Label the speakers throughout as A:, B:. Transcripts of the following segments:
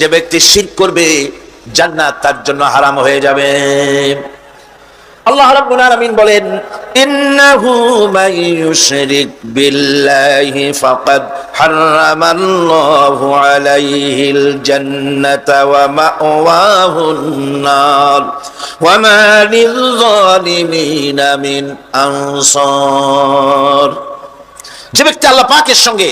A: যে ব্যক্তি শিরক করবে জান্নাত তার জন্য হারাম হয়ে যাবে। আল্লাহ রাব্বুল আলামিন বলেন, ইন্নাহু মান ইউশরিক বিল্লাহি ফাকাদ হারামাল্লাহু আলাইহিল জান্নাতা ওয়া মাওয়াহুন নার ওয়া মা লিয-যালিমিনা মিন আনসার। যে ব্যক্তি আল্লাহ পাকের সঙ্গে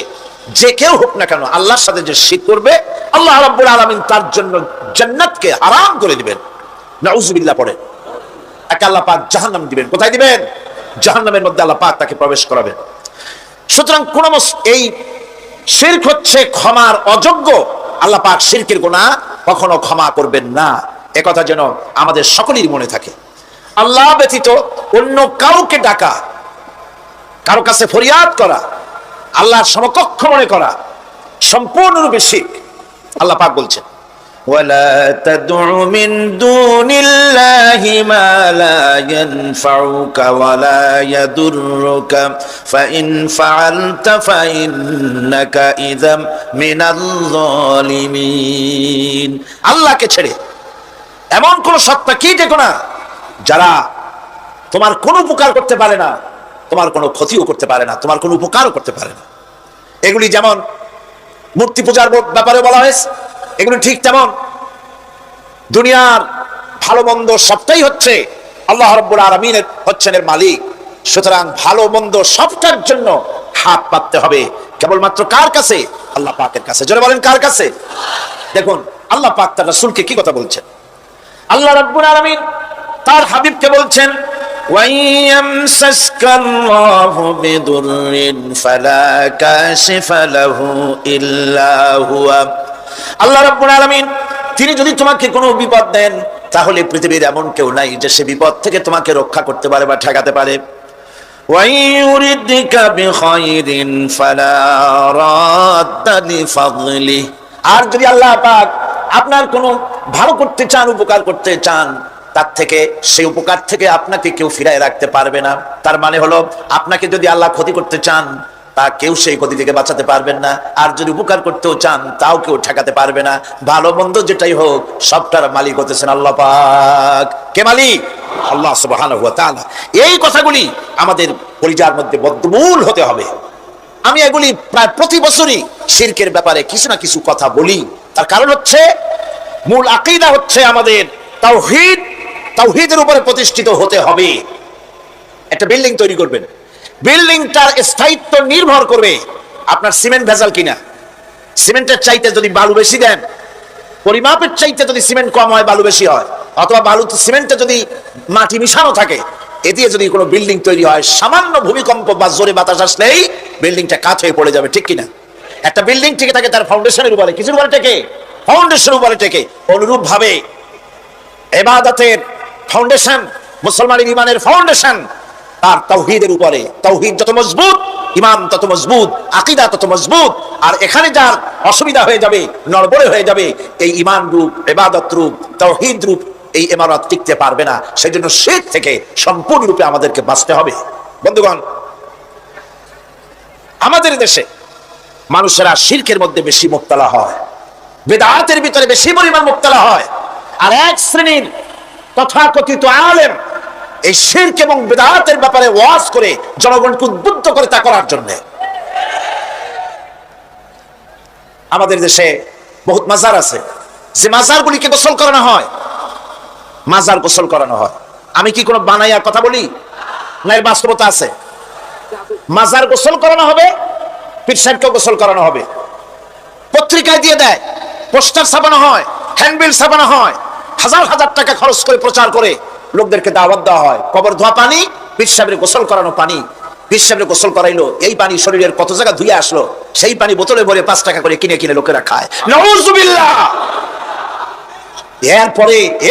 A: যে কেউ হোক না কেন আল্লাহর সাথে যে শিরক করবে, আল্লাহ রাব্বুল আলামিন তার জন্য জান্নাতকে হারাম করে দিবেন। নাউযুবিল্লাহ পড়ে। তাকে আল্লাহ পাক জাহান্নাম দিবেন। কোথায় দিবেন? জাহান্নামের মধ্যে আল্লাহ পাক তাকে প্রবেশ করাবেন। সুতরাং কোন এই শিরক হচ্ছে ক্ষমার অযোগ্য। আল্লাহ পাক শিরকের গুনাহ কখনো ক্ষমা করবেন না, একথা যেন আমাদের সকলেরই মনে থাকে। আল্লাহ ব্যতীত অন্য কাউকে ডাকা, কারো কাছে ফরিয়াদ করা, আল্লাহর সমকক্ষ মনে করা সম্পূর্ণরূপে শিরক। আল্লাহ পাক বলছেন, ولا تدع من دون الله ما لا ينفعك ولا يضرك فإن فعلت فإنك إذا من الظالمين। আল্লাহকে ছেড়ে এমন কোন সত্তা কি দেখো না যারা তোমার কোনো উপকার করতে পারে না, তোমার কোনো ক্ষতিও করতে পারে না, তোমার কোনো উপকারও করতে পারে না। এগুলি যেমন মূর্তি পূজার ব্যাপারে বলা হয়েছে, এগুলো ঠিক তেমন দুনিয়ার ভালো মন্দ সবটাই হচ্ছে আল্লাহ রাব্বুল আলামিনের হচ্ছেন এর মালিক। সুতরাং ভালো মন্দ সবটার জন্য হাত পাততে হবে কেবলমাত্র কার কাছে? আল্লাহ পাকের কাছে। জোরে বলেন কার কাছে? দেখুন আল্লাহ পাক তার রাসূলকে কি কথা বলছেন। আল্লাহ রাব্বুল আলামিন তার হাবিবকে বলছেন, ওয়াইয়ামসাসকাল্লাহু বিদুররিন ফালা কাশিফা লাহু ইল্লা হুয়া। আল্লাহ রাব্বুল আলামিন তিনি যদি তোমাকে কোনো বিপদ দেন তাহলে পৃথিবীর এমন কেউ নাই যে সে বিপদ থেকে তোমাকে রক্ষা করতে পারে বা ঠেকাতে পারে। ওয়াইয়ুরিদকা বিখাইরিন ফালা রাদ্দা লিফাদলিহি। আর যদি আল্লাহ পাক আপনার কোনো ভালো করতে চান, উপকার করতে চান, তার থেকে সেই উপকার থেকে আপনাকে কেউ ফিরায় রাখতে পারবে না। তার মানে হলো আপনাকে যদি আল্লাহ ক্ষতি করতে চান তা কেউ সেই ক্ষতি থেকে বাঁচাতে পারবেন না, আর যদি উপকার করতেও চান তাও কেউ ঠেকাতে পারবে না। ভালো মন্দ যেটাই হোক সবটার মালিক হতেছেন আল্লাহ পাক। কে মালিক? আল্লাহ সুবহানাহু ওয়া তাআলা। এই কথাগুলি আমাদের কলিজার মধ্যে বদ্ধমূল হতে হবে। আমি এগুলি প্রায় প্রতি বছরই শিরকের ব্যাপারে কিছু না কিছু কথা বলি। তার কারণ হচ্ছে মূল আকীদা হচ্ছে আমাদের তাওহীদ। তাওহীদের উপরে প্রতিষ্ঠিত হতে হবে। একটা বিল্ডিং তৈরি করবেন, বিল্ডিংটার স্থায়িত্ব নির্ভর করবে আপনার সিমেন্ট ভেজাল কিনা। সিমেন্টের চাইতে যদি বালু বেশি দেন, পরিমাপের চাইতে যদি সিমেন্ট কম হয় বালু বেশি হয়, অথবা বালু সিমেন্টে যদি মাটি মিশানো থাকে, এ দিয়ে যদি কোনো বিল্ডিং তৈরি হয়, সামান্য ভূমিকম্প বা জোরে বাতাস আসলেই বিল্ডিংটা কাঠ হয়ে পড়ে যাবে, ঠিক কিনা? একটা বিল্ডিং টিকে থাকে তার ফাউন্ডেশনের উপরে, কিছুর উপরে টেকে, ফাউন্ডেশনের উপরে টেকে। অনুরূপ ভাবে ইবাদতের ফাউন্ডেশন, মুসলমানের ঈমানের ফাউন্ডেশন তার তাওহীদের উপরে। তাওহীদ যত মজবুত, ঈমান তত মজবুত, আকীদা তত মজবুত। আর এখানে যার অসুবিধা হয়ে যাবে, নড়বড়ে হয়ে যাবে, এই ঈমান রূপ, ইবাদত রূপ, তাওহীদ রূপ এই ইমারত টিকতে পারবে না। সেই জন্য শিরক থেকে সম্পূর্ণরূপে আমাদেরকে বাঁচতে হবে। বন্ধুগণ, আমাদের দেশে মানুষেরা শিরকের মধ্যে বেশি মুবতালা হয়, বিদআতের ভিতরে বেশি পরিমাণ মুবতালা হয়। আর এক শ্রেণীর তথাকথিত আলেম এই শিরক এবং বিদআতের ব্যাপারে ওয়াজ করে জনগণকে উদ্বুদ্ধ করে তা করার জন্য। আমাদের দেশে বহুত মাজার আছে, যে মাজারগুলিকে গোসল করানো হয়, মাজার গোসল করানো হয়। আমি কি কোনো বানাইয়া কথা বলি না? এর বাস্তবতা আছে। মাজার গোসল করানো হবে, পীর সাহেবকেও গোসল করানো হবে, পত্রিকায় দিয়ে দেয়, পোস্টার ছাপানো হয়, হ্যান্ডবিল ছাপানো হয়, হাজার হাজার টাকা খরচ করে প্রচার করে লোকদেরকে দাওয়াত দেওয়া হয়। কবর ধোয়া পানি, পীর সাহেবের গোসল করানো পানি। পীর সাহেবের গোসল করাইলো, এই পানি শরীরের কত জায়গা ধুয়ে আসলো, সেই পানি বোতলে ভরে 5 টাকা করে কিনে কিনে লোকেরা খায়। নাউযুবিল্লাহ।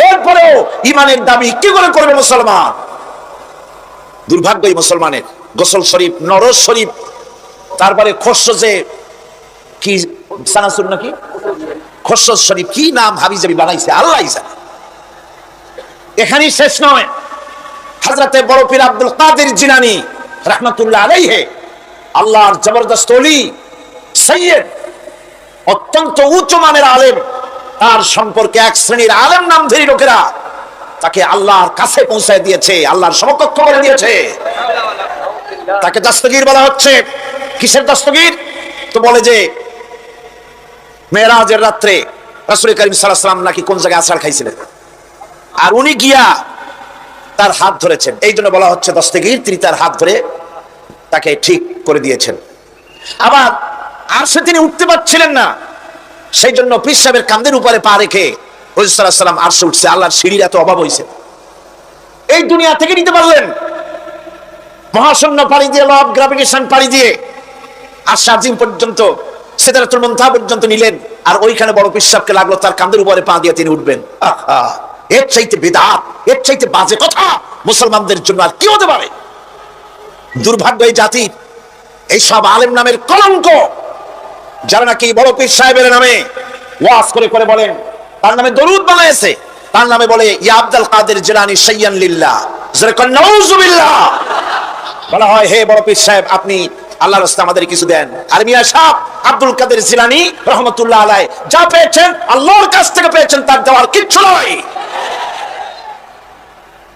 A: এরপরেও ইমানের দাবি কি করে করবে মুসলমান? দুর্ভাগ্য এই মুসলমানের। গোসল শরীফ, নরজ শরীফ, তারপরে খসরজে কি সানাসুর নাকি খসরজ শরীফ, কি নাম হাবিজাবি বানাইছে আল্লাহ জানে। এখানেই শেষ নয়। হযরতে বড় পীর আব্দুল কাদের জিলানী রাহমাতুল্লাহ আলাইহি, আল্লাহর জবরদস্ত ওলি, সাইয়্যিদ, অত্যন্ত উচ্চ মানের আলেম, তার সম্পর্কে এক শ্রেণীর আলেম নামধারী লোকেরা তাকে আল্লাহর কাছে পৌঁছায় দিয়েছে, আল্লাহর সমকক্ষ করে দিয়েছে। তাকে দস্তগীর বলা হচ্ছে। কিসের দস্তগীর? তো বলে যে মেরাজের রাত্রে রাসূল করিম সাল্লাল্লাহু আলাইহি ওয়াসাল্লাম নাকি কোন জায়গায় আছাড় খাইছিলেন, আর উনি গিয়া তার হাত ধরেছেন, এই জন্য বলা হচ্ছে দস্তগীর। তিনি তার হাত ধরে তাকে ঠিক করে দিয়েছেন। আবার আরশে তিনি উঠতে পারছিলেন না, সেই জন্য পীর সাহেবের কাঁধের উপরে পা রেখে হুজুর সাল্লাল্লাহু আলাইহি ওয়াসাল্লাম আরশে উঠছে। আল্লাহর সিঁড়ির এত অভাব হয়েছে, এই দুনিয়া থেকে নিতে পারলেন, মহাশূন্য পাড়ি দিয়ে, ল অফ গ্রাভিটেশন পাড়ি দিয়ে আরশে আজিম পর্যন্ত, সিদরাতুল মুনতাহা পর্যন্ত নিলেন, আর ওইখানে বড় পীর সাহেবকে লাগলো তার কাঁধের উপরে পা দিয়ে তিনি উঠবেন। আহা, এর চাইতে বিদআত, এর চাইতে বাজে কথা মুসলমানদের জন্য আর কি হতে পারে? দুর্ভাগ্য এই জাতির, এই সব আলেম নামের কলঙ্ক, যারা নাকি বড় পীর সাহেবের নামে ওয়াজ করে করে বলেন, তার নামে দরুদ বানায়েছে, তার নামে বলে ইয়া আব্দুল কাদের জিলানী শাইয়ান লিল্লাহ, যারা নাউযুবিল্লাহ, বলা হয় হে বড় পীর সাহেব আপনি আল্লাহর রাস্তায় আমাদের কিছু দেন। আর মিয়া সাহেব আব্দুল কাদের জিলানী রহমাতুল্লাহ আলাইহি যা পেয়েছেন আল্লাহর কাছ থেকে পেয়েছেন, তার দেওয়ার কিচ্ছু নয়।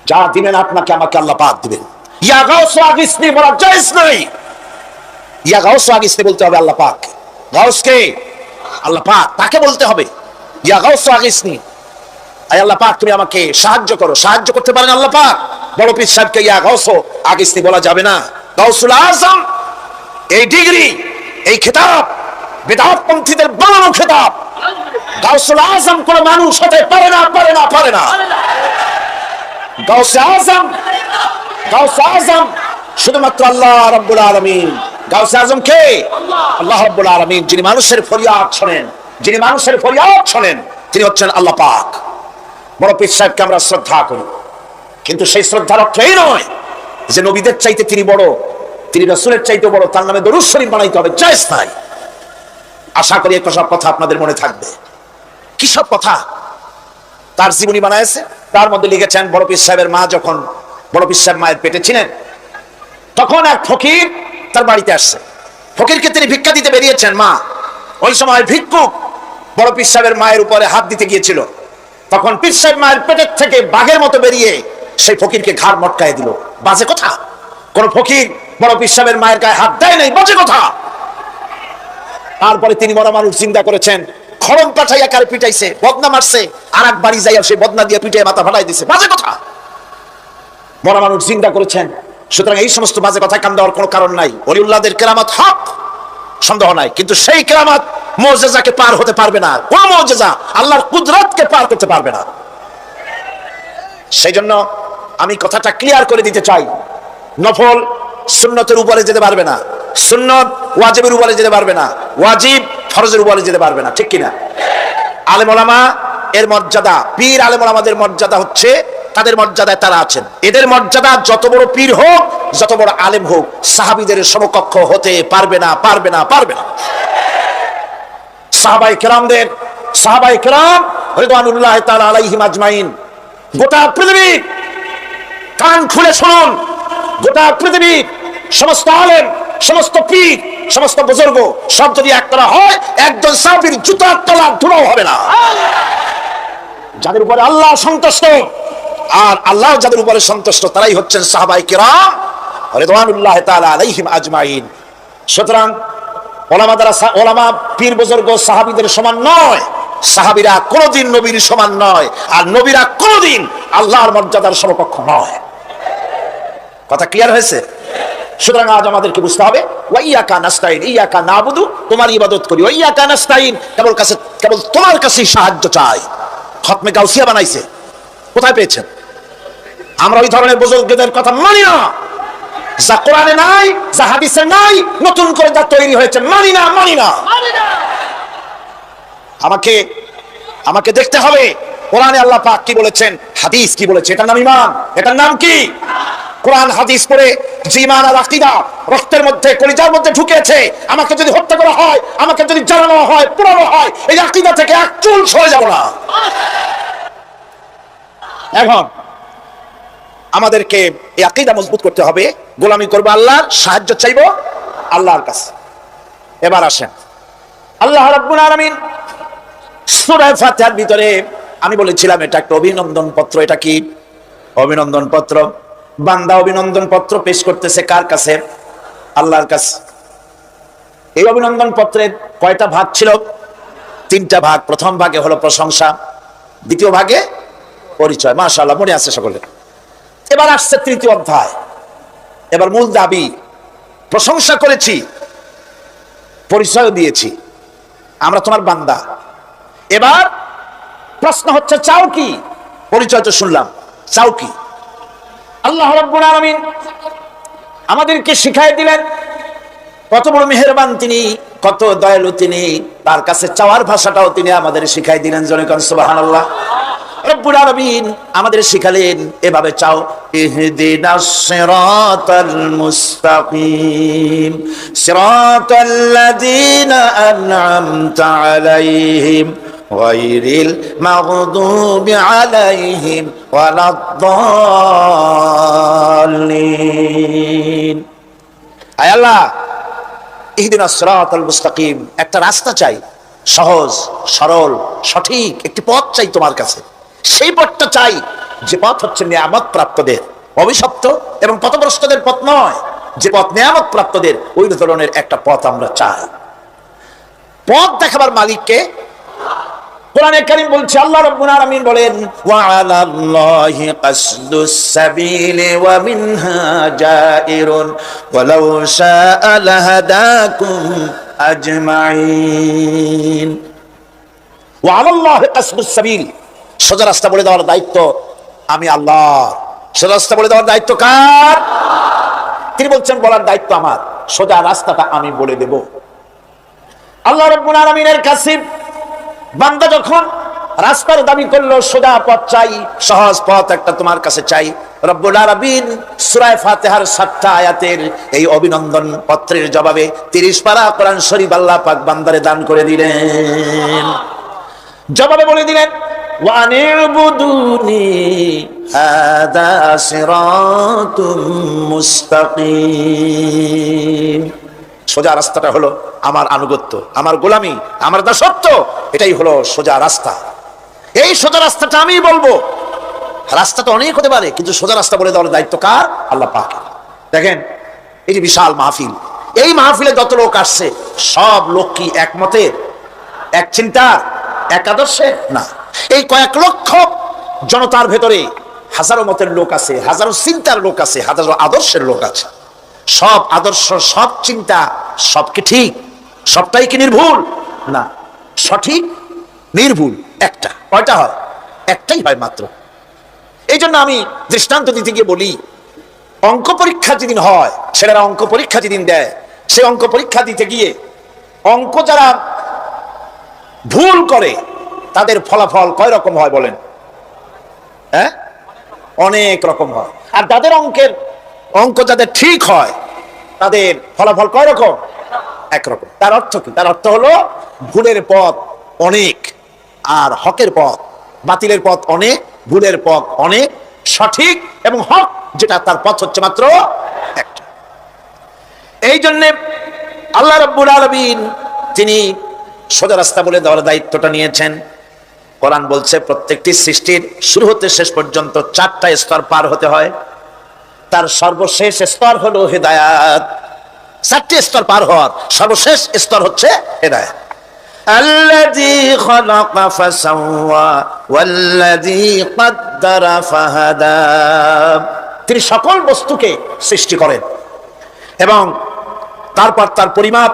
A: যা দিবেন আপনাকে আমাকে আল্লাহ পাক দিবেন। ইয়া গাউস আগিসনি বলা জায়েজ নাই, ইয়া গাউস আগিসনি বলতে হবে আল্লাহ পাক। গাউসকে আল্লাহ পাক, তাকে বলতে হবে ইয়া গাউস আগিসনি, আয় আল্লাহ পাক তুমি আমাকে সাহায্য করো। সাহায্য করতে পারেন আল্লাহ পাক। বড় পীর সাহেবকে ইয়া গাউস আগিসনি বলা যাবে না। গাউসুল আজম এই ডিগ্রি, এই খেতাব বিদআত পন্থীদের বানানো খেতাব। গাউসুল আজম কোন মানুষ হতে পারে না, পারে না, পারে না। গাউসে আজম, গাউসে আজম শুধুমাত্র আল্লাহ রাব্বুল আলামিন। গাউসে আজম কে? আল্লাহ রাব্বুল আলামিন, যিনি মানুষের ফরিয়াদ শোনেন, যিনি মানুষের ফরিয়াদ শোনেন, তিনি হচ্ছেন আল্লাহ পাক। বড় পীর সাহেবকে আমরা শ্রদ্ধা করি, কিন্তু সেই শ্রদ্ধার অর্থ এই নয় যে নবীদের চাইতে তিনি বড়, তিনি রাসূলের চাইতে বড়, তার নামে দরুদ শরীফ বানাইতে হবে, জায়েজ নাই। আশা করি এই সব কথা আপনাদের মনে থাকবে। কি সব কথা তার জীবনী বানায়েছে, তার মধ্যে লিখেছেন বড় পীর সাহেবের মা যখন বড় পীর সাহেব মায়ের পেটে ছিলেন, তখন এক ফকির তার বাড়িতে আসছে। ফকিরকে তিনি ভিক্ষা দিতে বেরিয়েছেন। মা ওই সময় ভিক্ষুক বড় পীর সাহেবের মায়ের উপরে হাত দিতে গিয়েছিল, তখন পীর সাহেব মায়ের পেটের থেকে বাঘের মতো বেরিয়ে সেই ফকিরকে ঘাড় মটকায় দিল। বাজে কথা, কোন ফকির বড় পীর সাহেবের মায়ের গায়ে হাত দেয় নাই, বাজে কথা। তারপরে তিনি বড় মানুষ চিন্তা করেছেন, খড়ম পাঠাইয়া কারে পিটাইছে, বদনা মারছে, আর এক বাড়ি যাইয়া সে বদনা দিয়ে পিটাইয়া মাথা ফাটাই দিছে, বাজে কথা। বড় মানুষ চিন্তা করেছেন। সুতরাং এই সমস্ত বাজে কথা কান দেওয়ার কোনো কারণ নাই। ওলিউল্লাহদের কেরামত হক, সন্দেহ নাই, কিন্তু সেই কেরামত মুজিজাকে পার হতে পারবে না। কোন মুজিজা আল্লাহর কুদরতকে পার করতে পারবে না। সেই জন্য আমি কথাটা ক্লিয়ার করে দিতে চাই, নফল সুন্নতের উপরে যেতে পারবে না, সুন্নত ওয়াজিবের উপরে যেতে পারবে না, ওয়াজিব ফরজের উপরে যেতে পারবে না, ঠিক কিনা? আলেম ওলামা এর মর্যাদা, পীর আলেম ওলামাদের মর্যাদা হচ্ছে তাদের মর্যাদায় তারা আছেন। এদের মর্যাদা যত বড় পীর হোক, যত বড় আলেম হোক, সাহাবীদের সমকক্ষ হতে পারবে না, পারবে না, পারবে না। সাহাবায়ে কেরামদের, সাহাবায়ে কেরাম রিদওয়ানুল্লাহি তাআলা আলাইহিম আজমাইন, গোটা পৃথিবী কান খুলে শুনুন, গোটা পৃথিবী সমস্ত আলেম, সমস্ত পীর, সমস্ত বুজুর্গ সব যদি একতলা হয়, একজন সাহাবীর জুতার তলা ধুলাও হবে না। যাদের উপরে আল্লাহ সন্তুষ্ট, আর আল্লাহ যাদের উপরে সন্তুষ্ট, তারাই হচ্ছেন সাহাবায়ে কেরাম রিদওয়ানুল্লাহি তাআলা আলাইহিম আজমাইন। সুতরাং ওলামা দ্বারা, ওলামা পীর বুজুর্গ সাহাবীদের সমান নয়, সাহাবীরা কোনদিন নবীর সমান নয়, আর নবীরা কোনদিন আল্লাহর মর্যাদার সমকক্ষ নয়। কথা ক্লিয়ার হয়েছে? সুতরাং আজ আমাদেরকে বুঝতে হবে ওয়াইয়াকা নাস্তাইন, ইয়াকা নাবুদু, তোমার ইবাদত করি, ওয়াইয়াকা নাস্তাইন, কেবল তোমার কাছেই সাহায্য চাই। খতমে গাউসিয়া বানাইছে, কোথায় পেয়েছেন? আমরা ওই ধরনের বুজুর্গদের কথা মানি না। যা কোরআনে নাই, যা হাদিসে নাই, নতুন করে যা তৈরি হয়েছে, মানি না, মানি না। আমাকে দেখতে হবে কোরআনে আল্লাহ পাক কি বলেছেন, হাদিস কি বলেছে। এটার নাম ঈমান, এটার নাম কি? কোরআন হাদিস পড়ে যে ঈমান আর আকীদা রক্তের মধ্যে, কলিজার মধ্যে ঢুকেছে, আমাকে যদি হত্যা করা হয়, আমাকে যদি জ্বালানো হয়, পোড়ানো হয়, এই আকীদা থেকে এক চুল সরে যাব না। এখন আমাদেরকে এই আকীদা মজবুত করতে হবে, গোলামি করবো আল্লাহর, সাহায্য চাইবো আল্লাহর কাছে। এবার আসেন, আল্লাহ রাব্বুল আলামিন সূরা ফাতিহার ভিতরে আমি বলেছিলাম এটা একটা অভিনন্দন পত্র। এটা কি অভিনন্দন পত্র? বান্দা অভিনন্দন পত্র পেশ করতেছে কার কাছে? আল্লাহর কাছে। এই অভিনন্দন পত্রের কয়টা ভাগ ছিল? তিনটা ভাগ। প্রথম ভাগে হলো প্রশংসা, দ্বিতীয় ভাগে পরিচয়। মাশাআল্লাহ, মনে আছে সকলের। এবার আসছে তৃতীয় অধ্যায়। এবার মূল দাবি, প্রশংসা করেছি, পরিচয় দিয়েছি, আমরা তোমার বান্দা। এবার প্রশ্ন হচ্ছে চাও কি? পরিচয় তো শুনলাম, চাও কি? আল্লাহ রাব্বুল আলামিন আমাদেরকে শিখাই দিলেন কত বড় মেহেরবান তিনি, কত দয়ালু তিনি। তার কাছে চাওয়ার ভাষাটাও তিনি আমাদের শিখাই দিলেন। জনে কোন সুবহানাল্লাহ। রব্বুল আলামিন আমাদের শিখালেন এভাবে চাও, ইহদিনাস সিরাতাল মুস্তাকিম সিরাতাল্লাযীনা আন'আমতা আলাইহিম গায়রিল মাগদুবি আলাইহিম ওয়ালাদ-দাল্লিন। আয় আল্লাহ, ইহদিনাস সিরাতাল মুস্তাকিম, একটা রাস্তা চাই, সহজ সরল সঠিক একটি পথ চাই তোমার কাছে। সেই পথটা চাই যে পথ হচ্ছে নিয়ামত প্রাপ্তদের, অভিশপ্ত এবং পথভ্রষ্টদের পথ নয়। যে পথ নিয়ামত প্রাপ্তদের, ওই ধরনের একটা পথ আমরা চাই। পথ দেখাবার মালিককে কোরআনে কারীম বলছে, আল্লাহ রাব্বুল আলামিন বলেন, ওয়া আলাল্লাহি কাসদুস সাবিলি ওয়া মিনহা জাইরুন ওয়ালাউ শাআ লাহাদাকুম আজমাইন। ওয়া আলাল্লাহি কাসদুস সাবিল, সোজা রাস্তা বলে দেওয়ার দায়িত্ব আমি আল্লাহ। সোজা রাস্তা বলে দেওয়ার দায়িত্ব কার? তিনি বলছেন বলার দায়িত্ব আমার, সোজা রাস্তাটা আমি বলে দেব। আল্লাহ রাব্বুল আলামিনের কাছে বান্দা যখন রাস্তার দাবি করলো, সোজা পথ চাই, সহজ পথ একটা তোমার কাছে চাই, রব্বুল আলামিন সূরা ফাতিহার 7টা আয়াতের এই অভিনন্দন পত্রের জবাবে 30 পারা কোরআন শরীফ আল্লাহ পাক বান্দারে দান করে দিলেন। জবাবে বলে দিলেন, ওয়া আনি'বুদুনি হাদা সিরাতুম মুস্তাকিম। সোজা রাস্তাটা হলো আমার আনুগত্য, আমার গোলামি, আমার দাসত্ব, এটাই হলো সোজা রাস্তা। এই সোজা রাস্তাটা আমি বলবো। রাস্তা তো অনেক হতে পারে, কিন্তু সোজা রাস্তা বলে দেওয়ার দায়িত্ব কার? আল্লাহ পাক। দেখেন, এই যে বিশাল মাহফিল, এই মাহফিলে যত লোক আসছে, সব লোক কি একমতে, এক চিন্তার, এক আদর্শে? না। এই কয়েক লক্ষ জনতার ভেতরে হাজারো মতের লোক আছে, হাজারো চিন্তার লোক আছে, হাজারো আদর্শের লোক আছে। সব আদর্শ, সব চিন্তা, সব কি ঠিক? সবটাই কি নির্ভুল? না, সঠিক নির্ভুল একটা। কয়টা হয়? একটাই হয় মাত্র। এই জন্য আমি দৃষ্টান্ত দিতে গিয়ে বলি, অঙ্ক পরীক্ষা যেদিন হয়, ছেলেরা অঙ্ক পরীক্ষা যেদিন দেয়, সেই অঙ্ক পরীক্ষা দিতে গিয়ে অঙ্ক যারা ভুল করে তাদের ফলাফল কয় রকম হয় বলেন? হ্যাঁ, অনেক রকম হয়। আর যাদের অঙ্ক যাদের ঠিক হয়, তাদের ফলাফল কয় রকম? একরকম। তার অর্থ কি? তার অর্থ হলো ভুলের পথ অনেক, আর হকের পথ, বাতিলের পথ অনেক, ভুলের পথ অনেক, সঠিক এবং হক যেটা, তার পথ হচ্ছে মাত্র একটা। এই জন্যে আল্লাহ রাব্বুল আলামিন তিনি সোজা রাস্তা বলে দেওয়ার দায়িত্বটা নিয়েছেন। কোরআন বলছে প্রত্যেকটি সৃষ্টির শুরু হতে শেষ পর্যন্ত 4টা স্তর পার হতে হয়। তার সর্বশেষ স্তর হলো হেদায়াত। 4টি স্তর পার হওয়ার সর্বশেষ স্তর হচ্ছে হেদায়াত। আল্লাযী খালাকা ফাসাওয়া ওয়াল্লাযী কদ্দারা ফাহাদা। তিনি সকল বস্তুকে সৃষ্টি করেন এবং তারপর তার পরিমাপ,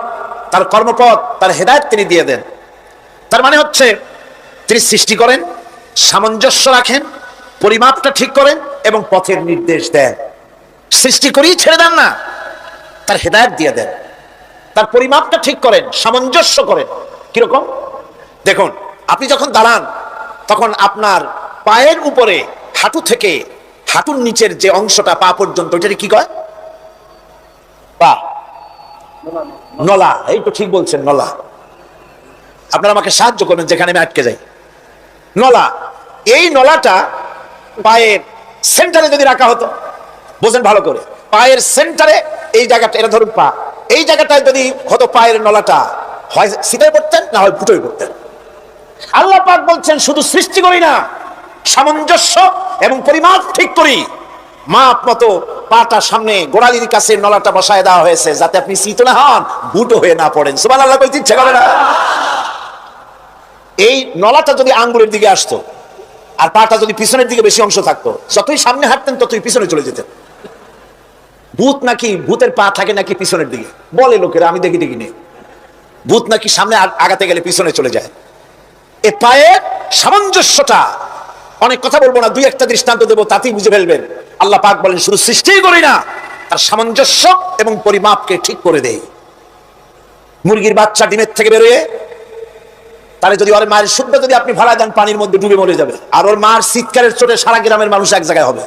A: তার কর্মপথ, তার হেদায়েত তিনি দিয়ে দেন। তার মানে হচ্ছে তিনি সৃষ্টি করেন, সামঞ্জস্য রাখেন, পরিমাপটা ঠিক করেন এবং পথের নির্দেশ দেন। সৃষ্টি করেই ছেড়ে দেন না, তার হেদায়েত দিয়ে দেন। তার পরিমাপটা ঠিক করেন, সামঞ্জস্য করেন। কিরকম? দেখুন, আপনি যখন দাঁড়ান তখন আপনার পায়ের উপরে হাঁটু থেকে হাঁটুর নিচের যে অংশটা পা পর্যন্ত, ওইটাকে কি কয়? পা, নলা। এই তো ঠিক বলছেন, নলা। আপনারা আমাকে সাহায্য করবেন যেখানে আমি আটকে যাই। নলা। এই নলাটা পায়ের সেন্টারে যদি রাখা হতো, বোঝেন ভালো করে, পায়ের সেন্টারে এই জায়গাটা, এটা ধরুন পা, এই জায়গাটায় যদি হতো পায়ের নলাটা, হয় সিধায় পড়তেন না হয় ফুটোয় পড়তেন। আল্লাহ পাক বলছেন শুধু সৃষ্টি করি না, সামঞ্জস্য এবং পরিমাপ ঠিক করি। মাপ মতো পাটা সামনে গোড়ালির কাছে নলাটা বসায় দেওয়া হয়েছে, যাতে আপনি শীত না হন, বুটো হয়ে না পড়েন। সুবহানাল্লাহ বলতে ইচ্ছে করে না? এই নলাটা যদি আঙ্গুলের দিকে আসতো আর পাটা যদি পিছনের দিকে বেশি অংশ থাকতো, যতই সামনে হাঁটতেন ততই পিছনে চলে যেতেন। ভূত নাকি, ভূতের পা থাকে নাকি পিছনের দিকে, বলে লোকেরা, আমি দেখি নেই। ভূত নাকি সামনে আগাতে গেলে পিছনে চলে যায়। এ পায়ের সামঞ্জস্যটা, অনেক কথা বলবো না, দুই একটা দৃষ্টান্ত দেবো, তাতেই বুঝে ফেলবেন। আল্লাহ পাক বলেন শুধু সৃষ্টিই করি না, তার সামঞ্জস্য এবং পরিমাপকে ঠিক করে দেই। মুরগির বাচ্চা ডিমের থেকে বেরোয়, তাহলে যদি ওর মায়ের শুদ্ধ যদি আপনি ভাড়া দেন, পানির মধ্যে ডুবে মরে যাবে, আর ওর মার চিৎকারের চোটে সারা গ্রামের মানুষ এক জায়গায় হবে।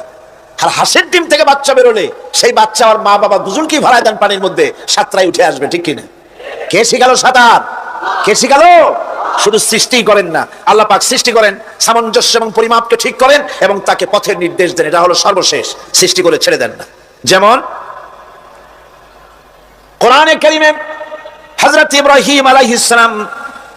A: আর হাঁসের ডিম থেকে বাচ্চা বেরোলে সেই বাচ্চা আর মা বাবা দুজনকেই ভাড়া দেন পানির মধ্যে, সাঁতরায় উঠে আসবে, ঠিক কিনা? কে শিখালো সাঁতার? কে শিখালো? শুধু সৃষ্টি করেন না, আল্লাহ পাক সৃষ্টি করেন, সামঞ্জস্য এবং পরিমাপকে ঠিক করেন এবং তাকে পথের নির্দেশ দেন। এটা হলো সর্বশেষ, সৃষ্টি করে ছেড়ে দেন না। যেমন কোরআনে কারীমে হযরত ইব্রাহিম আলাইহিস সালাম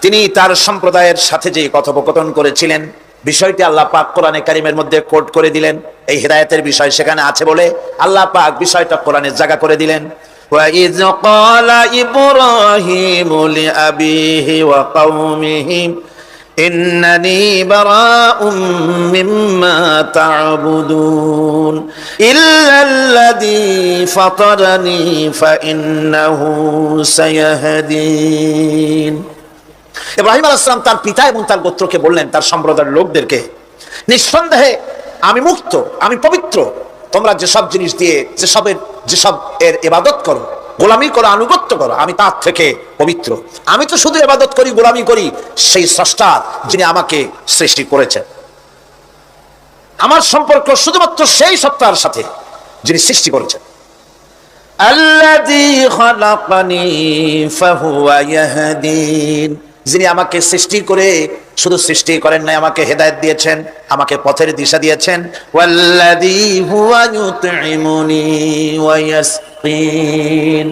A: তিনি তার সম্প্রদায়ের সাথে যে কথোপকথন করেছিলেন, বিষয়টি আল্লাহ পাক কোরআনে কারীমের মধ্যে কোট করে দিলেন। এই হিদায়াতের বিষয় সেখানে আছে বলে আল্লাহ পাক বিষয়টা কোরআনের জায়গা করে দিলেন। وَإِذْ قَالَ إِبْرَاهِيمُ لِأَبِيهِ وَقَوْمِهِ إِنَّنِي بَرَاءٌ مِّمَّا تَعْبُدُونَ إِلَّا الَّذِي فَطَرَنِي فَإِنَّهُ سَيَهْدِينِ। ইব্রাহিম আলাইহিস সালাম তার পিতা এবং তার গোত্রকে বললেন, তার সম্প্রদায়ের লোকদেরকে, নিঃসন্দেহে আমি মুক্ত, আমি পবিত্র। তোমরা যেসব জিনিস দিয়ে যেসব এর ইবাদত করো, গোলামি করো, আনুগত্য করো, আমি তার থেকে পবিত্র। আমি তো শুধু ইবাদত করি, গোলামি করি সেই স্রষ্টা যিনি আমাকে সৃষ্টি করেছেন। আমার সম্পর্ক শুধুমাত্র সেই সত্তার সাথে যিনি সৃষ্টি করেছেন। আল্লাযী খালাকানি ফাহুয়া ইয়াহদিন, যিনি আমাকে সৃষ্টি করে শুধু সৃষ্টি করেন নাই, আমাকে হেদায়েত দিয়েছেন, আমাকে পথের দিশা দিয়েছেন। ওয়াল্লাযী হুয়া ইউতঈমুনি ওয়া ইয়াসকিন,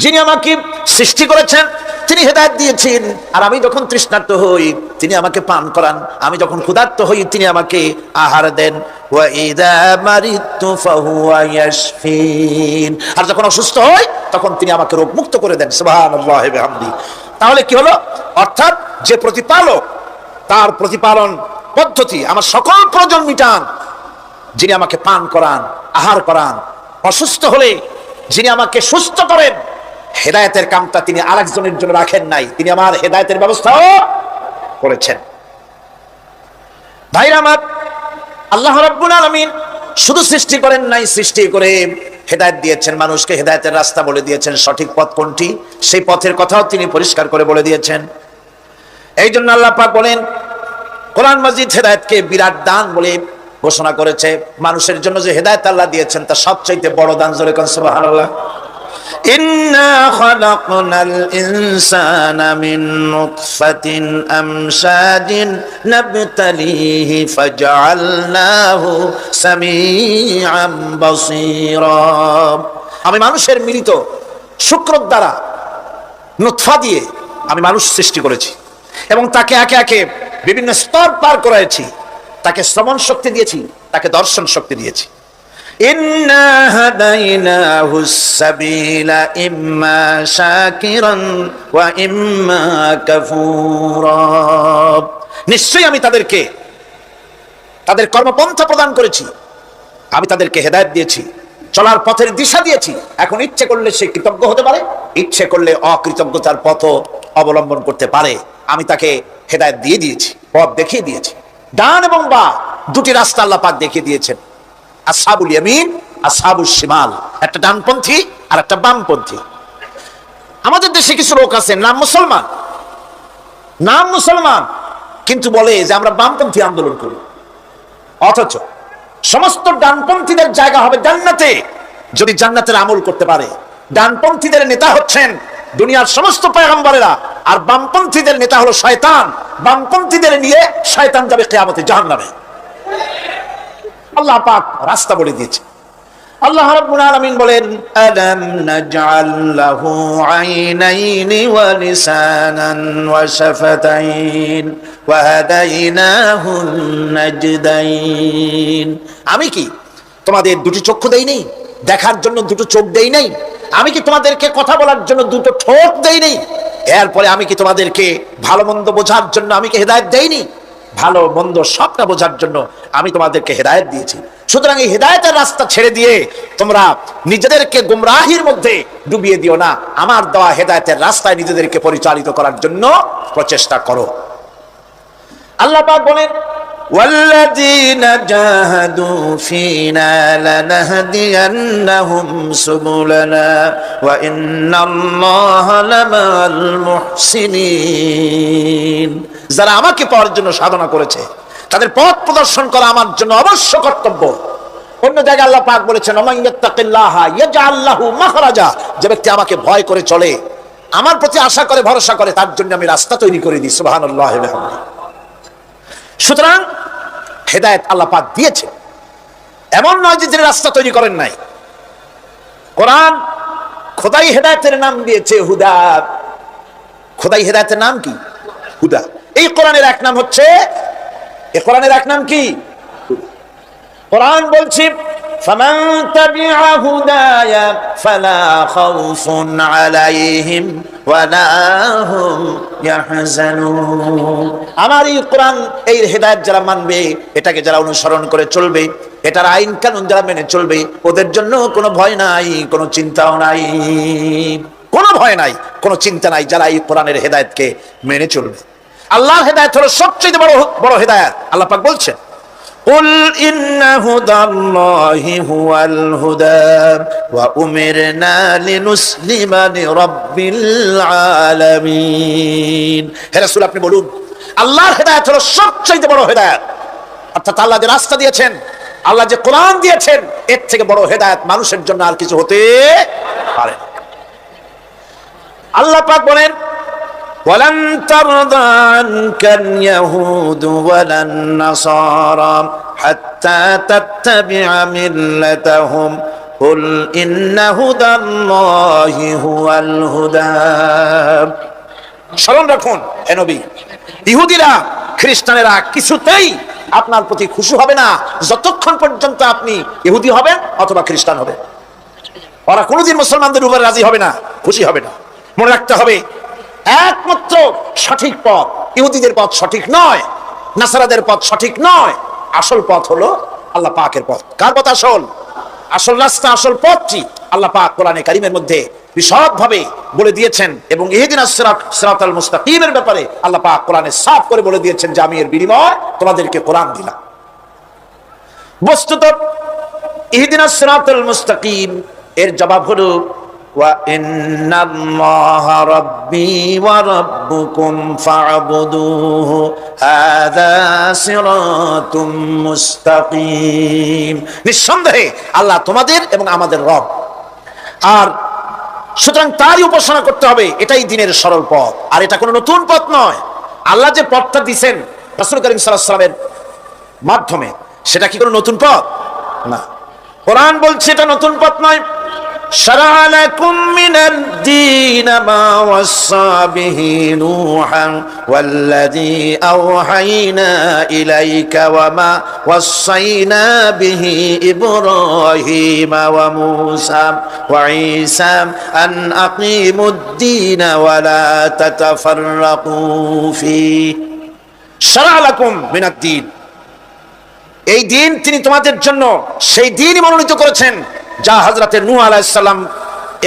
A: যিনি আমাকে সৃষ্টি করেছেন তিনি হেদায়েত দিয়েছেন, আর আমি যখন তৃষ্ণার্ত হই তিনি আমাকে পান করান, আমি যখন ক্ষুধার্ত হই তিনি আমাকে আহার দেন। ওয়া ইযা মারিদতু ফাহুয়া ইয়াশফিন, আর যখন অসুস্থ হই তখন তিনি আমাকে রোগ মুক্ত করে দেন। সুবহানাল্লাহি ওয়া বিহামদিহি। তাহলে কি হলো? অর্থাৎ যে প্রতিপালক, তার প্রতিপালন পদ্ধতি আমার সকল প্রয়োজন মিটান, যিনি আমাকে পান করান, আহার করান, অসুস্থ হলে যিনি আমাকে সুস্থ করেন। হেদায়েতের কামটা তিনি আরেকজনের জন্য রাখেন নাই, তিনি আমার হেদায়েতের ব্যবস্থাও করেছেন। ভাইরা আমার, আল্লাহ রাব্বুল আলামিন শুধু সৃষ্টি করেন নাই, সৃষ্টি করে হেদায়েত দিয়েছেন, মানুষকে হেদায়েতের রাস্তা বলে দিয়েছেন। সঠিক পথ কোনটি সেই পথের কথাও তিনি পরিষ্কার করে বলে দিয়েছেন। এই জন্য আল্লাহ পাক বলেন, কোরআন মাজিদ হেদায়েতকে বিরাট দান বলে ঘোষণা করেছে। মানুষের জন্য যে হেদায়েত আল্লাহ দিয়েছেন তা সবচাইতে বড় দান। জোরে কোন সুবহানাল্লাহ। ইন্না খালাকনাল ইনসানা মিন নুতফাতিন আমশাজিন নাবতালিহি ফাজআলনাহু সামিআম বাসীরা। আমি মানুষের মিলিত শুক্র দ্বারা, নুতফা দিয়ে আমি মানুষ সৃষ্টি করেছি এবং তাকে একে একে বিভিন্ন স্তর পার করাইছি। তাকে শ্রবণ শক্তি দিয়েছি, তাকে দর্শন শক্তি দিয়েছি। ইন্না হাদাইনাহুস সাবিলা ইম্মা শাকিরান ওয়া ইম্মা কাফুরা। নিশ্চয়ই আমি তাদেরকে তাদের কর্মপন্থা প্রদান করেছি, আমি তাদেরকে হেদায়েত দিয়েছি, চলার পথের দিশা দিয়েছি। এখন ইচ্ছে করলে সে কৃতজ্ঞ হতে পারে, ইচ্ছে করলে অকৃতজ্ঞতার পথ অবলম্বন করতে পারে। আমি তাকে হেদায়েত দিয়ে দিয়েছি, পথ দেখিয়ে দিয়েছি। ডান এবং বা দুটি রাস্তা আল্লাহ পাক দেখিয়ে দিয়েছেন, আসহাবুল ইয়ামিন, আসহাবুশ শিমাল, একটা ডানপন্থী আর একটা বামপন্থী। আমাদের দেশে কিছু লোক আছে নাম মুসলমান, কিন্তু বলে যে আমরা বামপন্থী আন্দোলন করি, অথচ সমস্ত ডানপন্থীদের জায়গা হবে জান্নাতে যদি জান্নাতের আমল করতে পারে। ডানপন্থীদের নেতা হচ্ছেন দুনিয়ার সমস্ত পয়গম্বরেরা, আর বামপন্থীদের নেতা হলো শয়তান। বামপন্থীদের নিয়ে শয়তান যাবে কিয়ামতে জাহান্নামে। আল্লাহ পাক রাস্তা বলে দিয়েছে। আল্লাহ রাব্বুল আলামিন বলেন, আলাম নাজআল লাহু আইনাইনি ওয়া লিসানান ওয়া শাফাতাইন ওয়া হাদাইনাহুন নাজদাইন। আমি কি তোমাদের দুটি চক্ষু দেই নাই, দেখার জন্য দুটো চোখ দেই নাই? আমি কি তোমাদেরকে কথা বলার জন্য দুটো ঠোঁট দেই নাই? এরপরে আমি কি তোমাদেরকে ভালো মন্দ বোঝার জন্য আমি কি হেদায়েত দেইনি? ভালো মন্দ সবটা বোঝার জন্য আমি তোমাদেরকে হেদায়েত দিয়েছি। সুতরাং এই হেদায়েতের রাস্তা ছেড়ে দিয়ে তোমরা নিজেদেরকে গুমরাহির মধ্যে ডুবিয়ে দিও না, আমার দেওয়া হেদায়েতের রাস্তায় নিজেদেরকে পরিচালিত করার জন্য প্রচেষ্টা করো। আল্লাহ পাক বলেন, ওয়াল্লাযীনা জাহাদু ফীনা লানাহদিয়ান্নাহুম সুবুলানা ওয়া ইন্নাল্লাহা লামাআল মুহসিনিন। যারা আমাকে পাওয়ার জন্য সাধনা করেছে, তাদের পথ প্রদর্শন করা আমার জন্য অবশ্য কর্তব্য। অন্য জায়গায় আল্লাহ পাক বলেছেন, ওমান ইয়াত্তাকিল্লাহা ইয়াজআল লাহু মাখরাজা। যে ব্যক্তি আমাকে ভয় করে চলে, আমার প্রতি আশা করে ভরসা করে, তার জন্য আমি রাস্তা তৈরি করে দিই। সুবহানাল্লাহ। সুতরাং হেদায়েত আল্লাহ পাক দিয়েছে, এমন নয় যে তিনি রাস্তা তৈরি করেন নাই। কোরআন খোদাই হেদায়েতের নাম দিয়েছে হুদা। খোদাই হেদায়েতের নাম কি? হুদা। এই কোরআনের এক নাম হচ্ছে, এই কোরআনের এক নাম কি? কোরআন বলছে, ফামান তাবিআ হুদায়া ফালা খাউফুন আলাইহিম ওয়ালা হুম ইয়াহজানুন। আমার এই কোরআন, এই হেদায়েত যারা মানবে, এটাকে যারা অনুসরণ করে চলবে, এটার আইন কানুন যারা মেনে চলবে, ওদের জন্য কোনো ভয় নাই, কোনো চিন্তাও নাই, কোনো ভয় নাই, কোনো চিন্তা নাই, যারা এই কোরআনের হেদায়েতকে মেনে চলবে। আল্লাহর হেদায়েত হলো সবচেয়ে বড় বড় হেদায়েত। আল্লাহ পাক বলছেন, কুল ইন্না হুদাল্লাহি হুয়াল হুদা ওয়া উমিরনা লিনুসলিমা লিরাব্বিল আলামিন। হে রাসূল, আপনি বলুন, আল্লাহর হেদায়েত হলো সবচেয়ে বড় হেদায়েত। অর্থাৎ আল্লাহ যে রাস্তা দিয়েছেন, আল্লাহ যে কোরআন দিয়েছেন, এর থেকে বড় হেদায়েত মানুষের জন্য আর কিছু হতে পারে না। আল্লাহ পাক বলেন, ওয়ালান তারদা আনকাল ইয়াহুদু ওয়ালান নাসারা হাত্তা তাত্তাবিআ মিল্লাতাহুম কুল ইন্না হুদাল্লাহি হুয়াল হুদা। স্মরণ রাখুন হে নবী, ইহুদিরা, খ্রিস্টানেরা কিছুতেই আপনার প্রতি খুশি হবে না যতক্ষণ পর্যন্ত আপনি ইহুদি হবেন অথবা খ্রিস্টান হবেন। ওরা কোনোদিন মুসলমানদের উপর রাজি হবে না, খুশি হবে না। মনে রাখতে হবে, একমাত্র সঠিক পথ ইহুদিদের পথ সঠিক নয়, নাসারাদের পথ সঠিক নয়। আসল পথ হলো আল্লাহ পাকের পথ। কার পথ আসল? আসল রাস্তা, আসল পথটি আল্লাহ পাক কোরআনে কারীমের মধ্যে বিশদভাবে বলে দিয়েছেন। এবং ইহদিনাস সিরাতাল মুস্তাকিমের ব্যাপারে আল্লাহ পাক কোরআনে সাফ করে বলে দিয়েছেন যে আমি এর বিনিময়ে তোমাদেরকে কোরআন দিলাম। বস্তুত ইহদিনাস সিরাতাল মুস্তাকিম এর জবাব হলো, ওয়া ইন্নাল্লাহা রাব্বি ওয়া রাব্বুকুম ফা'বুদুহু হাযা সিরাতুম মুস্তাকিম। নিঃসন্দেহে আল্লাহ তোমাদের এবং আমাদের রব, আর সুতরাং তারই উপাসনা করতে হবে। এটাই দ্বীনের সরল পথ, আর এটা কোনো নতুন পথ নয়। আল্লাহ যে পথটা দিয়েছেন রাসূল করিম সাল্লাল্লাহু আলাইহি ওয়াসাল্লামের মাধ্যমে, সেটা কি কোনো নতুন পথ? না। কোরআন বলছে এটা নতুন পথ নয়। شرع لكم من الدين ما وصى به نوحا والذي أوحينا إليك وما وصينا به إبراهيم وموسى وعيسى أن أقيموا الدين ولا تتفرقوا فيه شرع لكم من الدين। এই দিন তিনি তোমাদের জন্য সেই দিনই মনোনীত করেছেন যা হযরতে নূহ আলাইহিস সালাম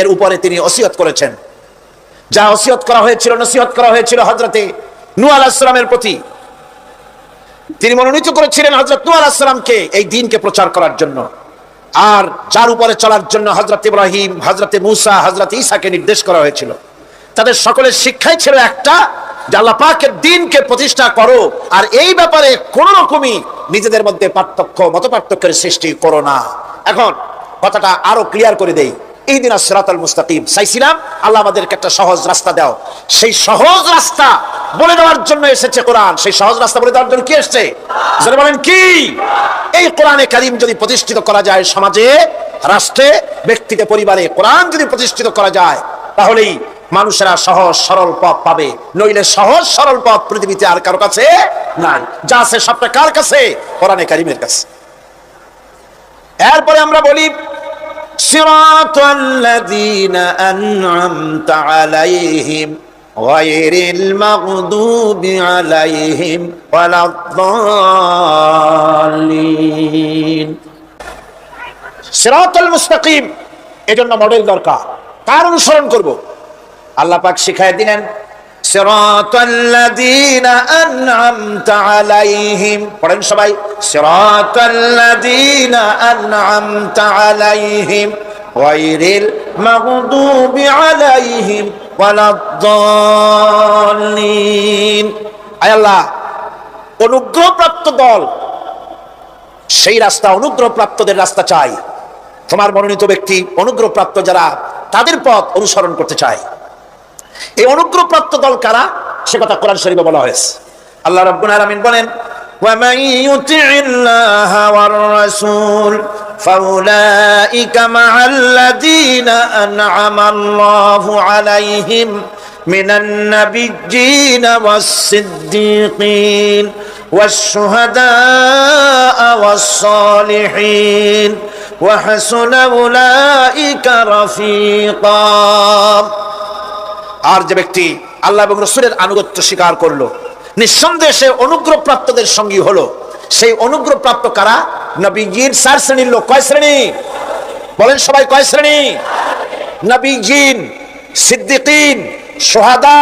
A: এর উপরে তিনি ওসিয়ত করেছেন। যা ওসিয়ত করা হয়েছিল, নসিহত করা হয়েছিল হযরতে নূহ আলাইহিস সালামের প্রতি, তিনি মনোনীত করেছিলেন হযরত নূহ আলাইহিস সালামকে এই দ্বীনকে প্রচার করার জন্য। আর যার উপরে চলার জন্য হযরত ইব্রাহিম, হযরতে মূসা, হযরতে ঈসাকে নির্দেশ করা হয়েছিল। তাদের সকলের শিক্ষাই ছিল একটা, যে আল্লাহ পাকের দ্বীনকে প্রতিষ্ঠা করো, আর এই ব্যাপারে কোন রকমই নিজেদের মধ্যে পার্থক্য, মত পার্থক্যের সৃষ্টি করো না। এখন কথাটা আরো ক্লিয়ার করে দেই। ইহদিনাস সিরাতাল মুস্তাকিম চাইছিলাম আল্লাহ আমাদেরকে একটা সহজ রাস্তা দাও। সেই সহজ রাস্তা বলে দেওয়ার জন্য এসেছে কোরআন। সেই সহজ রাস্তা বলে দেওয়ার জন্য কি এসেছে? যারা বলেন কি? এই কোরআনে কারীম যদি প্রতিষ্ঠিত করা যায় সমাজে, রাষ্ট্রে, ব্যক্তিতে, পরিবারে কোরআন যদি প্রতিষ্ঠিত করা যায়, তাহলেই মানুষেরা সহজ সরল পথ পাবে। নইলে সহজ সরল পথ পৃথিবীতে আর কারো কাছে নাই। যা আছে সবটা কার কাছে? কোরআনে কারীমের কাছে। এরপরে আমরা বলি সিরাতাল্লাযীনা আন'আমতা আলাইহিম গায়রিল মাগদুবি আলাইহিম ওয়ালাদ-দাল্লিন। সিরাতাল মুস্তাকিম, এজন্য মডেল দরকার। কার অনুসরণ করব? আল্লাহ পাক শিখায় দিলেন সিরাতাল্লাযীনা আন'আমতা আলাইহিম। পড়েন সবাই, সিরাতাল্লাযীনা আন'আমতা আলাইহিম গায়রিল মাগদুবি আলাইহিম ওয়ালাদ-দাল্লিন। আয় আল্লাহ, অনুগ্রহপ্রাপ্ত দল, সেই রাস্তা, অনুগ্রহপ্রাপ্তদের রাস্তা চাই। তোমার মনোনীত ব্যক্তি, অনুগ্রহপ্রাপ্ত যারা, তাদের পথ অনুসরণ করতে চায়। এই অনুগ্রহপ্রাপ্ত দল কারা? সে কথা কোরআন শরীফে বলা হয়েছে। আল্লাহ রাব্বুল আলামিন বলেন, ওয়া মান ইউতি'িল্লাহা ওয়ার রাসূল ফাউলাইকা মা'আল্লাযীনা আন'আমাল্লাহু আলাইহিম মিনান নাবিয়্যিনা ওয়াস-সিদ্দীকিন ওয়াশ-শুহাদা'a ওয়াস-সালিহিন ওয়া হাসুনা উলাইকা রাফীকা। আর যে ব্যক্তি আল্লাহ এবং রাসূলের আনুগত্য স্বীকার করলো, নিঃসন্দেহে সে অনুগ্রহপ্রাপ্তদের সঙ্গী হলো। সেই অনুগ্রহপ্রাপ্ত কারা? নবীজির 4 শ্রেণীর লোক। কয় শ্রেণী? বলেন সবাই, কয় শ্রেণী? নবীজিন, সিদ্দিকিন, শুহাদা,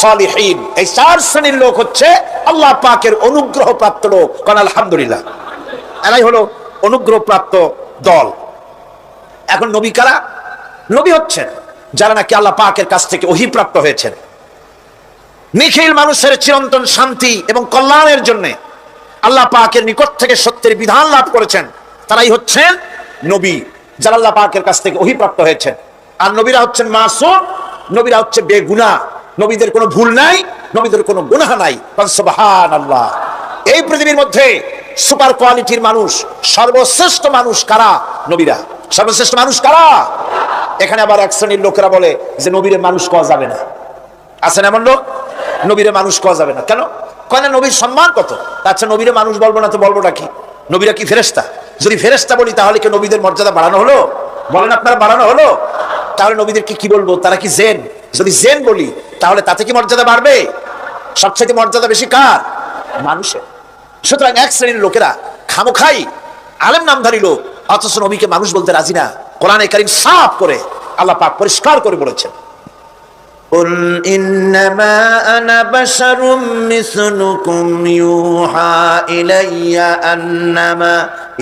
A: সালিহিন। এই 4 শ্রেণীর লোক হচ্ছে আল্লাহ পাকের অনুগ্রহপ্রাপ্ত লোক। কোন আলহামদুলিল্লাহ। এরাই হলো অনুগ্রহপ্রাপ্ত দল। এখন নবী কারা? নবী হচ্ছেন যারা নাকি আল্লাহ পাকের কাছ থেকে ওহীপ্রাপ্ত হয়েছেন, নিখিল মানুষের চিরন্তন শান্তি এবং কল্যাণের জন্য আল্লাহ পাকের নিকট থেকে সত্যের বিধান লাভ করেছেন। তারাই হচ্ছেন নবী, যারা আল্লাহ পাকের কাছ থেকে ওহীপ্রাপ্ত হয়েছেন। আর নবীরা হচ্ছেন মাসুম, নবীরা হচ্ছে বেগুনাহ। নবীদের কোনো ভুল নাই, নবীদের কোনো গুনাহ নাই। সুবহানাল্লাহ। এই পৃথিবীর মধ্যে সুপার কোয়ালিটির মানুষ, সর্বশ্রেষ্ঠ মানুষ কারা? নবীরা। সর্বশ্রেষ্ঠ মানুষ কারা? এখানে আবার এক শ্রেণীর লোকেরা বলে যে নবীরে মানুষ কওয়া যাবে না। আছেন এমন লোক? নবীরে মানুষ কওয়া যাবে না কেন? কয় না নবীর সম্মান কত। আচ্ছা, নবীরে মানুষ বলবো না তো বলবোটা কি? নবীরা কি ফেরেশতা? যদি ফেরেশতা বলি তাহলে কি নবীদের মর্যাদা বাড়ানো হলো? বলেন আপনারা, বাড়ানো হলো? তাহলে নবীদেরকে কি বলবো? তারা কি জেন? যদি জেন বলি তাহলে তাতে কি মর্যাদা বাড়বে? সবচেয়ে মর্যাদা বেশি কার? মানুষের। সুতরাং এক শ্রেণীর লোকেরা খামোখাই আলেম নামধারী লোক, অথচ নবীকে মানুষ বলতে রাজি না। কোরআনে কারীম সাফ করে আল্লাহ পাক পরিষ্কার করে বলেছেন, কুল ইন্নামা আনা বাশারুম মিসলুকুম ইউহা ইলাইয়া আন্নামা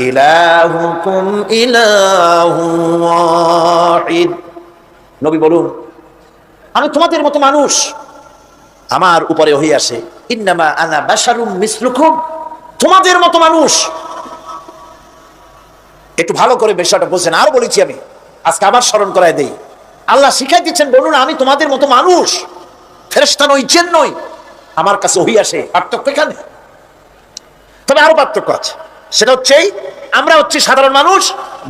A: ইলাহুকুম ইলাহু ওয়াহিদ। নবী বলুন, আমি তোমাদের মতো মানুষ, আমার উপরে ওহী আসে। ইন্নামা আনা বাশারুম মিসলুকুম, তোমাদের মতো মানুষ। একটু ভালো করে বিষয়টা বোঝেন। আর বলেছি আমি, আজকে আবার স্মরণ করায় দেই। আল্লাহ শিখাই দিচ্ছেন, বলুন আমি তোমাদের মতো মানুষ, ফেরেশতা নই, জিন নই, আমার কাছে ওহী আসে। পার্থক্য এখানে। তবে আরো পার্থক্য আছে, সেটা হচ্ছে আমরা হচ্ছি সাধারণ মানুষ,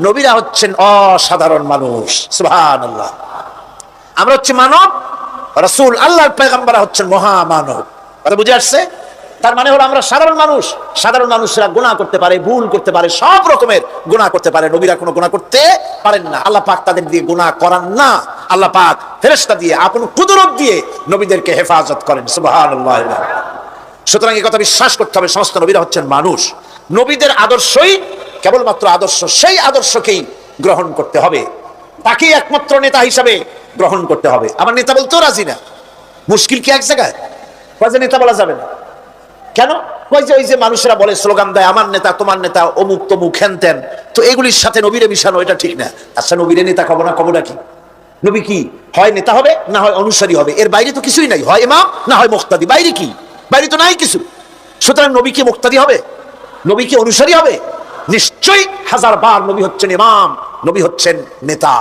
A: নবীরা হচ্ছেন অসাধারণ মানুষ। সুবহানাল্লাহ। আমরা হচ্ছে মানব, রাসূল আল্লাহর পয়গম্বররা হচ্ছেন মহামানব। কথা বুঝে আসছে? তার মানে হলো আমরা সাধারণ মানুষ। সাধারণ মানুষরা গুনাহ করতে পারে, ভুল করতে পারে, সব রকমের গুনাহ করতে পারে। নবীরা কোনো গুনাহ করতে পারেন না। আল্লাহ পাক তাদের দিয়ে গুনাহ করান না। আল্লাহ পাক ফেরেশতা দিয়ে, আপন কুদরত দিয়ে নবীদেরকে হেফাজত করেন। সুবহানাল্লাহ। সুতরাং এই কথা বিশ্বাস করতে হবে, সমস্ত নবীরা হচ্ছেন মানুষ। নবীদের আদর্শই কেবলমাত্র আদর্শ, সেই আদর্শকেই গ্রহণ করতে হবে, তাকেই একমাত্র নেতা হিসাবে গ্রহণ করতে হবে। আমার নেতা বলতেও রাজি না। মুশকিল কি এক জায়গায়? কয় নেতা বলা যাবে না কেন? ওই যে মানুষেরা বলে, স্লোগান দেয়, আমার নেতা, তোমার নেতা, অমুক তমুক, হেন তেন। তো এগুলির সাথে নবীরে মিশানো এটা ঠিক না। আচ্ছা, নবীরে নেতা কব না, কবটা কি? নবী কি হয় নেতা হবে, না হয় অনুসারী হবে। এর বাইরে তো কিছুই নাই। হয় ইমাম, না হয় মুক্তাদি। বাইরে কি? বাইরে তো নাই কিছু। সুতরাং নবী কি মুক্তাদি হবে? নবী কি অনুসারী হবে? নিশ্চয়ই হাজার বার নবী হচ্ছেন ইমাম, নবী হচ্ছেন নেতা।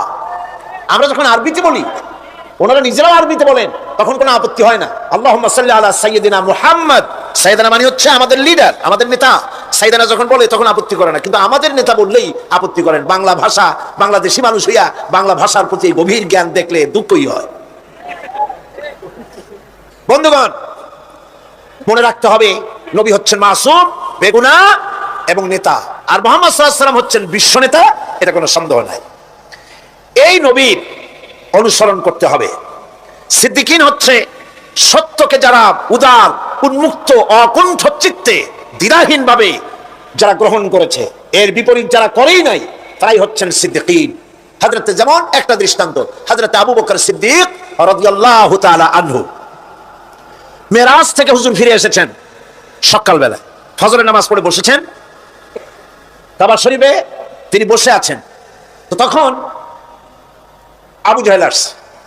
A: আমরা যখন আরবিতে বলি, ওনারা নিজেরাও আরবিতে বলেন, তখন কোনো আপত্তি হয় না। আল্লাহুম্মা সাল্লি আলা সাইয়্যিদিনা মুহাম্মদ। সাইয়্যিদিনা মানে হচ্ছে আমাদের লিডার, আমাদের নেতা। সাইদানা যখন বলে তখন আপত্তি করে না, কিন্তু আমাদের নেতা বললেই আপত্তি করেন। বাংলা ভাষা, বাংলাদেশি মানুষ হইয়া বাংলা ভাষার প্রতি গভীর জ্ঞান দেখলে দুঃখই হয়। বন্ধুগণ, মনে রাখতে হবে নবী হচ্ছেন মাসুম, বেগুনাহ এবং নেতা, আর মুহাম্মদ সাল্লাল্লাহু আলাইহি ওয়াসাল্লাম হচ্ছেন বিশ্ব নেতা, এটা কোনো সন্দেহ নাই। এই নবীর অনুসরণ করতে হবে। সিদ্দিকিন হচ্ছে সত্যকে যারা উদার, উন্মুক্ত, অকুণ্ঠ চিত্তে, দ্বিধাহীন ভাবে যারা গ্রহণ করেছে, এর বিপরীত যারা করেই নাই, তারাই হচ্ছেন সিদ্দিকিন। হযরতে, যেমন একটা দৃষ্টান্ত, হযরতে আবু বকর সিদ্দিক রাদিয়াল্লাহু তাআলা আনহু মেরাজ থেকে হুজুর ফিরে এসেছেন সকালবেলা, ফজরের নামাজ পড়ে বসেছেন, কাবা শরীফে তিনি বসে আছেন। তো তখন আবু জাহেল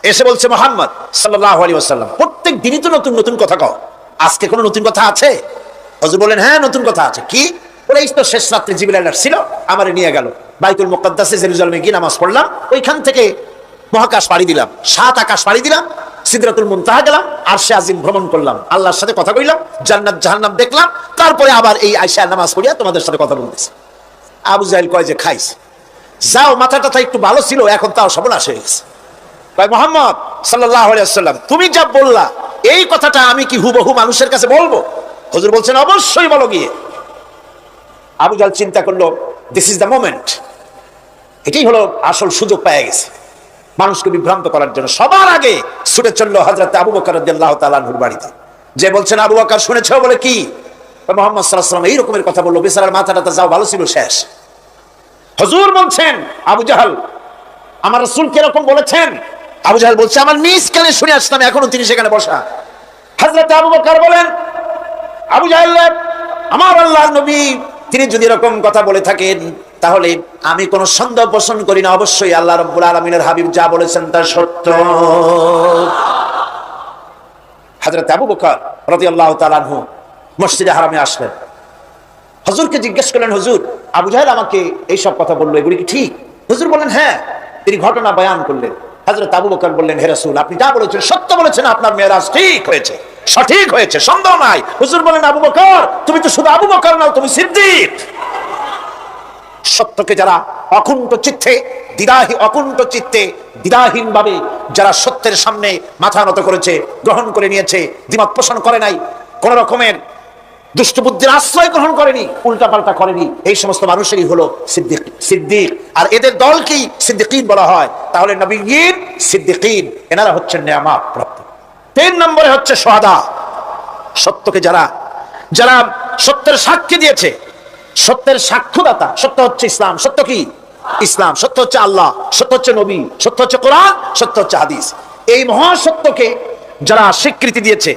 A: এসে বলছে, মুহাম্মদ সাল্লাল্লাহু আলাইহি ওয়াসাল্লাম, প্রত্যেক দিনই তো নতুন নতুন কথা কও, আজকে কোনো নতুন কথা আছে? হুজুর বলেন, হ্যাঁ নতুন কথা আছে। কি? বলে, এই তো শেষ রাত্রে জিবরাইল আসছিল, আমারে নিয়ে গেল বাইতুল মুকাদ্দাসে, জেরুজালেমে গিয়ে নামাজ পড়লাম, ওইখান থেকে মহাকাশ পাড়ি দিলাম, 7 আকাশ পাড়ি দিলাম, সিদরাতুল মুনতাহা গেলাম, আরশে আজিম ভ্রমণ করলাম, আল্লাহর সাথে কথা কইলাম, জান্নাত জাহান্নাম দেখলাম, তারপরে আবার এই আয়েশা নামাজ পড়িয়া তোমাদের সাথে কথা বলতেছি। আবু জাহেল কয় যে, খাইস যাও, মাথাটা একটু ভালো ছিল, এখন তাও সর্বনাশ হয়ে গেছে। কয়, মুহাম্মদ সাল্লাল্লাহু আলাইহি ওয়াসাল্লাম, তুমি যা বললা এই কথাটা আমি কি হুবহু মানুষের কাছে বলবো? হুজুর বলছেন, অবশ্যই বলো গিয়ে। আবু জাহেল চিন্তা করলো, দিস ইজ দ্য মোমেন্ট, এটাই হলো আসল সুযোগ পেয়ে গেছে মানুষকে বিভ্রান্ত করার জন্য। সবার আগে ছুটে চললো হযরত আবু বকর রাদিয়াল্লাহু তাআলা আনহুর বাড়িতে, যে বলছেন, আবু বকর শুনেছো? বলে, কি? মুহাম্মদ সাল্লাল্লাহু আলাইহি ওয়াসাল্লাম এই রকমের কথা বললো, বেচারার মাথাটা যাও ভালো ছিল, শেষ। হুজুর বলছেন, আবু জাহেল আমার রাসূল কিরকম বলেছেন? আবু জাহেল বলছে, আমার নিজ কানে শুনে আসলাম, এখনো তিনি সেখানে বসা। হযরত আবু বকর বলেন, আবু জাহেল, আমার আল্লাহর নবী তিনি যদি এরকম কথা বলে থাকেন, তাহলে আমি কোনো সন্দেহ পোষণ করি না, অবশ্যই আল্লাহ রাব্বুল আলামিনের হাবিব যা বলেছেন তা সত্য। হযরত আবু বকর রাদিয়াল্লাহু তাআলা আনহু মসজিদে হারামে আসলেন, হুজুরকে জিজ্ঞেস করলেন, হুজুর আবু জাহেল আমাকে এইসব কথা বললো, এগুলি কি ঠিক? হুজুর বলেন, হ্যাঁ। তিনি ঘটনা বয়ান করলেন। হযরত আবু বকর বললেন, হে রাসূল, আপনি যা বলেছেন সত্য বলেছেন, আপনার মেরাজ ঠিক হয়েছে, সঠিক হয়েছে, সন্দেহ নাই। হুজুর বলেন, আবু বকর তুমি তো শুধু আবু বকর নাও, তুমি সিদ্দিক। সত্যকে যারা অকুণ্ঠ চিত্তে, দ্বিধাহীন ভাবে যারা সত্যের সামনে মাথা নত করেছে, গ্রহণ করে নিয়েছে, দ্বিমত পোষণ করে নাই, কোন রকমের দুষ্ট বুদ্ধির আশ্রয় গ্রহণ করেনি, উল্টাপাল্টা করেনি, এই সমস্ত মানুষেরই হলো সিদ্দিক। আর এদের দলকেই সিদ্দিকিন বলা হয়। তাহলে নবীয়িন, সিদ্দিকিন, এনারা হচ্ছেন নেয়ামত প্রাপ্ত। 3 নম্বরে হচ্ছে শুহাদা, সত্যকে যারা সত্যের সাক্ষী দিয়েছে, সত্যের সাক্ষ্যদাতা। সত্য হচ্ছে ইসলাম। সত্য কি? ইসলাম। সত্য হচ্ছে আল্লাহ, সত্য হচ্ছে নবী, সত্য হচ্ছে কোরআন, সত্য হচ্ছে হাদিস। এই মহাসত্যকে যারা স্বীকৃতি দিয়েছে,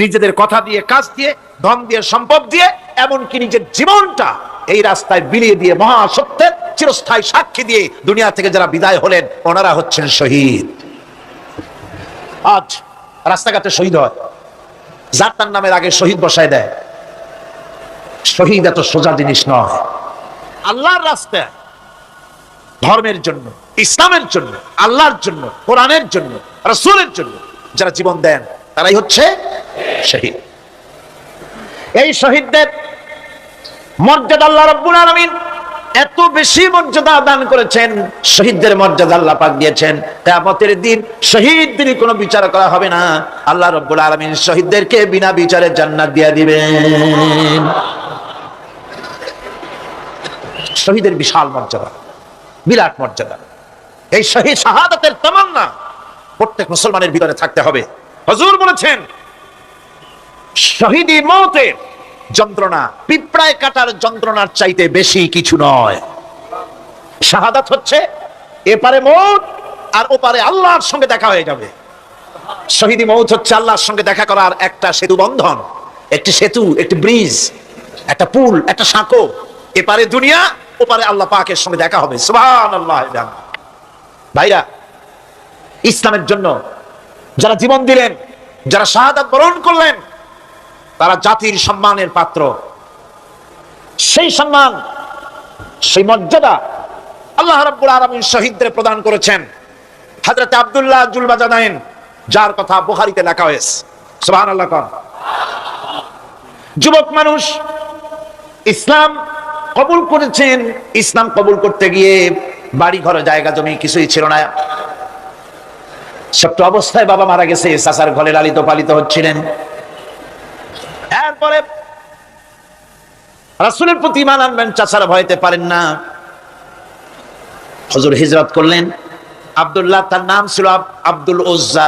A: নিজেদের কথা দিয়ে, কাজ দিয়ে, ধন দিয়ে, সম্পদ দিয়ে, এমনকি নিজের জীবনটা এই রাস্তায় বিলিয়ে দিয়ে, মহাসত্যের চিরস্থায়ী সাক্ষী দিয়ে দুনিয়া থেকে যারা বিদায় হলেন, ওনারা হচ্ছেন শহীদ। আজ রাস্তাঘাটে শহীদ হয়, যার তার নামের আগে শহীদ বসায় দেয়। শহীদ এত সোজা জিনিস নয়। আল্লাহর রাস্তায়, ধর্মের জন্য, ইসলামের জন্য, আল্লাহর জন্য, কোরআনের জন্য, রাসূলের জন্য যারা জীবন দেন, তারাই হচ্ছে শহীদ। এই শহীদদের মর্যাদা আল্লাহ রাব্বুল আলামিন এত বেশি মর্যাদা দান করেছেন, শহীদদের মর্যাদা আল্লাহ পাক দিয়েছেন। কিয়ামতের দিন শহীদদের কোনো বিচার করা হবে না, আল্লাহ রাব্বুল আলামিন শহীদদেরকে বিনা বিচারে জান্নাত দিয়ে দিবেন। শহীদের বিশাল মর্যাদা, বিরাট মর্যাদা। এই শহীদ শাহাদাতের তামান্না প্রত্যেক মুসলমানের ভিতরে থাকতে হবে। হুজুর বলেছেন, শহীদি মওতের যন্ত্রণা পিঁপড়ায় কাটার যন্ত্রণার চাইতে বেশি কিছু নয়। শাহাদাত হচ্ছে এপারে মওত আর ওপারে আল্লাহর সঙ্গে দেখা হয়ে যাবে। শহীদি মওত হচ্ছে আল্লাহর সঙ্গে দেখা করার একটা সেতু বন্ধন, একটি সেতু, একটি ব্রিজ, একটা পুল, একটা সাঁকো। এপারে দুনিয়া, ওপারে আল্লাহ পাকের সঙ্গে দেখা হবে। সুবহানাল্লাহ। ভাইরা, ইসলামের জন্য যারা জীবন দিলেন, যারা শাহাদাত বরণ করলেন, তারা জাতির সম্মানের পাত্র। সেই সম্মান, সেই মর্যাদা আল্লাহ রাব্বুল আলামিন শহীদদের প্রদান করেছেন। হযরত আব্দুল্লাহ জুলবাজাদাইন, যার কথা বুখারীতে লেখা হয়েছে, সুবহানাল্লাহ। যুবক মানুষ, ইসলাম কবুল করেছেন। ইসলাম কবুল করতে গিয়ে বাড়ি ঘর জায়গা জমি কিছুই ছিল না। ছোট্ট অবস্থায় বাবা মারা গেছে, চাচার ঘরে লালিত পালিত হচ্ছিলেন। এরপরে রাসূলের প্রতি ঈমান আনবেন, চাচারা ভয়তে পারেন না। হুজুর হিজরত করলেন। আব্দুল্লাহ তার নাম ছিল আব্দুল উজ্জা।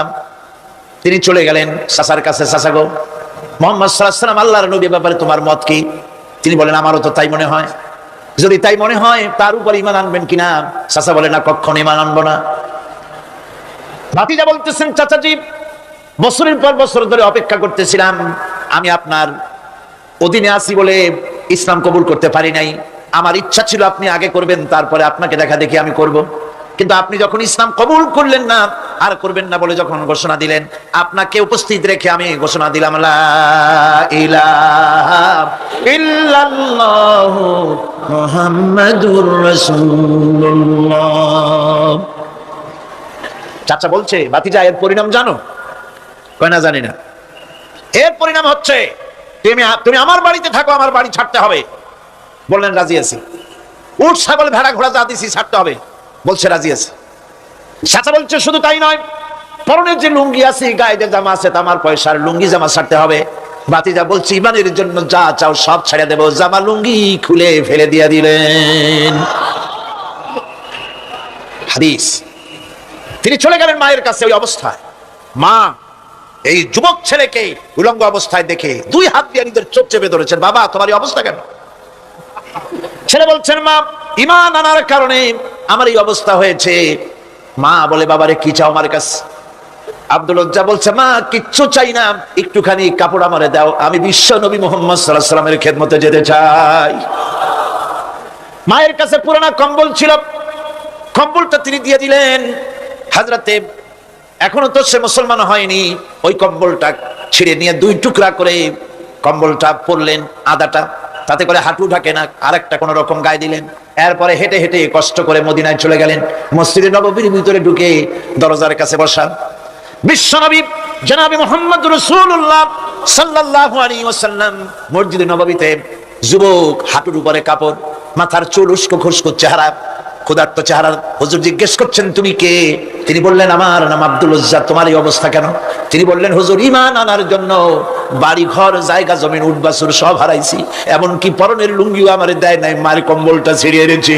A: তিনি চলে গেলেন চাচার কাছে। চাচা গো, মুহাম্মদ সাল্লাল্লাহু আলাইহি ওয়াসাল্লাম আল্লাহর নবী, ব্যাপারে তোমার মত কি? তিনি বলেন আমারও তো তাই মনে হয়। যদি তাই মনে হয় তার উপর ঈমান আনবেন কিনা? চাচা বলে না, কখনো ঈমান আনবো না। ভাতিজা বলতেছেন, চাচাজি বছরের পর বছর ধরে অপেক্ষা করতেছিলাম, আমি আপনার অধীনে আছি বলে ইসলাম কবুল করতে পারি নাই। আমার ইচ্ছা ছিল আপনি আগে করবেন, তারপরে আপনাকে দেখা দেখি আমি করব। কিন্তু আপনি যখন ইসলাম কবুল করলেন না, আর করবেন না বলে যখন ঘোষণা দিলেন, আপনাকে উপস্থিত রেখে আমি ঘোষণা দিলাম লা ইলাহা ইল্লাল্লাহু মুহাম্মাদুর রাসূলুল্লাহ। চাচা বলছে, ভাতিজা এর পরিণাম জানো? কয় না, জানি না। এর পরিণাম হচ্ছে তুমি আমার বাড়িতে থাকো, আমার বাড়ি ছাড়তে হবে। বললেন রাজি আছি। উট ছাগল ভেড়া ঘোড়া যা দিছি ছাড়তে হবে, বলছে রাজি আছে। চাচা বলছে শুধু তাই নয়, পরনের যে লুঙ্গি আছে, গায়ে যে জামা আছে, আমার পয়সার লুঙ্গি জামা ছাড়তে হবে। ভাতিজা বলছে ইমানের জন্য যা চাও সব ছেড়ে দেবো। জামা লুঙ্গি খুলে ফেলে দিয়ে দিলেন। হাদিস। তিনি চলে গেলেন মায়ের কাছে। ওই অবস্থায় মা এই যুবক ছেলেকে উলঙ্গ অবস্থায় দেখে দুই হাত দিয়ে নিজের চোখ চেপে ধরেছেন। বাবা, তোমার এই অবস্থা কেন? ছেলে বলছেন, মা, ঈমান আনার কারণে আমার এই অবস্থা হয়েছে। মা বলে, বাবারে কি চাও আমার কাছে? আব্দুল উজ্জা বলছে, মা কিচ্ছু চাই না, একটুখানি কাপড় আমারে দাও, আমি বিশ্ব নবী মুহাম্মদ সাল্লাল্লাহু আলাইহি ওয়াসাল্লামের খেদমতে যেতে চাই। মায়ের কাছে পুরানা কম্বল ছিল, কম্বলটা তিনি দিয়ে দিলেন। হযরতে এখনো তো সে মুসলমান হয়নি, ওই কম্বলটা ছিঁড়ে নিয়ে দুই টুকরা করে কম্বলটা পরলেন, আদাটা তাতে করে হাঁটু ঢাকে না, আরেকটা কোন রকম গায়ে দিলেন। এরপরে হেঁটে হেঁটে কষ্ট করে মদিনায় চলে গেলেন। মসজিদে নববীর ভিতরে ঢুকে দরজার কাছে বসা বিশ্বনবী জনাবে মুহাম্মদ রাসূলুল্লাহ সাল্লাল্লাহু আলাইহি ওয়াসাল্লাম মসজিদে নববীতে, যুবক, হাঁটুর উপরে কাপড়, মাথার চুল উস্কো খুস্কো চেহারা, ক্ষুধার্ত চেহারা। হুজুর জিজ্ঞেস করছেন, তুমি কে? তিনি বললেন, আমার নাম আব্দুল উজ্জা। তোমার এই অবস্থা কেন? তিনি বললেন, হুজুর ঈমান আনার জন্য বাড়ি ঘর জায়গা জমিন উট বাছুর সব হারাইছি, এমনকি পরনের লুঙ্গিও আমার দেয় নাই, মার কম্বলটা ছিঁড়ে এনেছি।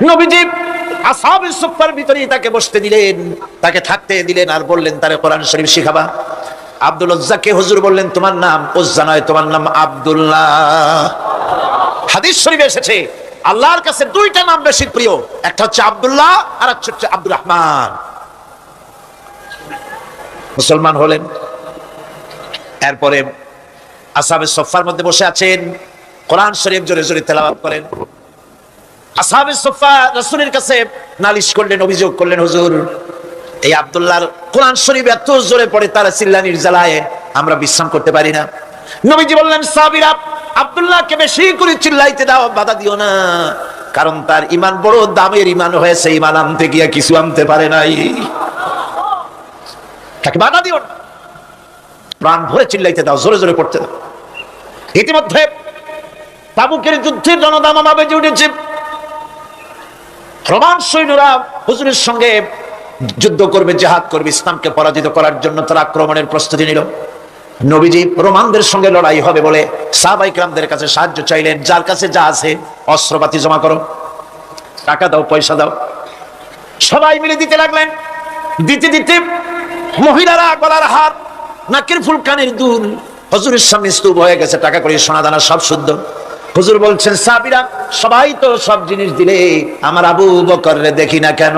A: নবীজি আসহাবে সুফফার ভিতরে তাকে বসতে দিলেন, তাকে থাকতে দিলেন, আর বললেন তারে কোরআন শরীফ শিখাবা। আব্দুল উজ্জাকে হুজুর বললেন, তোমার নাম উজ্জা নয়, তোমার নাম আব্দুল্লাহ। হাদিস শরীফে এসেছে আল্লাহর কাছে দুইটা নাম বেশি প্রিয়, একটা হচ্ছে আব্দুল্লাহ আর একটা হচ্ছে আব্দুর রহমান। মুসলমান হলেন। এরপরে আসহাবে সুফফার মধ্যে বসে আছেন, কোরআন শরীফ জোরে জোরে তেলাওয়াত করেন। আসহাবে সুফফা রাসূলের কাছে নালিশ করলেন, অভিযোগ করলেন, হুজুর এই আব্দুল্লাহর কোরআন শরীফ এত জোরে পড়ে, তারা চিল্লানির জ্বালায় আমরা বিশ্রাম করতে পারি না। নবীজি বললেন, সাহাবীরা আব্দুল্লাহকে বেশি করে চিল্লাইতে দাও, বাধা দিও না, কারণ তার ঈমান বড় দামের ঈমান হয়েছে, ঈমান আনতে গিয়ে কিছু আনতে পারে নাই, তাকে বাধা দিও না, প্রাণ ভরে চিল্লাইতে দাও, জোরে জোরে পড়তে দাও। ইতিমধ্যে তাবুকের যুদ্ধের রণদামামা বেজে উঠেছে। রোমান সৈন্যরা হুজুরের সঙ্গে যুদ্ধ করবে, জিহাদ করবে, ইসলামকে পরাজিত করার জন্য তারা আক্রমণের প্রস্তুতি নিল। নবীজি রোমানদের সঙ্গে লড়াই হবে বলে সাহাবায়ে কিরামদের কাছে সাহায্য চাইলেন, যার কাছে যা আছে অস্ত্রপাতি জমা করো, টাকা দাও, পয়সা দাও। সবাই মিলে দিতে লাগলেন। দিতে দিতে মহিলারা গলার হার, নাকের ফুল, কানের দুল হুজুরের সামনে স্তূপ হয়ে গেছে, টাকা করে সোনা দানা সব শুদ্ধ। হুজুর বলছেন, সাহাবীরা সবাই তো সব জিনিস দিলে, আমার আবু বকররে দেখি না কেন?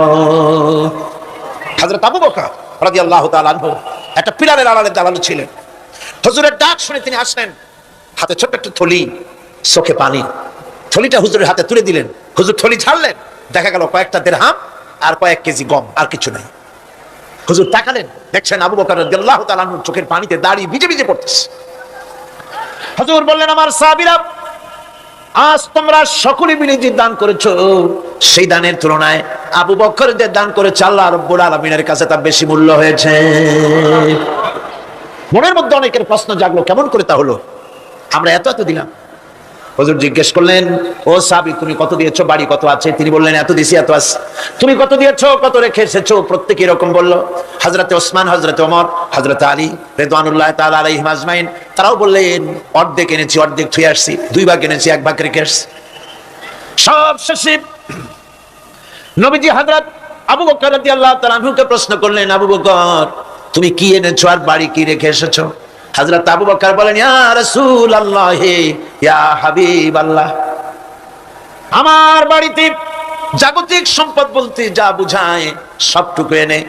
A: হযরত আবু বকর রাদিয়াল্লাহু তাআলা আনহু একটা পিলারের আড়ালে দাঁড়ানো ছিলেন। হুজুরের ডাক শুনে তিনি আসলেন, হাতে ছোট্ট একটা থলি, চোখে পানি। থলিটা হুজুরের হাতে তুলে দিলেন। হুজুর থলি ছাড়লেন, দেখা গেল কয়েকটা দিরহাম আর কয়েক কেজি গম, আর কিছু নাই। হুজুর তাকালেন, দেখছেন আবু বকর রাদিয়াল্লাহু তাআলা আনহুর চোখের পানিতে দাড়ি ভিজে ভিজে পড়তেছে। হুজুর বললেন, আমার সাহাবীরা আজ তোমরা সকলে মিলে যে দান করেছো, সেই দানের তুলনায় আবু বকর যে দান করেছে আল্লাহ রাব্বুল আলামিনের কাছে তা বেশি মূল্য হয়েছে। মনের মধ্যে অনেকের প্রশ্ন জাগলো, কেমন করে তা হলো? আমরা এত এত দিলাম, হুজুর জিজ্ঞেস করলেন, ও সাহাবী, তুমি কত দিয়েছো, বাড়ি কত আছে? তিনি বললেন, এত দিছি, এত আছে। তুমি কত দিয়েছো, কত রেখে এসেছো? প্রত্যেকে এরকম বলল। হযরতে ওসমান, হযরতে ওমর, হযরতে আলী রিদওয়ানুল্লাহ তাআলা আলাইহিম আজমাইন, তারাও বললেন, অর্ধেক এনেছি, অর্ধেক থুয়ে আসছি, 2 ভাগ এনেছি, 1 ভাগ রেখে আসছি। সব শেষে নবীজি হযরত আবু বকর রাদিয়াল্লাহু তাআলা আনহুকে প্রশ্ন করলেন, আবু বকর, তুমি কি এনেছো আর বাড়ি কি রেখে এসেছো? হযরত আবু বকর বলেন, ইয়া রাসূলুল্লাহ, ইয়া হাবিবাল্লাহ, আমার বাড়িতে জাগতিক সম্পদ বলতে যা বুঝায় সবটুকু এনে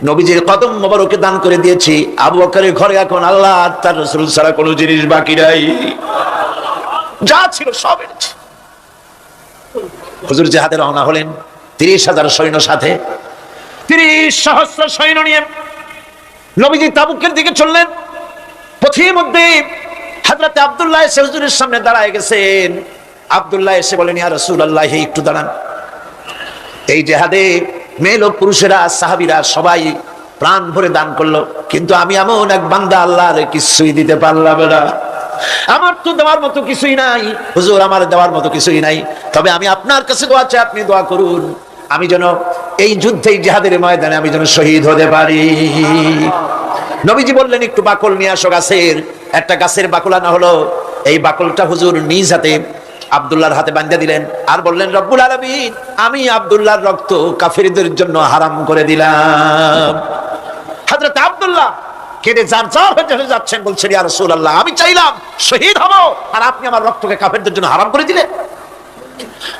A: নবীজির কদম মোবারকে দান করে দিয়েছি। আবু বকরের ঘরে এখন আল্লাহ আর তার রাসূল ছাড়া কোনো জিনিস বাকি নাই, যা ছিল সব এনেছি। হুজুর জিহাদে রওনা হলেন 30,000 সৈন্য সাথে, 30 সহস্র সৈন্য নিয়ে নবীজি তাবুকের দিকে চললেন। পথের মধ্যে হযরত আব্দুল্লাহ এসে হুজুরের সামনে দাঁড়ায় গেছেন। আব্দুল্লাহ এসে বলেন, ইয়া রাসূলুল্লাহ, একটু দাঁড়ান। এই জিহাদে মেয়ে লোক পুরুষেরা সাহাবীরা সবাই প্রাণ ভরে দান করলো, কিন্তু আমি এমন এক বান্দা, আল্লাহর কিছুই দিতে পারলাম না। আমার তো দেওয়ার মতো কিছুই নাই হুজুর, আমার দেওয়ার মতো কিছুই নাই। তবে আমি আপনার কাছে দোয়া চাই, আপনি দোয়া করুন, আমি যেন এই যুদ্ধে, এই জিহাদের ময়দানে আমি যেন শহীদ হতে পারি। নবীজি বললেন, একটু বাকল নিয়ে আসো গাছের। একটা গাছের বাকল আনা হলো। এই বাকলটা হুজুর নিজ হাতে আব্দুল্লাহর হাতে বাঁধিয়ে দিলেন আর বললেন, রব্বুল আলামিন, আমি আব্দুল্লাহর রক্ত কাফিরদের জন্য হারাম করে দিলাম। হযরত আব্দুল্লাহ কেঁদে যার হয়ে যাচ্ছেন, বলছেন, ইয়া রাসূলুল্লাহ, আমি চাইলাম শহীদ হব আর আপনি আমার রক্তকে কাফেরদের জন্য হারাম করে দিলেন।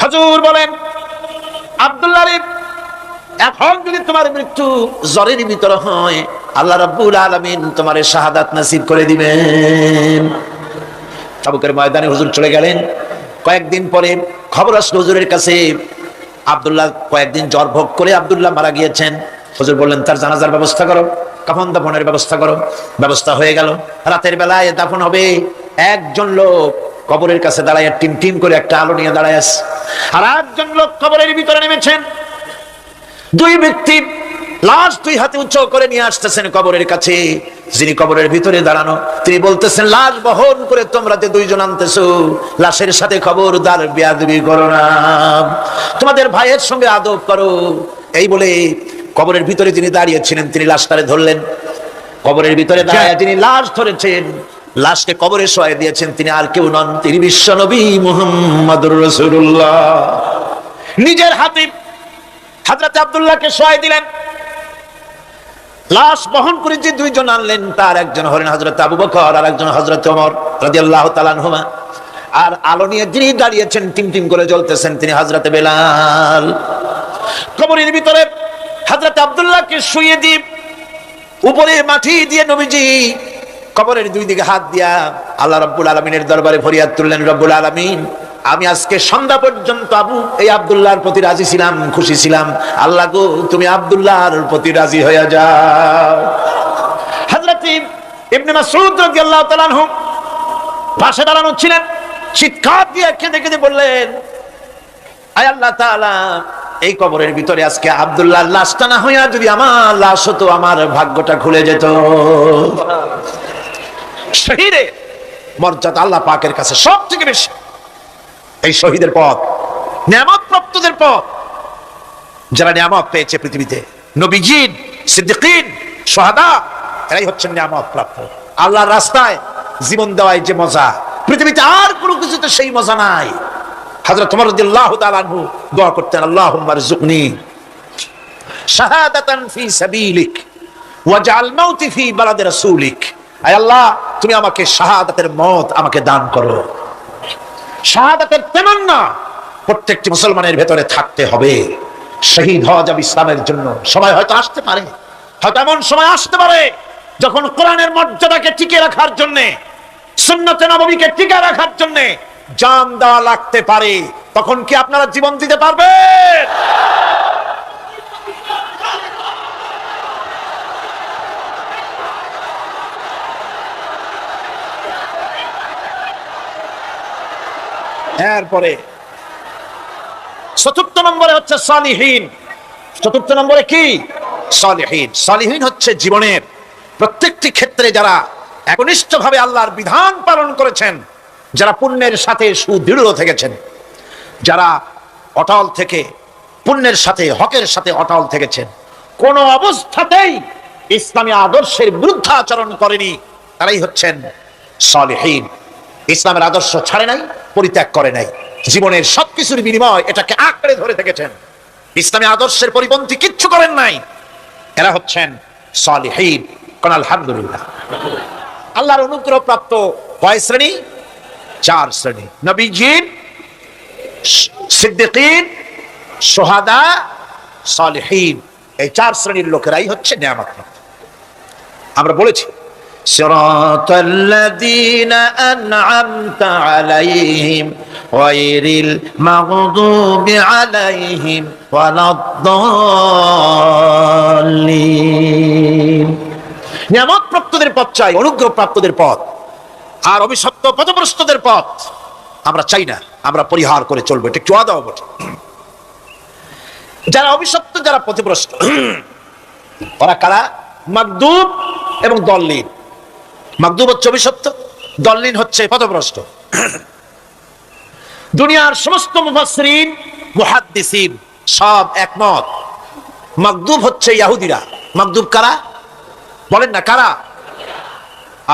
A: হুজুর বলেন, আব্দুল্লাহ রে, এখন যদি তোমার মৃত্যু জ্বরের ভিতরে হয়, আল্লাহ রাব্বুল আলামিন তোমার শাহাদাত নসিব করে দিবেন। তাবুকের ময়দানে হুজুর চলে গেলেন। কয়েকদিন পরে খবর আসলো হুজুরের কাছে, আব্দুল্লাহ কয়েকদিন জ্বর ভোগ করে আব্দুল্লাহ মারা গিয়েছেন। হুজুর বললেন, তার জানাজার ব্যবস্থা করো, কাফন দাফনের ব্যবস্থা করো। ব্যবস্থা হয়ে গেল। রাতের বেলায় দাফন হবে। একজন লোক কবরের কাছে দাঁড়ায় টিম টিম করে একটা আলো নিয়ে দাঁড়ায় আছে, আর একজন লোক কবরের ভিতরে নেমেছেন। 2 ব্যক্তি লাশ 2 হাতে উঁচু করে নিয়ে আসতেছেন কবরের কাছে। যিনি কবরের ভিতরে দাঁড়ানো, তিনি বলতেছেন, লাশ বহন করে তোমরা যে 2 জন আনতেছো, লাশের সাথে খবরদার বেয়াদবি করো না, তোমাদের ভাইয়ের সঙ্গে আদব করো। এই বলে কবরের ভিতরে যিনি দাঁড়িয়েছিলেন, তিনি লাশটারে ধরলেন। কবরের ভিতরে দাঁড়িয়ে যিনি লাশ ধরেছেন, লাশকে কবরে শোয়াই দিয়েছেন, তিনি আর কেউ নন, তিনি বিশ্ব নবী মুহাম্মদুর রাসূলুল্লাহ। নিজের হাতে হযরত আব্দুল্লাহকে শোয়াই দিলেন। লাশ বহন করে যে 2 জন আনলেন, তার একজন হলেন হযরত আবু বকর আর একজন হযরত ওমর রাদিয়াল্লাহু তাআলা আনহুমা। আর আলো নিয়ে যিনি দাঁড়িয়েছেন, টিম টিম করে জ্বলতেছেন, তিনি হযরত বেলাল। কবরের ভিতরে হযরত আব্দুল্লাহকে শুইয়ে দিয়ে উপরে মাটি দিয়ে নবীজি কবরের 2 দিকে হাত দিয়া আল্লাহ রাব্বুল আলামিনের দরবারে ফরিয়াদ তুললেন, রব্বুল আলামিন, আমি আজকে সন্ধ্যা পর্যন্ত এই আব্দুল্লাহর প্রতি রাজি ছিলাম, খুশি ছিলাম। আল্লাহ গো, তুমি আব্দুল্লাহর প্রতি রাজি হয়ে যাও। হযরত ইবনে মাসউদ রাদিয়াল্লাহু তাআলা আনহু পাশে দাঁড়ানো ছিলেন। চিৎকার দিয়ে কেঁদে কেঁদে বললেন, আয় আল্লাহ তাআলা, এই কবরের ভিতরে আজকে আব্দুল্লাহর লাশটা না হইয়া যদি আমার লাশ হতো, আমার ভাগ্যটা খুলে যেত। শহীদের মর্যাদা আল্লাহ পাকের কাছে সবথেকে বেশি। এই শহীদের পথ নিয়ামত প্রাপ্তদের পথ, যারা নিয়ামত পেয়েছে পৃথিবীতে, নবীজিন, সিদ্দিকিন, শুহাদা, এরাই হচ্ছেন নিয়ামত প্রাপ্ত। আল্লাহর রাস্তায় জীবন দেওয়ায় যে মজা, পৃথিবীতে আর কোনো কিছুতে সেই মজা নাই। হযরত ওমর রাদিয়াল্লাহু তাআলা আনহু দোয়া করতেন, আল্লাহুম্মা রযুকনি শাহাদাতান ফি সাবিলিক ওয়াজআল মাউতি ফি বালাদি রাসূলিক। আয় আল্লাহ, তুমি আমাকে শাহাদাতের মত আমাকে দান করো। শাহাদাতের তামান্না প্রত্যেকটি মুসলমানের ভেতরে থাকতে হবে। শহীদ হওয়া যাবে ইসলামের জন্য। সময় হয়তো আসতে পারে, হয়তো এমন সময় আসতে পারে যখন কোরআনের মর্যাদাকে টিকে রাখার জন্য, সুন্নতে নববীকে টিকে রাখার জন্য জান দেওয়া লাগতে পারে। তখন কি আপনারা জীবন দিতে পারবেন? এরপরে 4th নম্বরে হচ্ছে সালিহিন। 4th নম্বরে কি? সালিহিন। সালিহিন হচ্ছে জীবনের প্রত্যেকটি ক্ষেত্রে যারা একনিষ্ঠভাবে আল্লাহর বিধান পালন করেছেন, যারা পুণ্যের সাথে সুদৃঢ় থেকেছেন, যারা অটল থেকে পুণ্যের সাথে হকের সাথে অটল থেকেছেন, কোন অবস্থাতেই ইসলামী আদর্শের বিরুদ্ধে আচরণ করেনি, তারাই হচ্ছেন সালেহীন। ইসলামের আদর্শ ছাড়ে নাই, পরিত্যাগ করে নাই, জীবনের সবকিছুর বিনিময় এটাকে আঁকড়ে ধরে থেকেছেন, ইসলামী আদর্শের পরিপন্থী কিচ্ছু করেন নাই। এরা হচ্ছেন সালেহীন। কোন আলহামদুলিল্লাহ। আল্লাহর অনুগ্রহ প্রাপ্ত কয় শ্রেণী? 4 শ্রেণী। নবীজিন, সিদ্দিকিন, শুহাদা, সালেহীন। এই 4 শ্রেণীর লোকেরাই হচ্ছে নিয়ামত প্রাপ্ত। আমরা বলেছি সিরাতাল্লাযীনা আন'আমতা আলাইহিম গায়রিল মাগদুবি আলাইহিম ওয়ালাদ-দাল্লিন। নিয়ামত প্রাপ্তদের পথ চাই, অনুগ্রহ প্রাপ্তদের পথ, আর অভিশপ্ত পথভ্রষ্টদের পথ আমরা চাই না, আমরা পরিহার করে চলবো। এটা একটু আদাও বটে। যারা অভিশপ্ত, যারা পথভ্রষ্ট, ওরা কারা? মাগদুব এবং দল্লিন। মাগদুব হচ্ছে অভিশপ্ত, দল্লিন হচ্ছে পথভ্রষ্ট। দুনিয়ার সমস্ত মুফাসসিরিন, মুহাদ্দিসিন সব একমত, মাগদুব হচ্ছে ইহুদিরা। মাগদুব কারা? বলেন না কারা?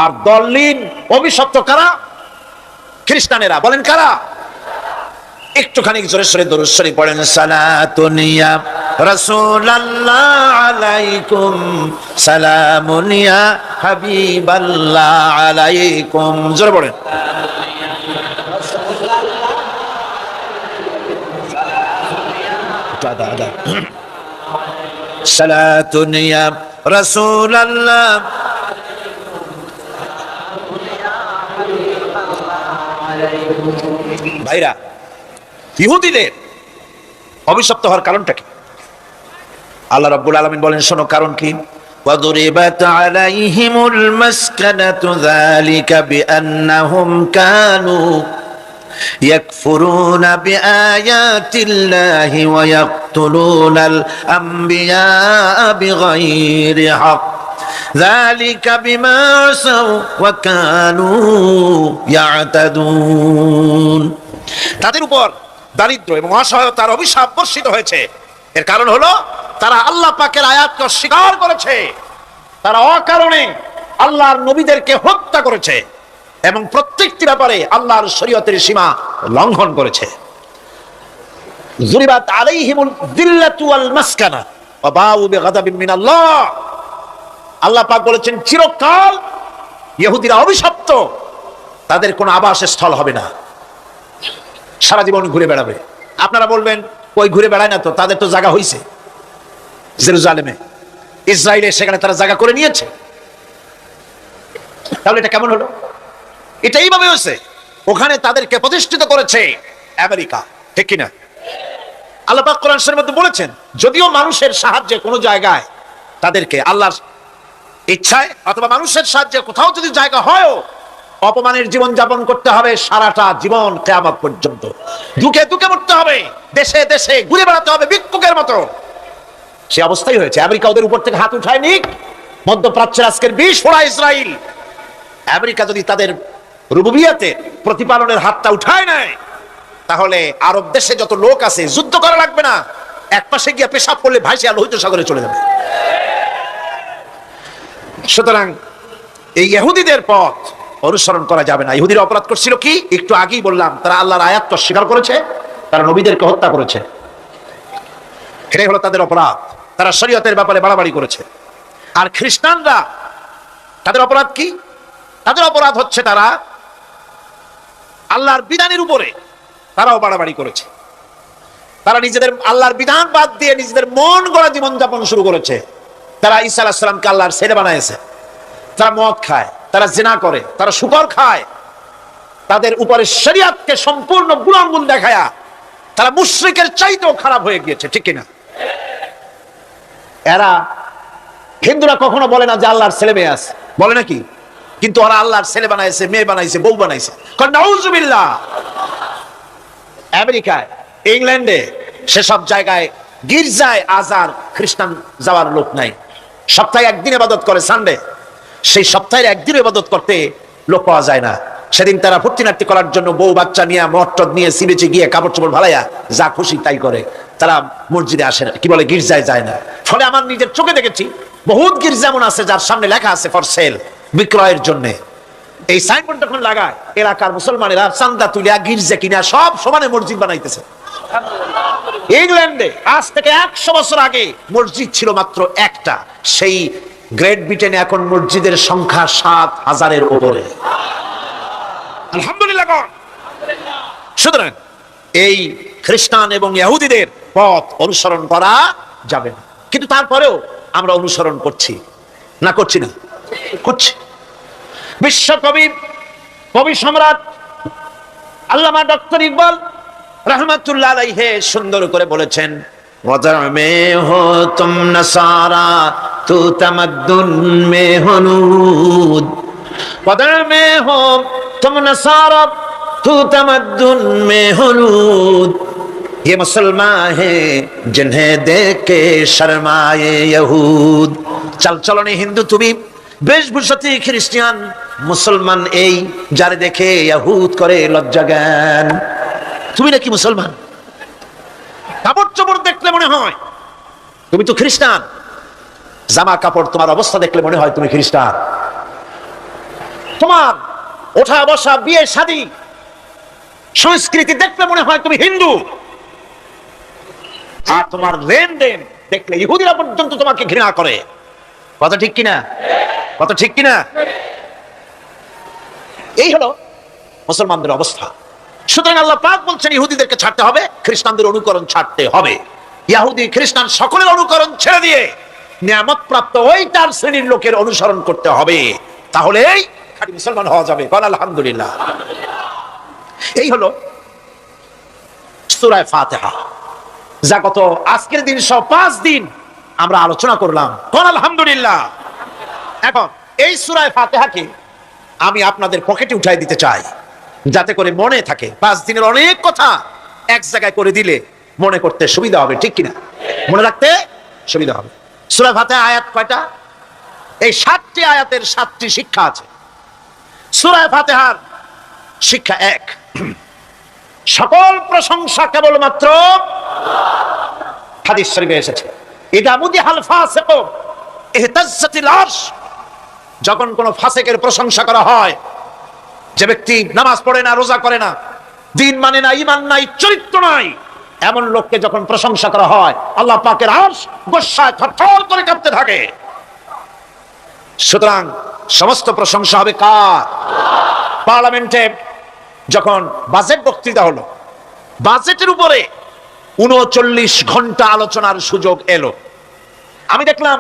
A: আর দল্লিন অভিশপ্ত কারা? খ্রিস্টানেরা। বলেন কারা? একটুখানি জোরে সোরে দরুদ শরীফ পড়েন। সালাতুন ইয়া রাসূলুল্লাহ আলাইকুম, সালামুন ইয়া হাবিবাল্লাহ আলাইকুম। জোরে পড়েন। সালাতুন ইয়া রাসূলুল্লাহ। ভাইরা, ইহুদিদের অভিশপ্ত হওয়ার কারণটা কি? আল্লাহ রাব্বুল আলামিন বলেন, শোনো কারণ কি। وَضُرِبَتْ عَلَيْهِمُ الْمَسْكَنَةُ ذَلِكَ بِأَنَّهُمْ كَانُوا يَكْفُرُونَ بِآيَاتِ اللَّهِ وَيَقْتُلُونَ الْأَنْبِيَاءَ بِغَيْرِ حَقٍّ ذَلِكَ بِمَا عَصَوْا وَكَانُوا يَعْتَدُونَ। তাদের উপর দারিদ্র এবং অসহায়তার অভিশাপ বর্ষিত হয়েছে। এর কারণ হলো তারা আল্লাহ পাকের আয়াতকে অস্বীকার করেছে, তারা অকারণে আল্লাহর নবীদেরকে হত্যা করেছে এবং প্রত্যেকটি ব্যাপারে আল্লাহর শরীয়তের সীমা লঙ্ঘন করেছে। যুরিবাত আলাইহিমুল যিল্লাতু ওয়াল মাসকানা ওয়া বাউ বিগাদাবিন মিনাল্লাহ। আল্লাহ পাক বলেছেন, চিরকাল ইহুদিরা অভিশপ্ত, তাদের কোনো আবাসস্থল হবে না, সারা জীবন ঘুরে বেড়াবে। আপনারা বলবেন, ওই ঘুরে বেড়ায় না তো, তাদের তো জায়গা হয়েছে জেরুজালেমে, ইসরায়েলে, সেখানে তারা জায়গা করে নিয়েছে। তাহলে এটা কেমন হলো? এটা এইভাবে হয়েছে, ওখানে তাদেরকে প্রতিষ্ঠিত করেছে আমেরিকা, ঠিক কিনা? আল্লাহ পাক কোরআন শরীফের মধ্যে বলেছেন, যদিও মানুষের সাহায্যে কোনো জায়গায় তাদেরকে আল্লাহর ইচ্ছায় অথবা মানুষের সাহায্যে কোথাও যদি জায়গা হয়ও, অপমানের জীবন যাপন করতে হবে সারাটা জীবন, কিয়ামত পর্যন্ত দুঃখে দুঃখে মরতে হবে, দেশে দেশে ঘুরে বেড়াতে হবে ভিক্ষুকের মতো। সে অবস্থাই হয়েছে। আমেরিকা ওদের উপর থেকে হাত উঠায়নি। মধ্যপ্রাচ্যের আজকের 20 ফোড়া ইসরায়েল, আমেরিকা যদি তাদের রুবুবিয়াতে প্রতিপালনের হাতটা উঠায় নেয়, তাহলে আরব দেশে যত লোক আছে যুদ্ধ করা লাগবে না, এক পাশে গিয়ে পেশাব করলে ভাসিয়া লোহিত সাগরে চলে যাবে। সুতরাং এই ইহুদিদের পথ অনুসরণ করা যাবে না। ইহুদিরা অপরাধ করছিল কি? একটু আগেই বললাম, তারা আল্লাহর আয়াত অস্বীকার করেছে, তারা নবীদেরকে হত্যা করেছে, এটাই হলো তাদের অপরাধ। তারা শরীয়তের ব্যাপারে বাড়াবাড়ি করেছে। আর খ্রিস্টানরা, তাদের অপরাধ কি? তাদের অপরাধ হচ্ছে তারা আল্লাহর বিধানের উপরে তারাও বাড়াবাড়ি করেছে। তারা নিজেদের আল্লাহর বিধান বাদ দিয়ে নিজেদের মন গড়া জীবন যাপন শুরু করেছে। তারা ঈসা আলাইহিস সালামকে আল্লাহর ছেলে বানাইছে। তারা মদ খায়, তারা জিনা করে, তারা শুকর খায়, তাদের উপরে শরীয়তকে সম্পূর্ণ বুড়াঙ্গুল দেখায়া তারা মুশরিকের চাইতেও খারাপ হয়ে গিয়েছে, ঠিক কিনা? এরা, হিন্দুরা কখনো বলে না যে আল্লাহর ছেলে মেয়ে আছে, বলে নাকি? কিন্তু ওরা আল্লাহর ছেলে বানাইছে, মেয়ে বানাইছে, বউ বানাইছে। নাউজুবিল্লাহ। আমেরিকায়, ইংল্যান্ডে, সেসব জায়গায় গির্জায় আজার খ্রিস্টান যাওয়ার লোক নাই। সপ্তাহে একদিন ইবাদত করে, সানডে। সেই সপ্তাহের একদিন ইবাদত করতে লোক পাওয়া যায় না। সেদিন তারা ফুর্তিনাট্টি করার জন্য বউ বাচ্চা নিয়ে মট্টদ নিয়ে সিবেচে গিয়ে কাপড় চোপড় ভালাইয়া যা খুশি তাই করে, তারা মসজিদে আসে না, কি বলে গির্জায় যায় না। ফলে আমার নিজের চোখে দেখেছি বহুত গির্জা এমন আছে যার সামনে লেখা আছে ফর সেল, বিক্রয়ের জন্য। এই সাইনবোর্ড যখন লাগায় এলাকার মুসলমানেরা চান্দা তুলিয়া গির্জা কিনা সব সমানে মসজিদ বানাইতেছে। ইংল্যান্ডে আজ থেকে 100 বছর আগে মসজিদ ছিল মাত্র একটা, সেই গ্রেট ব্রিটেনে এখন মসজিদের সংখ্যা 7,000-এর উপরে। আলহামদুলিল্লাহ। সুতরাং এই খ্রিস্টান এবং ইহুদিদের পথ অনুসরণ করা যাবে না, কিন্তু তারপরেও আমরা অনুসরণ করছি না, করছি না, করছি। বিশ্বকবি, কবি সম্রাট আল্লামা ডক্টর ইকবাল रहमतुल्लाह अलैहि সুন্দর করে বলেছেন, वदर में हो तुम नसारा तू तमद्दुन में हनूद, वदर में हो तुम नसारा तू तमद्दुन में हनूद, ये मुसलमान है जिन्हें देख के शर्माए यहूद। चल चलने हिंदू তুমি, বেশভূষাতে খ্রিস্টান, মুসলমান এই যারে দেখে ইহুদ করে লজ্জা জ্ঞান। তুমি নাকি মুসলমান? কাপড় চোপড় দেখলে মনে হয় তুমি তো খ্রিস্টান, জামা কাপড় তোমার অবস্থা দেখলে মনে হয় তুমি খ্রিস্টান, তোমার ওঠা বসা বিয়ে শাদী সংস্কৃতি দেখলে মনে হয় তুমি হিন্দু, আর তোমার লেনদেন দেখলে ইহুদিরা পর্যন্ত তোমাকে ঘৃণা করে। কথা ঠিক কিনা? কথা ঠিক কিনা? এই হলো মুসলমানদের অবস্থা। সুতরাং আল্লাহ পাক বলছেন ইহুদিদেরকে ছাড়তে হবে, খ্রিস্টানদের অনুকরণ ছাড়তে হবে। ইহুদি খ্রিস্টান সকলের অনুকরণ ছেড়ে দিয়ে নিয়ামত প্রাপ্ত ওই তার শ্রেণীর লোকের অনুসরণ করতে হবে, তাহলেই খাঁটি মুসলমান হওয়া যাবে। বল আলহামদুলিল্লাহ। এই হলো সূরা ফাতিহা, যা গত আজকের দিন সহ 5 দিন আমরা আলোচনা করলাম। বল আলহামদুলিল্লাহ। এখন এই সূরা ফাতিহাকে আমি আপনাদের পকেটে উঠাই দিতে চাই, যাতে করে মনে থাকে। 5 দিনের অনেক কথা এক জায়গায় করে দিলে মনে করতে সুবিধা হবে, ঠিক কিনা? মনে রাখতে সুবিধা হবে। সূরা ফাতিহা আয়াত কয়টা? এই 7টি আয়াতের 7টি শিক্ষা আছে। সূরা ফাতিহার শিক্ষা 1, সকল প্রশংসা কেবলমাত্র হাদিস শরীফে এসেছে, ইদা মুদিহাল ফাসিকু ইহতাজ্জাতিল আরশ, যখন কোন ফাসিকের প্রশংসা করা হয়, যে ব্যক্তি নামাজ পড়ে না, রোজা করে না, দিন মানে না, ঈমান নাই, চরিত্র নাই, এমন লোককে যখন প্রশংসা করা হয় আল্লাহ পাকের আরশ গোসায় থরথর করে কাঁপতে থাকে। সুতরাং সমস্ত প্রশংসা হবে কার? পার্লামেন্টে যখন বাজেট বক্তৃতা হলো, বাজেটের উপরে 39 ঘন্টা আলোচনার সুযোগ এলো। আমি দেখলাম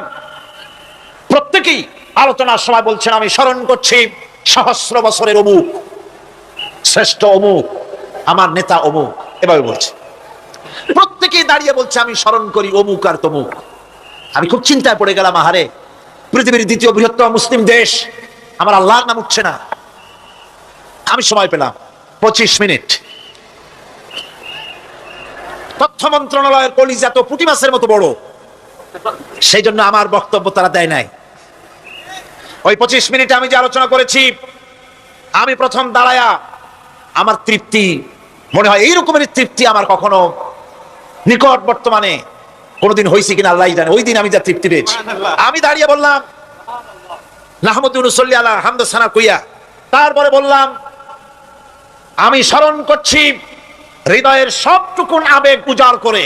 A: প্রত্যেকেই আলোচনার সময় বলছেন, আমি স্মরণ করছি সহস্র বছরের অমুক, শ্রেষ্ঠ অমুক, আমার নেতা অমুক, এভাবে বলছে। প্রত্যেকেই দাঁড়িয়ে বলছে আমি স্মরণ করি অমুক আর তমুক। আমি খুব চিন্তায় পড়ে গেলাম, আহারে, পৃথিবীর দ্বিতীয় বৃহত্তম মুসলিম দেশ, আমার আল্লাহর নাম উঠছে না। আমি সময় পেলাম 25 মিনিট। তথ্য মন্ত্রণালয়ের কলিজা তো পুঁটি মাছের মতো বড়, সেই জন্য আমার বক্তব্য তারা দেয় নাই। ওই 25 মিনিটে আমি যে আলোচনা করেছি, আমি প্রথম দাঁড়ায়া আমার তৃপ্তি, মনে হয় এই রকমের তৃপ্তি আমার কখনো নিকট বর্তমানে কোনোদিন হয়েছে কিনা আল্লাহই জানে। ওই দিন আমি যা তৃপ্তি পেয়েছি, আমি দাঁড়িয়ে বললাম নাহমাদু নুসাল্লি আলা হামদা সানা কইয়া, তারপরে বললাম আমি স্মরণ করছি হৃদয়ের সবটুকুন আবেগ উজাড় করে,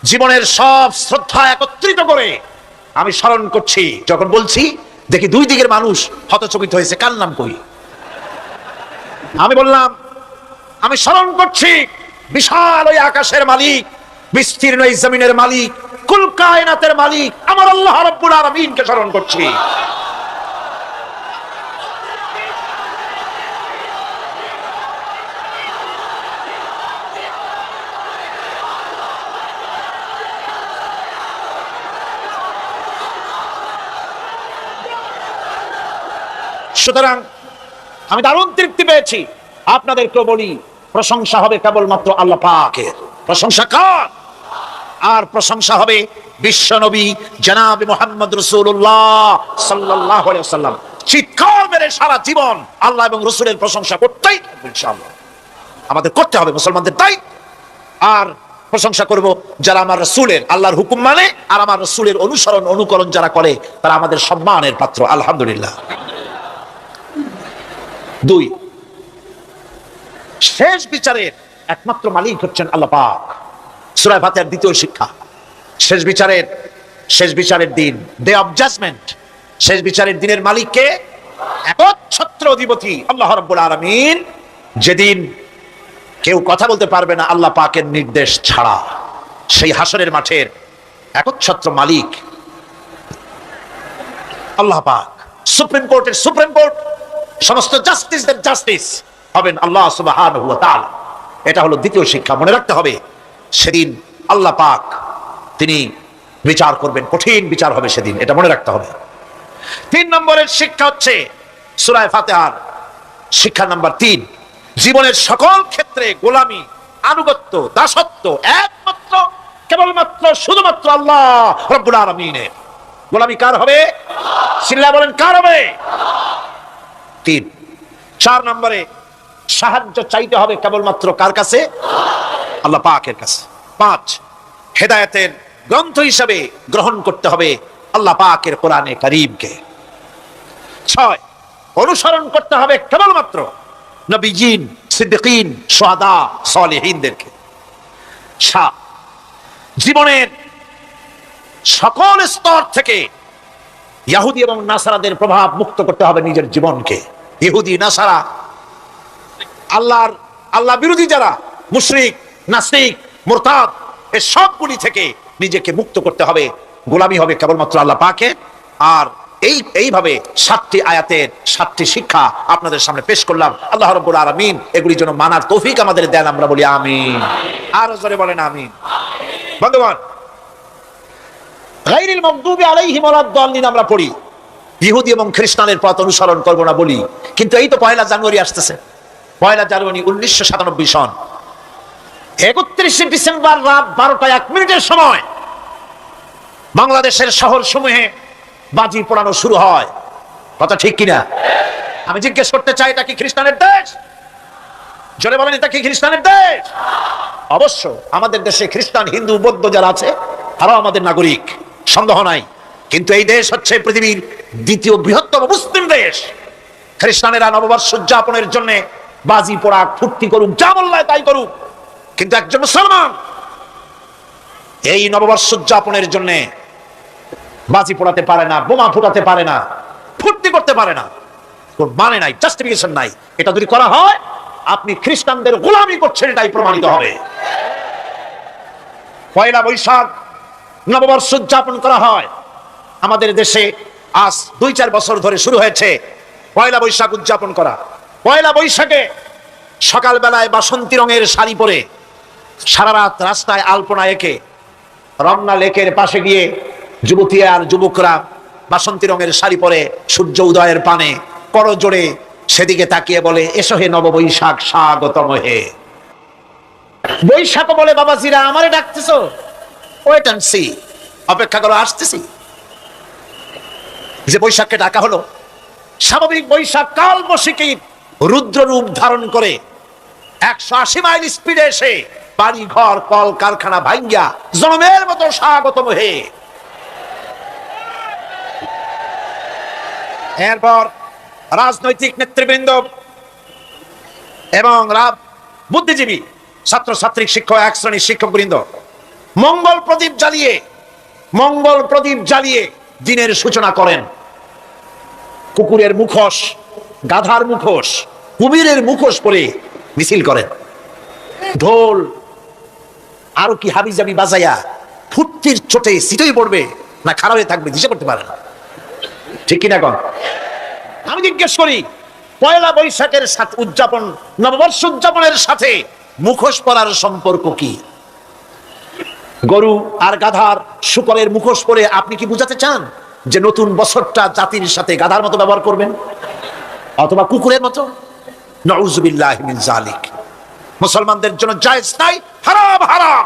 A: জীবনের সব শ্রদ্ধা একত্রিত করে আমি স্মরণ করছি। যখন বলছি দেখি 2 দিকের মানুষ হতচকিত হয়েছে, কার নাম কই? আমি বললাম আমি স্মরণ করছি বিশাল ওই আকাশের মালিক, বিস্তীর্ণ এই জমিনের মালিক, কুল কায়নাতের মালিক আমার আল্লাহ রাব্বুল আলামিনকে স্মরণ করছি। সুতরাং আমি দারুণ তৃপ্তি পেয়েছি। আপনাদেরকেও বলি, প্রশংসা হবে কেবলমাত্র আল্লাহ পাকের। প্রশংসা কার? আর প্রশংসা হবে বিশ্ব নবী জনাব মুহাম্মদ রাসূলুল্লাহ সাল্লাল্লাহু আলাইহি ওয়াসাল্লাম। চিৎকার মেরে সারা জীবন আল্লাহ এবং রসুলের প্রশংসা করতেই থাকবো ইনশাআল্লাহ। আমাদের করতে হবে, মুসলমানদের দায়িত্ব। আর প্রশংসা করব যারা আমার রসুলের, আল্লাহর হুকুম মানে আর আমার রসুলের অনুসরণ অনুকরণ যারা করে, তারা আমাদের সম্মানের পাত্র, আলহামদুলিল্লাহ। 2, শেষ বিচারের একমাত্র মালিক হচ্ছেন আল্লাহ পাক। সূরা ফাতিহার 2য় শিক্ষা। শেষ বিচারের দিন, ডে অফ জাজমেন্ট, শেষ বিচারের দিনের মালিক কে? একচ্ছত্র অধিপতি আল্লাহ রাব্বুল আলামিন। যেদিন কেউ কথা বলতে পারবে না আল্লাহ পাকের নির্দেশ ছাড়া, সেই হাসরের মাঠের একচ্ছত্র মালিক আল্লাহ পাক। সুপ্রিম কোর্টের সুপ্রিম কোর্ট, সমস্ত জাস্টিসদের জাস্টিস হবেন আল্লাহ সুবহানাহু ওয়া তাআলা। এটা হলো 2য় শিক্ষা, মনে রাখতে হবে। সেদিন আল্লাহ পাক তিনি বিচার করবেন, কঠিন বিচার হবে সেদিন, এটা মনে রাখতে হবে। 3 নম্বরের শিক্ষা হচ্ছে সূরা ফাতিহার শিক্ষা নাম্বার 3, জীবনের সকল ক্ষেত্রে গোলামি, আনুগত্য, দাসত্ব একমাত্র কেবলমাত্র শুধুমাত্র আল্লাহ রাব্বুল আলামিনের। গোলামি কার হবে? চিল্লায়ে বলেন কার হবে? 3। 4 নম্বরে সাহায্য চাইতে হবে কেবলমাত্র কার কাছে? আল্লাহ পাকের কাছে। 5, হেদায়েতের গ্রন্থ হিসাবে গ্রহণ করতে হবে আল্লাহ পাকের কোরআনে কারীমকে। 6, অনুসরণ করতে হবে কেবলমাত্র নবীজিন, সিদ্দিকিন, শুহাদা, সালেহিনদেরকে। 7, জীবনের সকল স্তর থেকে ইহুদি এবং নাসারাদের প্রভাব মুক্ত করতে হবে নিজের জীবনকে। ইহুদি, নাসারা, আল্লাহ বিরোধী যারা মুশরিক, নাস্তিক, মুরতাদ, এই সবগুলি থেকে নিজেকে মুক্ত করতে হবে। গোলামি হবে কেবলমাত্র আল্লাহ পাকে। আর এইভাবে 7টি আয়াতের 7টি শিক্ষা আপনাদের সামনে পেশ করলাম। আল্লাহ রাব্বুল আলামিন এগুলির জন্য মানার তৌফিক আমাদের দেন, আমরা বলি আমিন। আর জোরে বলেন আমিন। বন্ধুগণ, গায়রিল মাগদুবি আলাইহিম ওয়ালাদ-দাল্লিন আমরা পড়ি, ইহুদি এবং খ্রিস্টানের পথ অনুসরণ করব না বলি, কিন্তু এই তো 1 জানুয়ারি আসতেছে। 1 জানুয়ারি 1997 সন 31 ডিসেম্বর রাত 12টা 1 মিনিটের সময় বাংলাদেশের শহর সমূহে বাজি পোড়ানো শুরু হয়। কথা ঠিক কিনা? আমি জিজ্ঞেস করতে চাই, এটা কি খ্রিস্টানের দেশ? জোরে বলেন, এটা কি খ্রিস্টানের দেশ? অবশ্য আমাদের দেশে খ্রিস্টান, হিন্দু, বৌদ্ধ যারা আছে তারাও আমাদের নাগরিক, সন্দেহ নাই। কিন্তু এই দেশ হচ্ছে পৃথিবীর 2য় বৃহত্তম মুসলিম দেশ। খ্রিস্টানেরা নববর্ষ উদযাপনের জন্য বাজি পোড়াক, ফুর্তি করুক, যা বললায় তাই করুক, কিন্তু একজন মুসলমান এই নববর্ষ উদযাপনের জন্য বাজি পোড়াতে পারে না, বোমা ফুটাতে পারে না, ফুর্তি করতে পারে না। মানে নাই, জাস্টিফিকেশন নাই। এটা যদি করা হয় আপনি খ্রিস্টানদের গোলামি করছেন, এটাই প্রমাণিত হবে। 1 বৈশাখ নববর্ষ উদযাপন করা হয় আমাদের দেশে। আজ 2-4 বছর ধরে শুরু হয়েছে 1 বৈশাখ উদযাপন করা। 1 বৈশাখে সকালবেলায় বাসন্তী রঙের শাড়ি পরে সারা রাত রাস্তায় আলপনা এঁকে রমনা লেকের পাশে গিয়ে যুবতী আর যুবকরা বাসন্তী রঙের শাড়ি পরে সূর্য উদয়ের পানে করজোড়ে সেদিকে তাকিয়ে বলে, এসো হে নববৈশাখ স্বাগতম হে। বৈশাখ বলে, বাবাজিরা আমারে ডাকতেছো? ওয়েট এন্ড সি, অপেক্ষা করো, আসতেছি। যে বৈশাখকে ডাকা হলো, স্বাভাবিক বৈশাখ কাল বৈশাখী রুদ্র রূপ ধারণ করে 180 মাইল স্পিডে এসে বাড়ি ঘর কল কারখানা ভাঙ্গিয়া জনমের মতো স্বাগতম হে। এরপর রাজনৈতিক নেতৃবৃন্দ এবং বুদ্ধিজীবী, ছাত্রছাত্রী, শিক্ষক, এক শ্রেণীর শিক্ষকবৃন্দ মঙ্গল প্রদীপ জ্বালিয়ে দিনের সূচনা করেন। কুকুরের মুখোশ, গাধার মুখোশ, কুমিরের মুখোশ পরে মিছিল করেন। ঢোল আরো কি হাবিজাবি বাজাইয়া ফুর্তির চোটে সিটই পড়বে না খাড়া হয়ে থাকবে দিশা করতে পারে না। ঠিক কিনা কন? আমি জিজ্ঞেস করি, 1 বৈশাখের সাথে উদযাপন, নববর্ষ উদযাপনের সাথে মুখোশ পরার সম্পর্ক কি? গরু আর গাধার শুকরের মুখোশ পরে আপনি কি বুঝাতে চান যে নতুন বছরটা জাতির সাথে গাধার মতো ব্যবহার করবেন অথবা কুকুরের মতো? নাউযুবিল্লাহি মিন যালিক। মুসলমানদের জন্য জায়েজ নাই, হারাম হারাম।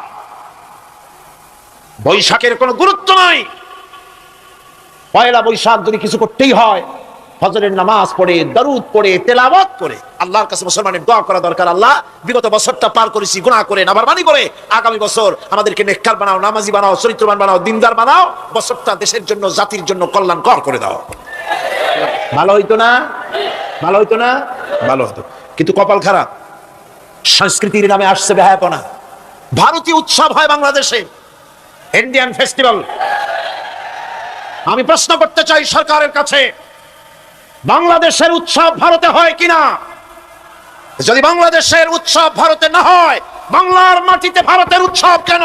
A: বৈশাখের কোনো গুরুত্ব নাই। 1 বৈশাখ যদি কিছু করতেই হয় ফজরের নামাজ পড়ে, দরুদ পড়ে, তেলাওয়াত করে আল্লাহর কাছে মুসলমানের দোয়া করা দরকার। আল্লাহ, বিগত বছরটা পার করেছি গুনাহ করে, নাফরমানি করে, আগামী বছর আমাদেরকে নেককার বানাও, নামাজি বানাও, চরিত্রবান বানাও, দিনদার বানাও, বছরটা দেশের জন্য, জাতির জন্য কল্যাণকর করে দাও। ভালো হইতো না? ভালো হইতো না? ভালো হতো। কিন্তু কপাল খারাপ, সংস্কৃতির নামে আসছে বেহায়াপনা। ভারতীয় উৎসব হয় বাংলাদেশে, ইন্ডিয়ান ফেস্টিভ্যাল। আমি প্রশ্ন করতে চাই সরকারের কাছে, বাংলাদেশের উৎসব ভারতে হয় কিনা? যদি বাংলাদেশের উৎসব ভারতে না হয়, বাংলার মাটিতে ভারতের উৎসব কেন?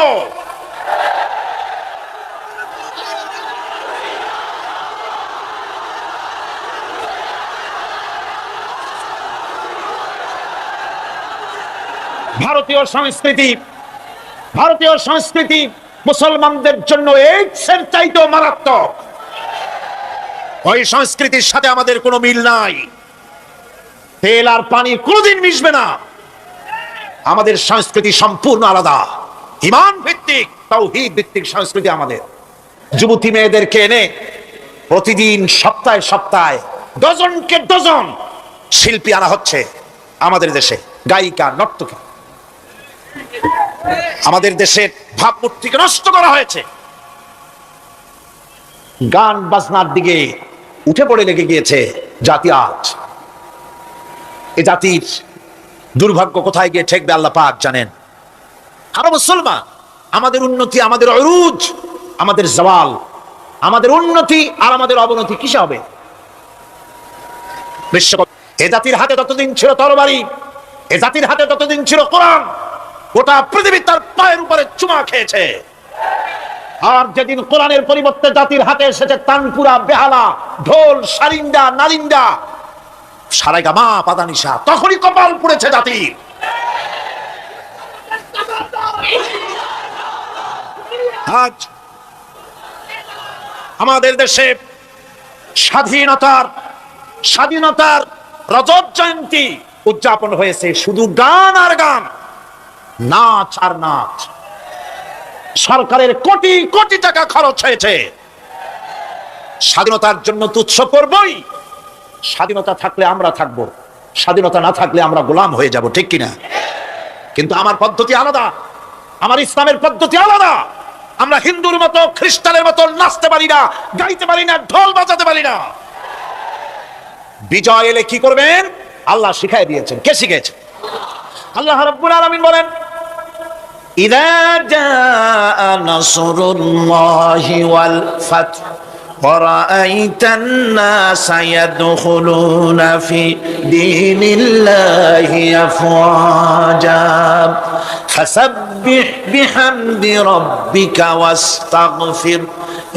A: ভারতীয় সংস্কৃতি মুসলমানদের জন্য এইডসের চাইতেও মারাত্মক। ওই সংস্কৃতির সাথে আমাদের কোনো মিল নাই। তেল আর পানি কোনোদিন মিশবে না। আমাদের সংস্কৃতি সম্পূর্ণ আলাদা, ঈমান ভিত্তিক, তাওহীদ ভিত্তিক সংস্কৃতি আমাদের। যুবতী মেয়েদেরকে এনে প্রতিদিন সপ্তাহে সপ্তাহে ডজনকে ডজন শিল্পী আনা হচ্ছে আমাদের দেশে, গায়িকা, নর্তকী। আমাদের দেশের ভাবমূর্তিকে নষ্ট করা হয়েছে। গান বাজনার দিকে উঠে পড়ে লেগে গিয়েছে জাতি আজ। এ জাতির দুর্ভাগ্য কোথায় গিয়ে ঠেকবে আল্লাহ পাক জানেন। আরো মুসলমান, আমাদের উন্নতি, আমাদের অরুজ, আমাদের জওয়াল, আমাদের উন্নতি আর আমাদের অবনতি কিসে হবে? বিশ্বকপ এ জাতির হাতে ততদিন ছিল তরবারি, এ জাতির হাতে ততদিন ছিল কোরআন। গোটা পৃথিবী তার পায়ের উপরে চুমা খেয়েছে। আর যেদিন কোরআনের পরিবর্তে জাতির হাতে এসেছে তানপুরা, বেহালা, ঢোল, সারিন্দা, নালিন্দা, সারেগামা, পাদানিশা, তখনই কপাল পুড়েছে জাতির। আজ আমাদের দেশে স্বাধীনতার রজত জয়ন্তী উদযাপন হয়েছে, শুধু গান আর গান, নাচ আর নাচ। সরকারের কোটি কোটি টাকা খরচ হয়েছে। স্বাধীনতার জন্য তো উৎসব করবই। স্বাধীনতা থাকলে আমরা থাকবো, স্বাধীনতা না থাকলে আমরা গোলাম হয়ে যাব, ঠিক কিনা? কিন্তু আমার পদ্ধতি আলাদা, আমার ইসলামের পদ্ধতি আলাদা। আমরা হিন্দুর মতো, খ্রিস্টানের মতো নাচতে পারি না, গাইতে পারি না, ঢোল বাজাতে পারি না। বিজয় এলে কি করবেন আল্লাহ শিখাই দিয়েছেন। কে শিখেছেন? আল্লাহ রাব্বুল আলামিন বলেন, ইযা জাআ নাসরুল্লাহি ওয়াল ফাতহ ওয়া রাআইতান নাসা ইয়াদখুলুনা ফি দীনিল্লাহি আফওয়াজা ফাসাব্বিহ বিহামদি রাব্বিকা ওয়াস্তাগফির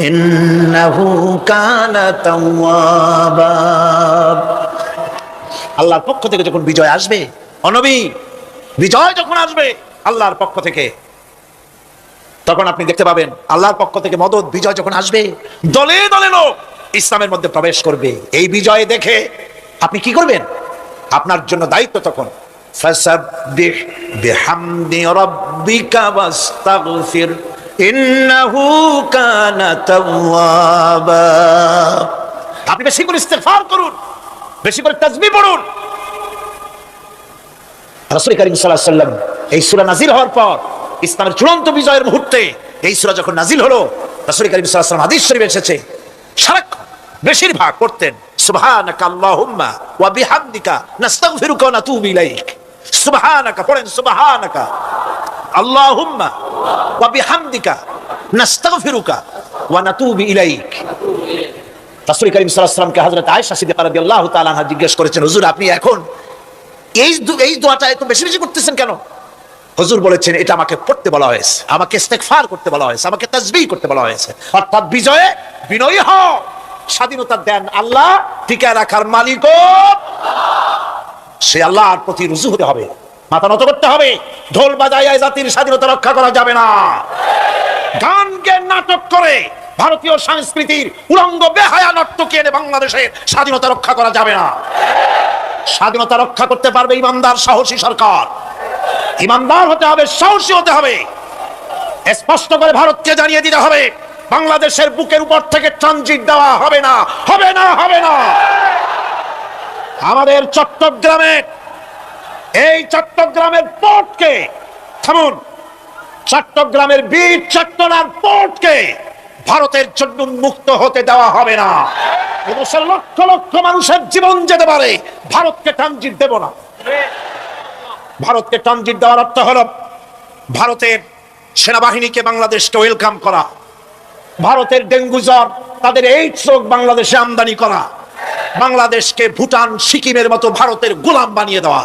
A: ইন্নাহু কানা তাওয়াবা। আল্লাহর পক্ষ থেকে যখন বিজয় আসবে, ও নবী, বিজয় যখন আসবে আল্লাহর পক্ষ থেকে, তখন আপনি দেখতে পাবেন আল্লাহর পক্ষ থেকে মদদ, বিজয় যখন আসবে, দলে দলে লোক ইসলামের মধ্যে প্রবেশ করবে। এই বিজয় দেখে আপনি কি করবেন? আপনার জন্য দায়িত্ব তখন ফাসাব্বিহ বিহামদি রাব্বিকা ওয়াস্তাগফির ইন্নাহু কানা তাওয়াবা। আপনি বেশি করে ইস্তেগফার করুন, বেশি করে তাসবিহ পড়ুন। রাসূল কারীম সাল্লাল্লাহু আলাইহি ওয়াসাল্লাম এই সূরা নাযিল হওয়ার পর, ইসলামের চূড়ান্ত বিজয়ের মুহূর্তে এই সূরা যখন নাযিল হলো, রাসূল কারীম সাল্লাল্লাহু আলাইহি ওয়াসাল্লাম হাদিস শরীফে এসেছে, সারাক্ষণ বেশিরভাগ পড়তেন সুবহানাকা আল্লাহুম্মা ওয়া বিহামদিকা নাস্তাগফিরুকা ওয়া নাতুবু ইলাইক। সুবহানাকা পড়েন, সুবহানাকা আল্লাহুম্মা ওয়া বিহামদিকা নাস্তাগফিরুকা ওয়া নাতুবু ইলাইক। রাসূল কারীম সাল্লাল্লাহু আলাইহি ওয়াসাল্লামকে হযরত আয়েশা সিদ্দিকা রাদিয়াল্লাহু তাআলা আনহা জিজ্ঞেস করেছেন, হুজুর আপনি এখন এই দোয়াটা এত বেশি বেশি করতেছেন কেন? হুজুর বলেছেন, এটা আমাকে পড়তে বলা হয়েছে, আমাকে ইস্তেগফার করতে বলা হয়েছে, আমাকে তাসবিহ করতে বলা হয়েছে। অর্থাৎ বিজয়ে বিনয়ী হও, স্বাধীনতা দেন আল্লাহ, টিকে রাখার মালিকও সে আল্লাহর প্রতি রুজু হতে হবে, মাথা নত করতে হবে। ঢোল বাজায় জাতির স্বাধীনতা রক্ষা করা যাবে না। গানকে নাটক করে ভারতীয় সংস্কৃতির উলঙ্গ বেহায়া নর্তকী এনে বাংলাদেশের স্বাধীনতা রক্ষা করা যাবে না। স্বাধীনতা রক্ষা করতে পারবে ইমানদার, সাহসী সরকার। ইমানদার হতে হবে, সাহসী হতে হবে। স্পষ্ট করে ভারতকে জানিয়ে দিতে হবে, বাংলাদেশের বুকের উপর থেকে ট্রানজিট দেওয়া হবে না, হবে না, হবে না। আমাদের চট্টগ্রামে, এই চট্টগ্রামের পোর্টকে থামুন, চট্টগ্রামের বীর চট্টগ্রাম পোর্টকে ভারতের জন্য উন্মুক্ত হতে দেওয়া হবে না। এদেশের লক্ষ লক্ষ মানুষের জীবন যেতে পারে, ভারতকে ট্রানজিট দেব না। ভারতকে ট্রানজিট দেওয়ার অর্থ হলো ভারতের সেনাবাহিনীকে বাংলাদেশকে ওয়েলকাম করা, ভারতের ডেঙ্গু জ্বর, তাদের এইডস রোগ বাংলাদেশে আমদানি করা, বাংলাদেশকে ভুটান সিকিমের মতো ভারতের গোলাম বানিয়ে দেওয়া।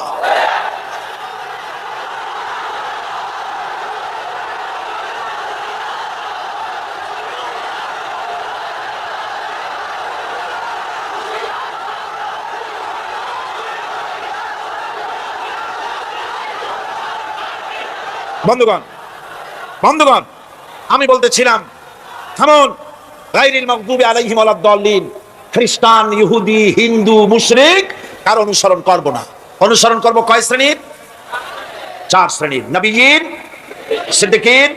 A: বন্ধুগণ, বন্ধুগণ, আমি বলতেছিলাম থামুন, গায়রিল মাগদুবি আলাইহিম ওয়ালাদ-দাল্লিন, খ্রিস্টান, ইহুদি, হিন্দু, মুশরিক কার অনুসরণ করব না। অনুসরণ করব কয় শ্রেণীর? 4 শ্রেণীর, নবীয়িন, সিদ্দিকিন,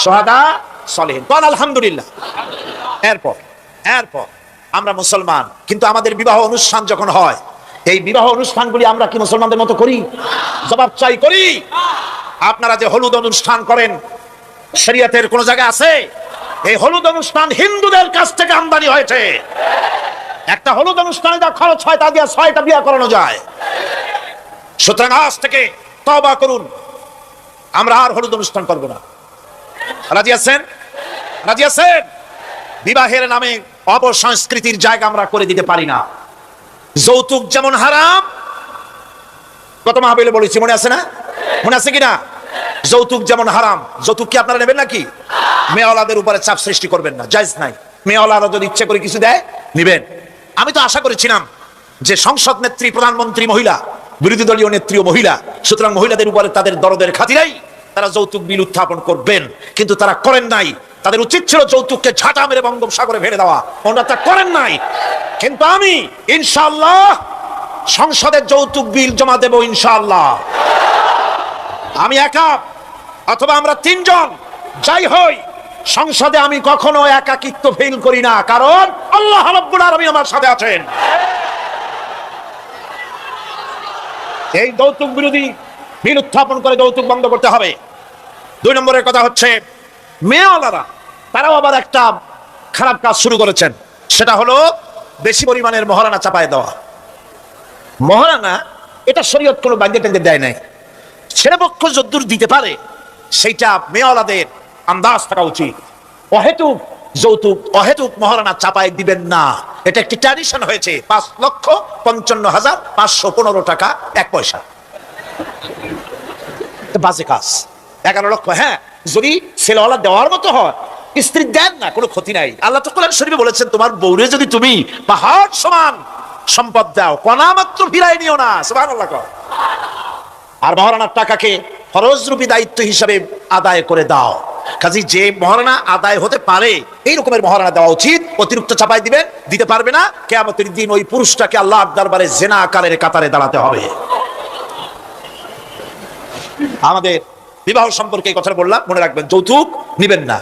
A: শুহাদা, সালেহিন। বল আলহামদুলিল্লাহ। এরপর আমরা মুসলমান, কিন্তু আমাদের বিবাহ অনুষ্ঠান যখন হয়, এই বিবাহ অনুষ্ঠানগুলি আমরা কি মুসলমানদের মতো করি? জবাব চাই, করি? আপনারা যে হলুদ অনুষ্ঠান করেন, শরীয়তের কোন জায়গায় আছে? এই হলুদ অনুষ্ঠান হিন্দুদের কাছ থেকে আমদানি হয়েছে। একটা হলুদ অনুষ্ঠানে যা খরচ হয় তা দিয়ে 6টা বিয়ে করানো যায়। সুতরাং আজ থেকে তওবা করুন, আমরা আর হলুদ অনুষ্ঠান করব না। রাজি আছেন? রাজি আছেন? বিবাহের নামে অপসংস্কৃতির জায়গা আমরা করে দিতে পারি না। যৌতুক যেমন হারাম, কত মাহফিলে বলেছি, মনে আছে না? মনে আছে কিনা? যৌতুক যেমন হারাম, যৌতুক কি আপনারা নেবেন নাকি? মেয়েওয়ালাদের উপরে চাপ সৃষ্টি করবেন না, জায়েজ নাই। মেয়েওয়ালারা যদি ইচ্ছে করে কিছু দেয়, নিবেন। আমি তো আশা করেছিলাম যে সংসদ নেত্রী, প্রধানমন্ত্রী মহিলা, বিরোধী দলীয় নেত্রীও মহিলা, সুতরাং মহিলাদের উপরে তাদের দরদের খাতিরেই তারা যৌতুক বিল উত্থাপন করবেন, কিন্তু তারা করেন নাই। তাদের উচিত ছিল যৌতুককে ঝাঁটা মেরে বঙ্গোপসাগরে ফেলে দেওয়া, ওনারা তা করেন নাই। কিন্তু আমি ইনশাআল্লাহ সংসদের যৌতুক বিল জমা দেব ইনশাআল্লাহ। আমি একা অথবা আমরা 3 জন যাই হই, সংসদে আমি কখনো একাকিত্ব ফিল করি না, কারণ আল্লাহ রাব্বুল আলামিন আমার সাথে আছেন। এই যৌতুক বিরোধী বিল উত্থাপন করে যৌতুক বন্ধ করতে হবে। 2 নম্বরের কথা হচ্ছে, মেয়েওয়ালারা তারাও আবার একটা খারাপ কাজ শুরু করেছেন, সেটা হলো বেশি পরিমাণের মহারানা চাপায় দেওয়া। মহারানা এটা শরীয়ত কোনো বাধ্যে টেন্দে দেয় নাই। ছেলেপক্ষ যদ্দূর দিতে পারে সেইটা মেয়েওয়ালাদের আন্দাজ থাকা উচিত। অহেতুক যৌতুক, অহেতুক মহারানা চাপায় দিবেন না। এটা একটি ট্র্যাডিশন হয়েছে। 5,55,515 টাকা 1 পয়সা, বাজে কাজ। 11 লক্ষ, হ্যাঁ, যদি ছেলেওয়ালা দেওয়ার মতো হয়, স্ত্রী দেন না, কোনো ক্ষতি নাই। আল্লাহ তো কোরআন শরীফে বলেছেন, তোমার বউরে যদি তুমি পাহাড় সমান সম্পদ দাও, কণা মাত্র ফিরাই নিও না। সুবহানাল্লাহ। আর মহারানার টাকাকে ফরজরূপী দায়িত্ব হিসাবে আদায় করে দাও। কাজী যে মহারানা আদায় হতে পারে এই রকমের মহারানা দেওয়া উচিত। অতিরিক্ত চাপাই দিবেন, দিতে পারবে না, কিয়ামতের দিন ওই পুরুষটাকে আল্লাহর দরবারে জিনা আকারের কাতারে দাঁড়াতে হবে। আমাদের বিবাহ সম্পর্কে এই কথাটা বললাম, মনে রাখবেন, যৌতুক নিবেন না,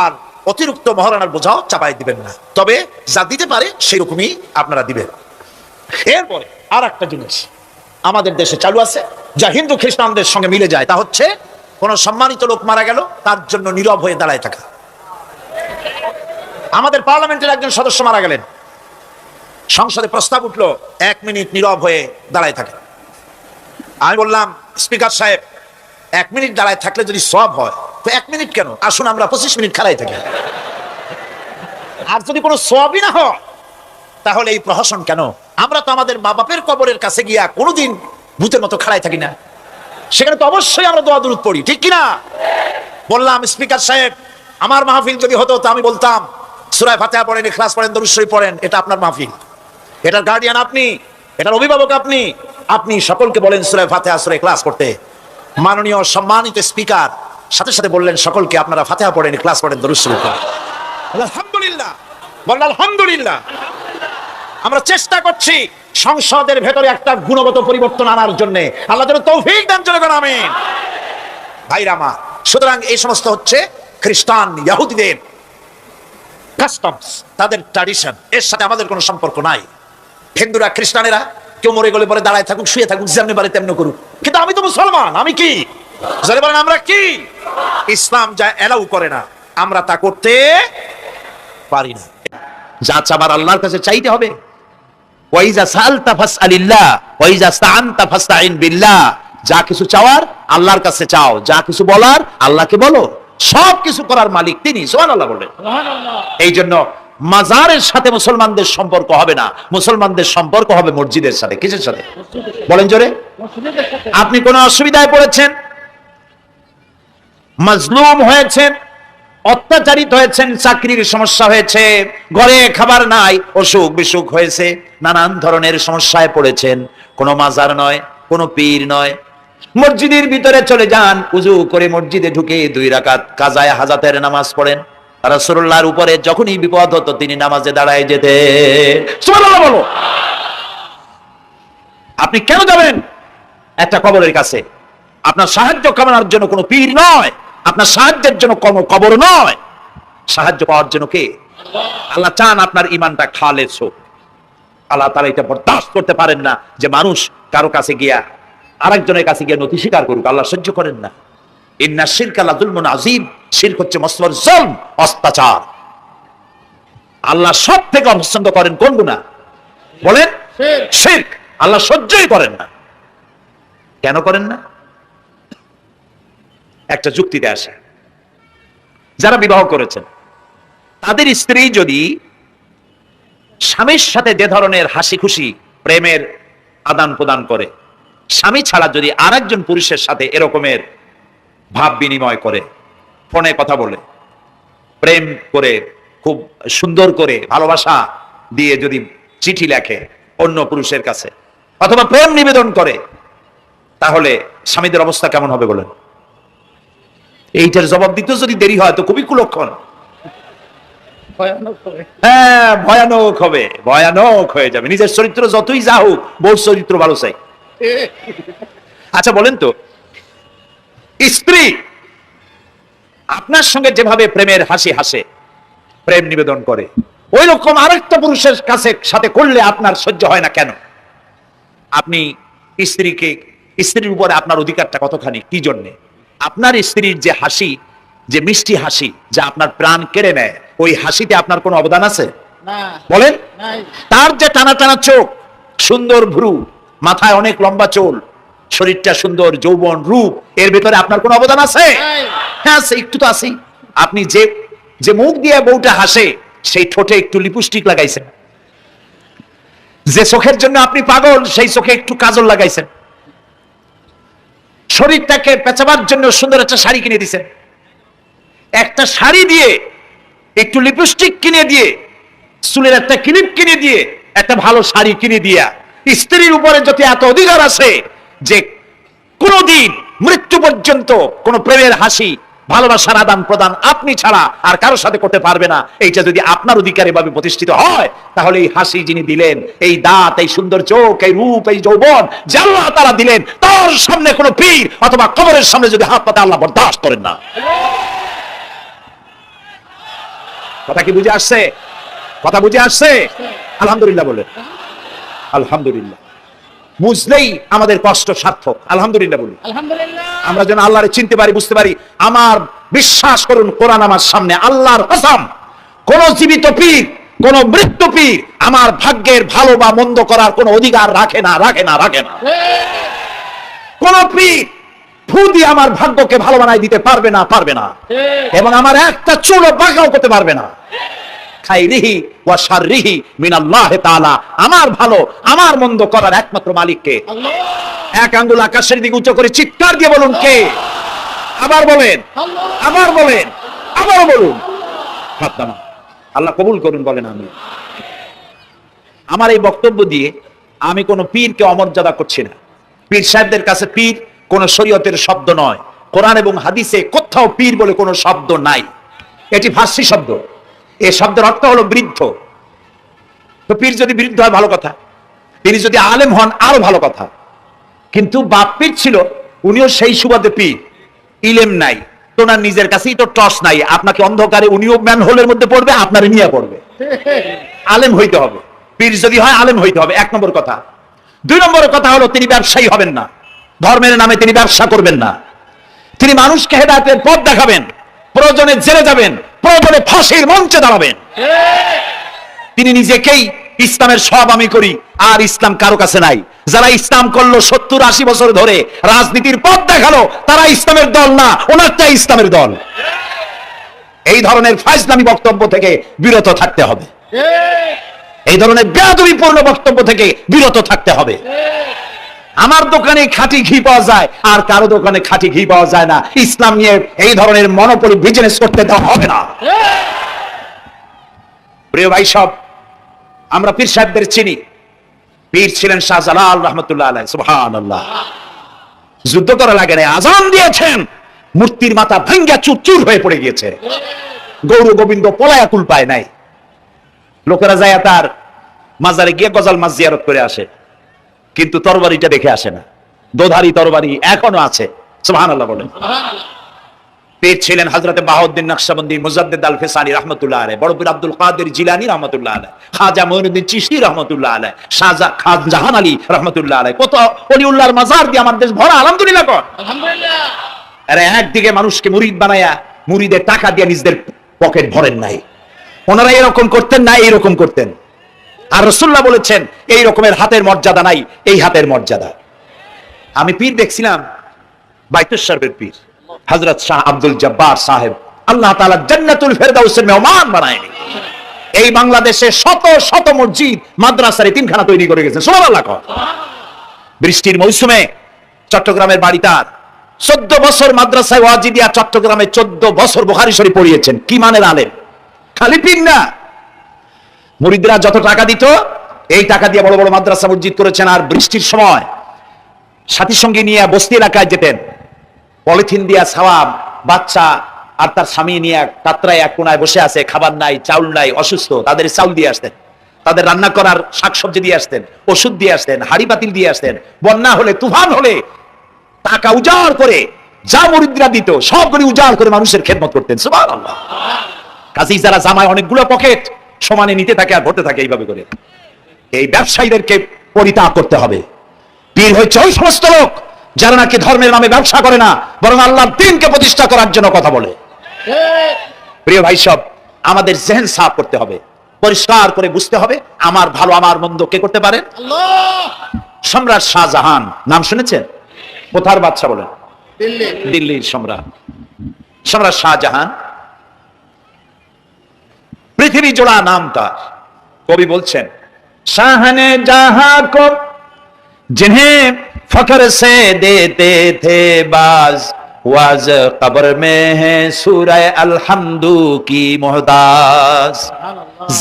A: আর অতিরিক্ত মহারানার বোঝাও চাপাই দিবেন না। তবে যা দিতে পারে সেই রকমই আপনারা দিবেন। এরপরে আর একটা জিনিস আমাদের দেশে চালু আছে, যা হিন্দু খ্রিস্টানদের সঙ্গে মিলে যায়, তা হচ্ছে কোন সম্মানিত লোক মারা গেল, তার জন্য নীরব হয়ে দাঁড়ায় থাকা। আমাদের পার্লামেন্টের একজন সদস্য মারা গেলেন, সংসদে প্রস্তাব উঠলো 1 মিনিট নীরব হয়ে দাঁড়ায় থাকে। আমি বললাম, স্পিকার সাহেব, 1 মিনিট দাঁড়ায় থাকলে যদি সওয়াব হয়, তো 1 মিনিট কেন, আসুন আমরা 25 মিনিট খাড়াই থাকি। আর যদি কোনো সওয়াবই না হয়, তাহলে এই প্রহসন কেন? আমরা তো আমাদের মা বাপের কবরের কাছে গিয়া কোনোদিন ভূতের মতো খাড়াই থাকি না, সেখানে তো অবশ্যই আমরা দোয়া দুরূদ পড়ি, ঠিক কিনা? বললাম, স্পিকার সাহেব, আমার মাহফিল যদি হতো তো আমি বলতাম সূরা ফাতিহা পড়েন, ইখলাস পড়েন, দরুদ শরীফ পড়েন। এটা আপনার মাহফিল, এটার গার্ডিয়ান আপনি, এটার অভিভাবক আপনি। আপনি সকলকে বলেন সূরা ফাতিহা, সূরা ইখলাস পড়তে। মাননীয় সম্মানিত স্পিকার সাথে সাথে বললেন সকলকে, আপনারা ফাতিহা পড়েন, ইখলাস পড়েন, দরুদ শরীফ পড়েন। আলহামদুলিল্লাহ, বলেন আলহামদুলিল্লাহ। আমরা চেষ্টা করছি সংসদের ভেতরে একটা গুণগত পরিবর্তন আনার জন্য। আল্লাহ যেন তৌফিক দান করেন, আমিন। ভাইরা আমার, সুতরাং এই সমস্ত হচ্ছে খ্রিস্টান ইহুদিদের কাস্টমস, তাদের ট্র্যাডিশন, এর সাথে আমাদের কোনো সম্পর্ক নাই। হিন্দুরা খ্রিস্টানেরা কেউ মরে গেলে পরে দাঁড়ায় থাকুক, শুয়ে থাকুক, যেমনি পারে তেমনি করুক, কিন্তু আমি তো মুসলমান, আমি কি যারা বলেন আমরা কি, ইসলাম যা এলাউ করে না আমরা তা করতে পারি না। যা চাবার আল্লাহর কাছে চাইতে হবে। ওয়াইজা সালতা ফাসআলিল্লাহ ওয়াইজা ইসতাআনতা ফাসতাইন বিল্লাহ। যা কিছু চাওয়ার আল্লাহর কাছে চাও, যা কিছু বলার আল্লাহকে বলো। সব কিছু করার মালিক তিনি, সুবহানাল্লাহ বলেন। এই জন্য মাজারের সাথে মুসলমানদের সম্পর্ক হবে না, মুসলমানদের সম্পর্ক হবে মসজিদের সাথে। কিসের সাথে বলেন জোরে? আপনি কোন অসুবিধায় পড়েছেন, মাজলুম হয়েছেন, অত্যাচারিত হয়েছেন, চাকরির সমস্যা হয়েছে, ঘরে খাবার নাই, অসুখ বিসুখ হয়েছে, নানান ধরনের সমস্যায় পড়েছেন, কোনো মাজার নয়, কোনো পীর নয়, মসজিদের ভিতরে চলে যান, উজু করে মসজিদে ঢুকে 2 রাকাত কাজায়ে হাজাতের নামাজ পড়েন। রাসূলুল্লাহর উপরে যখনই বিপদ হতো তিনি নামাজে দাঁড়ায় যেতেন। সুবহানাল্লাহ বলো। আপনি কেন যাবেন একটা কবরের কাছে? আপনার সাহায্য কামনার জন্য কোনো পীর নয়, আপনার সাহায্যের জন্য কোনো কবর নয়, সাহায্য পাওয়ার জন্য কে? আল্লাহ চান আপনার ঈমানটা খালেস হোক। আল্লাহ তাআলা এটা বরদাস্ত করতে পারেন না যে মানুষ কারো কাছে গিয়া আরেকজনের কাছে গিয়ে নথি স্বীকার করুক। আল্লাহ সহ্য করেন না। ইন্না শিরকা লাযুলমুন আযীম। শিরক হচ্ছে মস্ত বড় জুলম, অত্যাচার। আল্লাহ সব থেকে অপছন্দ করেন কোন গুনাহ বলেন? শিরক। আল্লাহ সহ্যই করেন না। কেন করেন না? একটা যুক্তিতে আসে, যারা বিবাহ করেছেন তাদের স্ত্রী যদি স্বামীর সাথে যে ধরনের হাসি খুশি প্রেমের আদান প্রদান করে, স্বামী ছাড়া যদি আরেকজন পুরুষের সাথে এরকমের ভাব বিনিময় করে, ফোনে কথা বলে, প্রেম করে, খুব সুন্দর করে ভালোবাসা দিয়ে যদি চিঠি লেখে অন্য পুরুষের কাছে, অথবা প্রেম নিবেদন করে, তাহলে স্বামীদের অবস্থা কেমন হবে বলেন? এইটার জবাব দিতে যদি দেরি হয় তো খুবই কুলক্ষণ। হ্যাঁ, ভয়ানক হবে, ভয়ানক হয়ে যাবে। নিজের চরিত্র যতই যা হোক, বউর চরিত্র ভালো চাই। আচ্ছা বলেন তো, স্ত্রী আপনার সঙ্গে যেভাবে প্রেমের হাসি হাসে, প্রেম নিবেদন করে, ওই রকম আরেকটা পুরুষের কাছে সাথে করলে আপনার সহ্য হয় না কেন? আপনি স্ত্রীর উপরে আপনার অধিকারটা কতখানি, কি জন্যে? আপনার স্ত্রীর যে হাসি, যে মিষ্টি হাসি, যা আপনার প্রাণ কেড়ে নেয়, ওই হাসিতে আপনার কোনো অবদান আছে বলেন? তার যে টানা টানা চোখ, সুন্দর ভ্রু, মাথায় অনেক লম্বা চুল, শরীরটা সুন্দর, যৌবন, রূপ, এর ভিতরে আপনার কোনো অবদান আছে? হ্যাঁ, একটু তো আছেই। আপনি যে মুখ দিয়ে বউটা হাসে, সেই ঠোঁটে একটু লিপস্টিক লাগাইছেন, যে চোখের জন্য আপনি পাগল, সেই চোখে একটু কাজল লাগাইছেন, শরীরটাকে পেঁচাবার জন্য সুন্দর একটা শাড়ি কিনে দিয়েছেন। একটা শাড়ি দিয়ে, একটু লিপস্টিক কিনে দিয়ে, চুলের একটা ক্লিপ কিনে দিয়ে, একটা ভালো শাড়ি কিনে দিয়া স্ত্রীর উপরে যদি এত অধিকার আছে যে কোনদিন মৃত্যু পর্যন্ত কোন প্রেমের হাসি, ভালোবাসার আদান প্রদান আপনি ছাড়া আর কারোর সাথে করতে পারবে না, এইটা যদি আপনার অধিকারে ভাবে প্রতিষ্ঠিত হয়, তাহলে এই হাসি যিনি দিলেন, এই দাঁত, এই সুন্দর চোখ, এই রূপ, এই যৌবন যে আল্লাহ তাআলা দিলেন, তার সামনে কোনো পীর অথবা কবরের সামনে যদি হাত পাতে, আল্লাহ বরদাস্ত করেন না। কথা কি বুঝে আসছে? কথা বুঝে আসছে? আলহামদুলিল্লাহ বলে। আলহামদুলিল্লাহ। বুঝলেই আমাদের কষ্ট সার্থক। আলহামদুলিল্লাহ বলি। আমরা যেন আল্লাহরে চিনতে পারি, বুঝতে পারি। আমার বিশ্বাস করুন, কোরআন আমার সামনে, আল্লাহর কসম, কোন জীবিত পীর, কোন মৃত্যু পীর আমার ভাগ্যের ভালো বা মন্দ করার কোন অধিকার রাখে না, রাখে না, রাখে না। কোন পীর ফু দিয়ে আমার ভাগ্যকে ভালো বানাই দিতে পারবে না, পারবে না, এবং আমার একটা চুলও বাঁকাও করতে পারবে না। খাইরিহি ওয়া শাররিহি মিনাল্লাহি তাআলা। আমার ভালো, আমার মন্দ করার একমাত্র মালিক কে? আল্লাহ। এক আঙ্গুল আকাশের দিকে উঁচু করে চিৎকার দিয়ে বলুন, কে? আবার বলেন, আবার বলেন, আবার বলুন। আল্লাহ কবুল করুন, বলেন আমিন। আমার এই বক্তব্য দিয়ে আমি কোন পীরকে অমর্যাদা করছি না। পীর সাহেবদের কাছে পীর কোন শরীয়তের শব্দ নয়। কোরআন এবং হাদিসে কোথাও পীর বলে কোনো শব্দ নাই। এটি ফার্সি শব্দ। এই শব্দের অর্থ হলো বৃদ্ধ। তো পীর যদি বৃদ্ধ হয় ভালো কথা, তিনি যদি আলেম হন আরো ভালো কথা। কিন্তু বাপ পীর ছিল, উনিও সেই সুবাদে পীর, ইলেম নাই, তোনার নিজের কাছেই তো টস নাই। আপনাকে অন্ধকারে উনিও ম্যানহোলের মধ্যে পড়বে, আপনারে নিয়ে পড়বে। আলেম হইতে হবে, পীর যদি হয় আলেম হইতে হবে, 1 নম্বর কথা।
B: 2 নম্বর কথা হলো তিনি ব্যবসায়ী হবেন না, ধর্মের নামে তিনি ব্যবসা করবেন না। তিনি মানুষকে হেদায়েতের পথ দেখাবেন, প্রয়োজনে জেলে যাবেন, প্রয়োজনে ফাঁসির মঞ্চে দাঁড়াবেন। তিনি নিজেকেই ইসলামের সব আমি করি, আর ইসলাম কারো কাছে নাই। যারা ইসলাম করলো 70-80 বছর ধরে রাজনীতির পথ দেখালো, তারা ইসলামের দল না, ওনারটাই ইসলামের দল। এই ধরনের ফাজলামি বক্তব্য থেকে বিরত থাকতে হবে, এই ধরনের বেয়াদবিপূর্ণ বক্তব্য থেকে বিরত থাকতে হবে। আমার দোকানে খাঁটি ঘি পাওয়া যায়, আর কারো দোকানে খাঁটি ঘি পাওয়া যায় না। ইসলাম নিয়ে এই ধরনের মনোপলি বিজনেস করতে দেওয়া হবে না। প্রিয় ভাই সব, আমরা পীর সাহেবদের চিনি। পীর ছিলেন শাহজালাল রহমতুল্লাহ আলাইহি, সুবহানাল্লাহ। যুদ্ধ করা লাগে না, আজান দিয়েছেন, মূর্তির মাথা ভাঙ্গা চুরচুর হয়ে পড়ে গিয়েছে। গৌর গোবিন্দ পলায়া কুল পায় নাই। লোকেরা যায় তার মাজারে গিয়ে গজাল মাছ জিয়ারত করে আসে, কিন্তু তরবারিটা দেখে আসে না। দোধারি তরবারি এখনো আছে, সুবহানাল্লাহ বলেন। পীর ছিলেন হযরতে বাহাউদ্দিন নকশবন্দি, মুজাদ্দিদ আল ফিসানি রাহমাতুল্লাহ আলাইহি, বড় পীর আব্দুল কাদের জিলানী রাহমাতুল্লাহ আলাইহি, খাজা মঈনুদ্দিন চিশতি রাহমাতুল্লাহ আলাইহি, খাজা জাহান আলী রাহমাতুল্লাহ আলাইহি। কত ওলিউল্লাহর মাজার দিয়ে আমার দেশ ভরা, আলহামদুলিল্লাহ কর। আলহামদুলিল্লাহ। আরে একদিকে মানুষকে মুরিদ বানায়া মুরিদের টাকা দিয়ে নিজেদের পকেট ভরেন নাই। ওনারা এরকম করতেন না, এইরকম করতেন। আর রাসূলুল্লাহ বলেছেন এই রকমের হাতের মর্যাদা নাই, এই হাতের মর্যাদা। আমি পীর দেখছিলাম, বাইতুল শরফের পীর হযরত শাহ আব্দুল জব্বার সাহেব, আল্লাহ তাআলা জান্নাতুল ফেরদাউসের মেহমান বানায়নি। এই বাংলাদেশে শত শত মসজিদ মাদ্রাসার তিনখানা তৈরি করে গেছেন, সুবহানাল্লাহ। বৃষ্টির মৌসুমে চট্টগ্রামের বাড়ি তার, 14 বছর মাদ্রাসায় ওয়াজিদিয়া চট্টগ্রামে 14 বছর বুখারী শরীফ পড়িয়েছেন। কি মানের আলেম, খালি পীর না। মুরিদরা যত টাকা দিত, এই টাকা দিয়ে বড় বড় মাদ্রাসা মসজিদ করেছেন। আর বৃষ্টির সময় সাথী সঙ্গী নিয়ে বস্তি এলাকায় যেতেন, পলিথিন দিয়া ছাওয়া বাচ্চা আর তার স্বামী নিয়ে কাতরায় এক কোনায় বসে আছে, খাবার নাই, চাউল নাই, অসুস্থ, তাদের চাউল দিয়ে আসতেন, তাদের রান্না করার শাকসবজি দিয়ে আসতেন, ওষুধ দিয়ে আসতেন, হাড়ি পাতিল দিয়ে আসতেন। বন্যা হলে, তুফান হলে টাকা উজাড় করে যা মুরিদরা দিত সবগুলি উজাড় করে মানুষের খেদমত করতেন, সুবহানাল্লাহ। কাজেই যারা জামায় অনেকগুলো পকেট সমানে নিতে থাকে আর ভরতে থাকে, এইভাবে করে এই ব্যবসায়ীদেরকে পরিত্যাগ করতে হবে। পীর হচ্ছে ওই সমস্ত লোক যারা নাকি ধর্মের নামে ব্যবসা করে না, বরং আল্লাহর দ্বীনকে প্রতিষ্ঠা করার জন্য কথা বলে। প্রিয় ভাই সব, আমাদের জেহেন সাফ করতে হবে, পরিষ্কার করে বুঝতে হবে আমার ভালো আমার মন্দ কে করতে পারে? আল্লাহ। সম্রাট শাহজাহান নাম শুনেছেন? কোথার বাদশা বলেন? দিল্লির সম্রাট। সম্রাট শাহজাহান, পৃথিবী জোড়া নাম তার। কবি বলছেন, শাহনে জাহাं को जिन्हें फख्र से देते थे बाज, वाज कब्र में है सूरह अलहम्दु की मुहताज।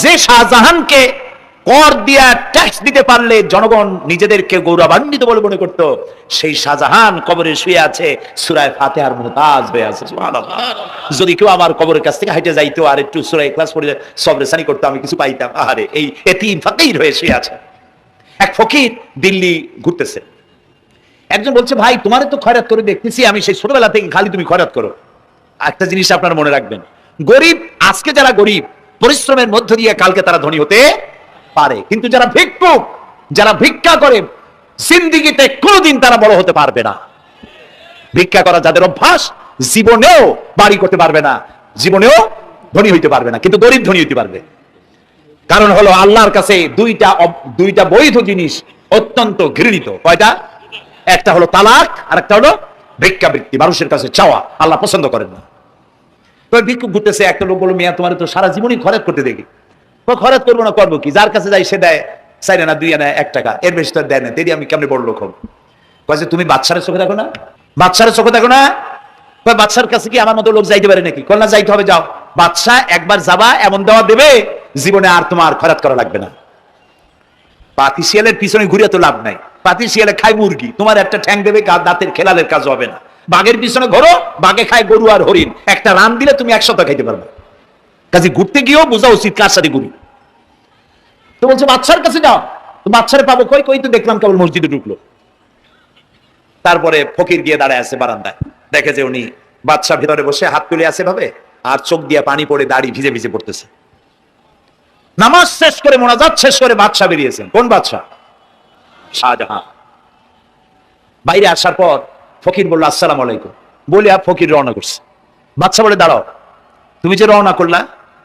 B: যে শাহজাহানকে কর দিয়া ট্যাক্স দিতে পারলে জনগণ নিজেদেরকে গৌরবান্বিত বলে মনে করত, সেই শাহজাহান কবরে শুয়ে আছে, সূরা ফাতিহার মুহতাজ হয়ে আছে, সুবহানাল্লাহ। যদি কেউ আমার কবরের কাছ থেকে হেঁটে যাইতো আর একটু সূরা ইখলাস পড়ে সবরেসানি করতো, আমি কিছু পাইতাম। আরে এই এতিম ফকির হয়ে শুয়ে আছে। এক ফকির দিল্লি ঘুরতেছে, একজন বলছে, ভাই তোমারে তো খয়রাত করে দেখতেছি আমি সেই ছোটবেলা থেকে, খালি তুমি খয়রাত করো। একটা জিনিস আপনারা মনে রাখবেন, গরিব, আজকে যারা গরিব পরিশ্রমের মধ্য দিয়ে কালকে তারা ধনী হতে পারে, কিন্তু যারা ভিক্ষুক, যারা ভিক্ষা করে, জিন্দেগিতে কোনোদিন তারা বড় হতে পারবে না। ভিক্ষা করা যাদের অভ্যাস, জীবনেও বাড়ি করতে পারবে না, জীবনেও ধনী হইতে পারবে না, কিন্তু গরিব ধনী হইতে পারবে। কারণ হলো আল্লাহর কাছে দুইটা বৈধ জিনিস অত্যন্ত ঘৃণিত। কয়টা? একটা হলো তালাক, আর একটা হলো ভিক্ষাবৃত্তি, মানুষের কাছে চাওয়া। আল্লাহ পছন্দ করেন না। তো ভিক্ষুক ঘুরতেছে, একটা লোক বলল, মিয়া তোমার তো সারা জীবনই খরচ করতে দেখি। খরচ করবো না, করবো কি? যার কাছে যাই সে দেয় 4 আনা 2 আনা 1 টাকা, এর বেশি তো দেয় না। দিদি আমি কেমনি বড় লোক হব? কয়েছে তুমি বাচ্চারের চোখে দেখো না, বাচ্চারের চোখে দেখো না। বাচ্চার কাছে কি আমার মতো লোক যাইতে পারে নাকি? কল না, যাইতে হবে, যাও। বাচ্চা একবার যাবা, এমন দেওয়া দেবে জীবনে আর তোমার খরচ করা লাগবে না। পাতি শিয়ালের পিছনে ঘুরে তো লাভ নাই। পাতি শিয়ালে খায় মুরগি, তোমার একটা ঠ্যাং দেবে, দাঁতের খেলালের কাজ হবে না। বাঘের পিছনে ঘোরো, বাঘে খায় গরু আর হরিণ, একটা রান দিলে তুমি 1 সপ্তাহ খাইতে পারবে। কাজে ঘুরতে গিয়েও বোঝা উচিত কার সাথে ঘুরি। তো বলছে বাচ্চার কাছে যাও, তো বাচ্চারে পাবো কই? কই তো দেখলাম কেবল মসজিদে ঢুকলো। তারপরে ফকির গিয়ে দাঁড়ায় আছে বারান্দায়, দেখে যে উনি বাচ্চা ভিতরে বসে হাত তুলে আছে ভাবে, আর চোখ দিয়ে পানি পড়ে দাড়ি ভিজে ভিজে পড়তেছে। নামাজ শেষ করে, মোনাজাত শেষ করে বাদশা বেরিয়েছেন। কোন বাদশা? শাহজাহান। বাইরে আসার পর ফকির বলল আসসালাম আলাইকুম, বলে ফকির রওনা করছে। বাদশা বলে দাঁড়াও, তুমি যে রওনা করলা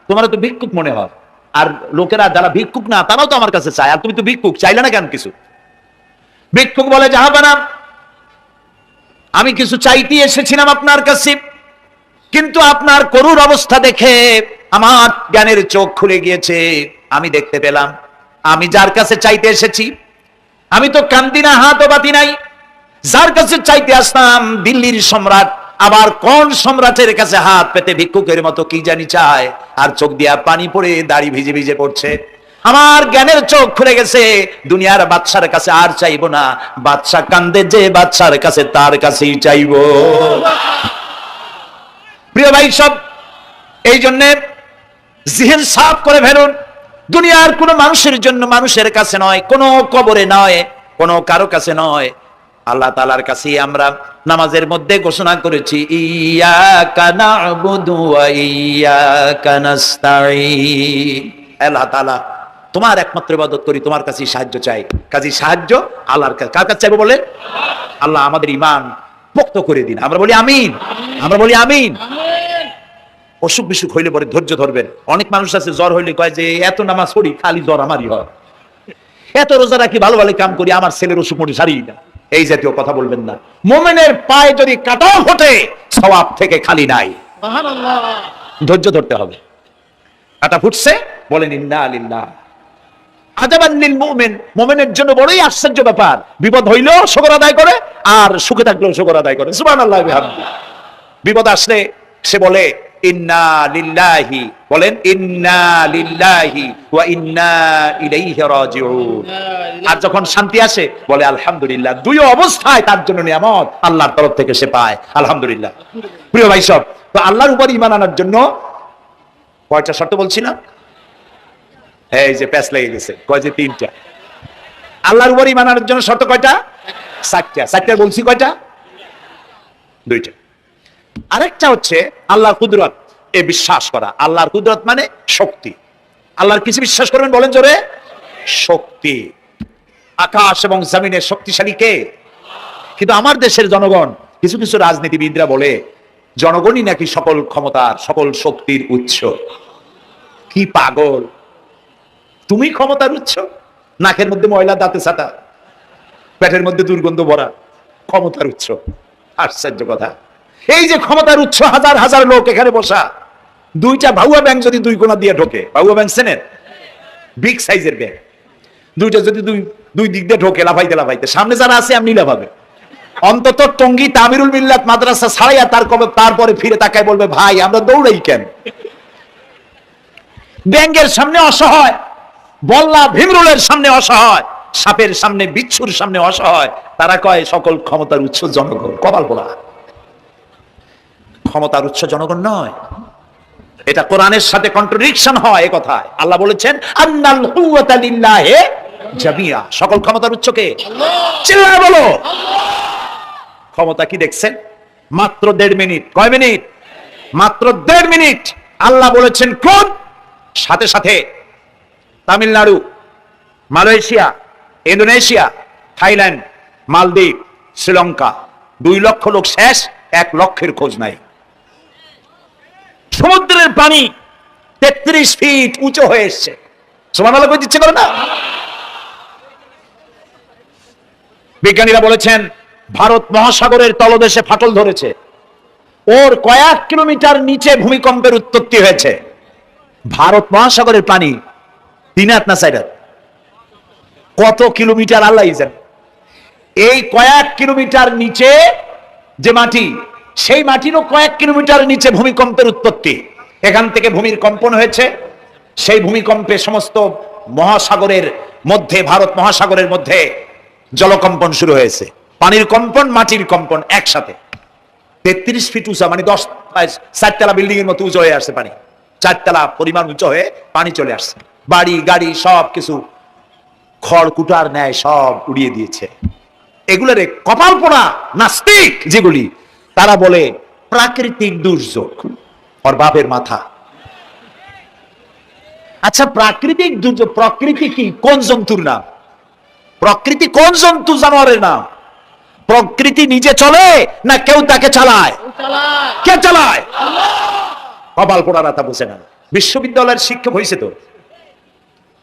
B: তোমার তো ভিক্ষুক মনে হয়, আর লোকেরা যারা ভিক্ষুক না তারাও তো আমার কাছে চায়, আর তুমি তো ভিক্ষুক, চাইলে না কেন কিছু? ভিক্ষুক বলে জাহাপানা, আমি কিছু চাইতে এসেছিলাম আপনার কাছে, কিন্তু আপনার করুণ অবস্থা দেখে আমার জ্ঞানের চোখ খুলে গিয়েছে। আমি দেখতে পেলাম আমি যার কাছে চাইতে এসেছি আমি তো কান্দি না, হাতও বাতি নাই। যার কাছে চাইতে আসতাম দিল্লির সম্রাট, আবার কোন সম্রাটের কাছে হাত পেতে ভিক্ষুকের মতো কি জানি চায়, আর চোখ দিয়া পানি পড়ে দাড়ি ভিজে ভিজে পড়ছে। আমার জ্ঞানের চোখ খুলে গেছে, দুনিয়ার বাদশার কাছে আর চাইবো না, বাদশা কান্দে যে বাদশার কাছে তার কাছেই চাইবো। প্রিয় ভাই সব, এই জন্য জিহন সাফ করে ফেলুন। দুনিয়ার কোন মানুষের জন্য, মানুষের কাছে নয়, কোন কবরে নয়, কোন কারো কাছে নয়, আল্লাহ তাআলার কাছে আমরা নামাজের মধ্যে ঘোষণা করেছি ইয়াকা না'বুদু ওয়া ইয়াকা নাস্তাঈন। আল্লাহ তাআলা তোমার একমাত্র ইবাদত করি, তোমার কাছে সাহায্য চাই। কাজী সাহায্য আল্লাহর কাছে। কার কাছে চাইবো বলে? আল্লাহ আমাদের ঈমান পোক্ত করে দিন। আমরা বলি আমিন, আমরা বলি আমিন। অসুখ বিসুখ হইলে পরে ধৈর্য ধরবেন। অনেক মানুষ আছে জ্বর হইলে কয় যে এত নামাজ পড়ি খালি জ্বর আমারই হয়, এত রোজা রাখি ভালো ভালো কাম করি আমার ছেলের অসুখ মোটে সারি না। এই জাতীয় কথা বলবেন না। মুমিনের পায়ে যদি কাঁটাও ফোটে সওয়াব থেকে খালি নাই। সুবহানাল্লাহ। ধৈর্য ধরতে হবে। কাঁটা ফুটছে বলেন ইন্না লিল্লাহ। আজাবান লিল মুমিন, মুমিনের জন্য বড়ই আশ্চর্য ব্যাপার, বিপদ হইলেও শুকর আদায় করে আর সুখে থাকলেও শুকর আদায় করে। সুবহানাল্লাহ বিহামদি। বিপদ আসলে সে বলে ইন্না লিল্লাহি, বলেন ইন্না লিল্লাহি ওয়া ইন্না ইলাইহি রাজিউন। আর যখন শান্তি আসে বলে আলহামদুলিল্লাহ। দুই অবস্থায় তার জন্য নিয়ামত আল্লাহর তরফ থেকে সে পায়, আলহামদুলিল্লাহ। প্রিয় ভাই সব, তো আল্লাহর উপর ঈমান আনার জন্য কয়টা শর্ত বলছিলাম? এই যে প্যাচ লেগে গেছে, কয় যে তিনটা। আল্লাহর উপর ঈমান আনার জন্য শর্ত কয়টা? চারটা। চারটা বলছি কয়টা? দুইটা। আরেকটা হচ্ছে আল্লাহর কুদরত, এ বিশ্বাস করা। আল্লাহর কুদরত মানে শক্তি। আল্লাহর কিছু বিশ্বাস করবেন বলেন জোরে? শক্তি। আকাশ এবং জমিনের শক্তিশালী কে? কিন্তু আমার দেশের জনগণ, কিছু কিছু রাজনীতিবিদরা বলে জনগণই নাকি সকল ক্ষমতার, সকল শক্তির উৎস। কি পাগল! তুমি ক্ষমতার উৎস? নাকের মধ্যে ময়লা, দাঁতে ছাটা, পেটের মধ্যে দুর্গন্ধ ভরা, ক্ষমতার উৎস? আশ্চর্য কথা। এই যে ক্ষমতার উৎস, হাজার হাজার লোক এখানে বসা, দুইটা ভাউয়া ব্যাংক যদি দুই কোণা দিয়ে ঢোকে, ভাউয়া ব্যাংক চেনেন? বিগ সাইজের ব্যাংক, দুইটা যদি দুই দিক দিয়ে ঢোকে লাফাইতে লাফাইতে, সামনে যারা আছে এমনি লাফাবে। অন্তত টঙ্গী তামিরুল মিল্লাত মাদ্রাসা ছাড়াইয়া তারপরে ফিরে তাকায় বলবে ভাই আমরা দৌড়াই কেন? ব্যাংকের সামনে অসহায়, বল্লা ভীমরুলের সামনে অসহায়, সাপের সামনে, বিচ্ছুর সামনে অসহায়, তারা কয় সকল ক্ষমতার উৎস জনগণ। কপাল পোড়া। ক্ষমতার উৎস জনগণ নয়, এটা কোরআনের সাথে কন্ট্রাডিকশন হয়। এই কথায় আল্লাহ বলেছেন আন্নাল কুওয়াতা লিল্লাহি জামিয়া। সকল ক্ষমতার উৎস কে? আল্লাহ। চিল্লায় বলো আল্লাহ। ক্ষমতা কি দেখছেন? মাত্র 1.5 মিনিট। কয় মিনিট? মাত্র 1.5 মিনিট। আল্লাহ বলেছেন কোন? সাথে সাথে তামিলনাড়ু, মালয়েশিয়া, ইন্দোনেশিয়া, থাইল্যান্ড, মালদ্বীপ, শ্রীলঙ্কা 2 লক্ষ লোক শেষ, 1 লক্ষের খোঁজ নাই। সমুদ্রের পানি 33 ফিট উঁচু হয়ে এসছে। সুবহানাল্লাহ কই দিচ্ছে করে না? বিজ্ঞানীরা বলেছেন ভারত মহাসাগরের তলদেশে ফাটল ধরেছে, ওর কয়েক কিলোমিটার নিচে ভূমিকম্পের উৎপত্তি হয়েছে। ভারত মহাসাগরের পানি 3 হাত না 4 হাত? কত কিলোমিটার আল্লাহই জানে। এই কয়েক কিলোমিটার নিচে যে মাটি, সেই মাটিরও কয়েক কিলোমিটার নিচে ভূমিকম্পের উৎপত্তি। এখান থেকে ভূমির কম্পন হয়েছে, সেই ভূমিকম্পে সমস্ত মহাসাগরের মধ্যে, ভারত মহাসাগরের মধ্যে জলকম্পন শুরু হয়েছে। পানির কম্পন, মাটির কম্পন একসাথে। 33 ফিট উঁচা, মানে 4 তলা বিল্ডিং এর মতো উঁচু হয়ে আসছে পানি। 4 তলা পরিমাণ উঁচু হয়ে পানি চলে আসছে। বাড়ি গাড়ি সব কিছু খড় কুটার ন্যায় সব উড়িয়ে দিয়েছে। এগুলোরে কপাল পোড়া নাস্তিক যেগুলি, তারা বলে প্রাকৃতিক দুর্যোগ। ওর বাপের মাথা। আচ্ছা প্রাকৃতিক দুর্যোগ, প্রকৃতি কি? কোন জন্তুর নাম? প্রকৃতি কোন জন্তু জানোয়ারের নাম? প্রকৃতি নিজে চলে না কেউ তাকে চালায়? কে চালায়? কপাল পোড়ারা তা বুঝে না। বিশ্ববিদ্যালয়ের শিক্ষক হয়েছে তো,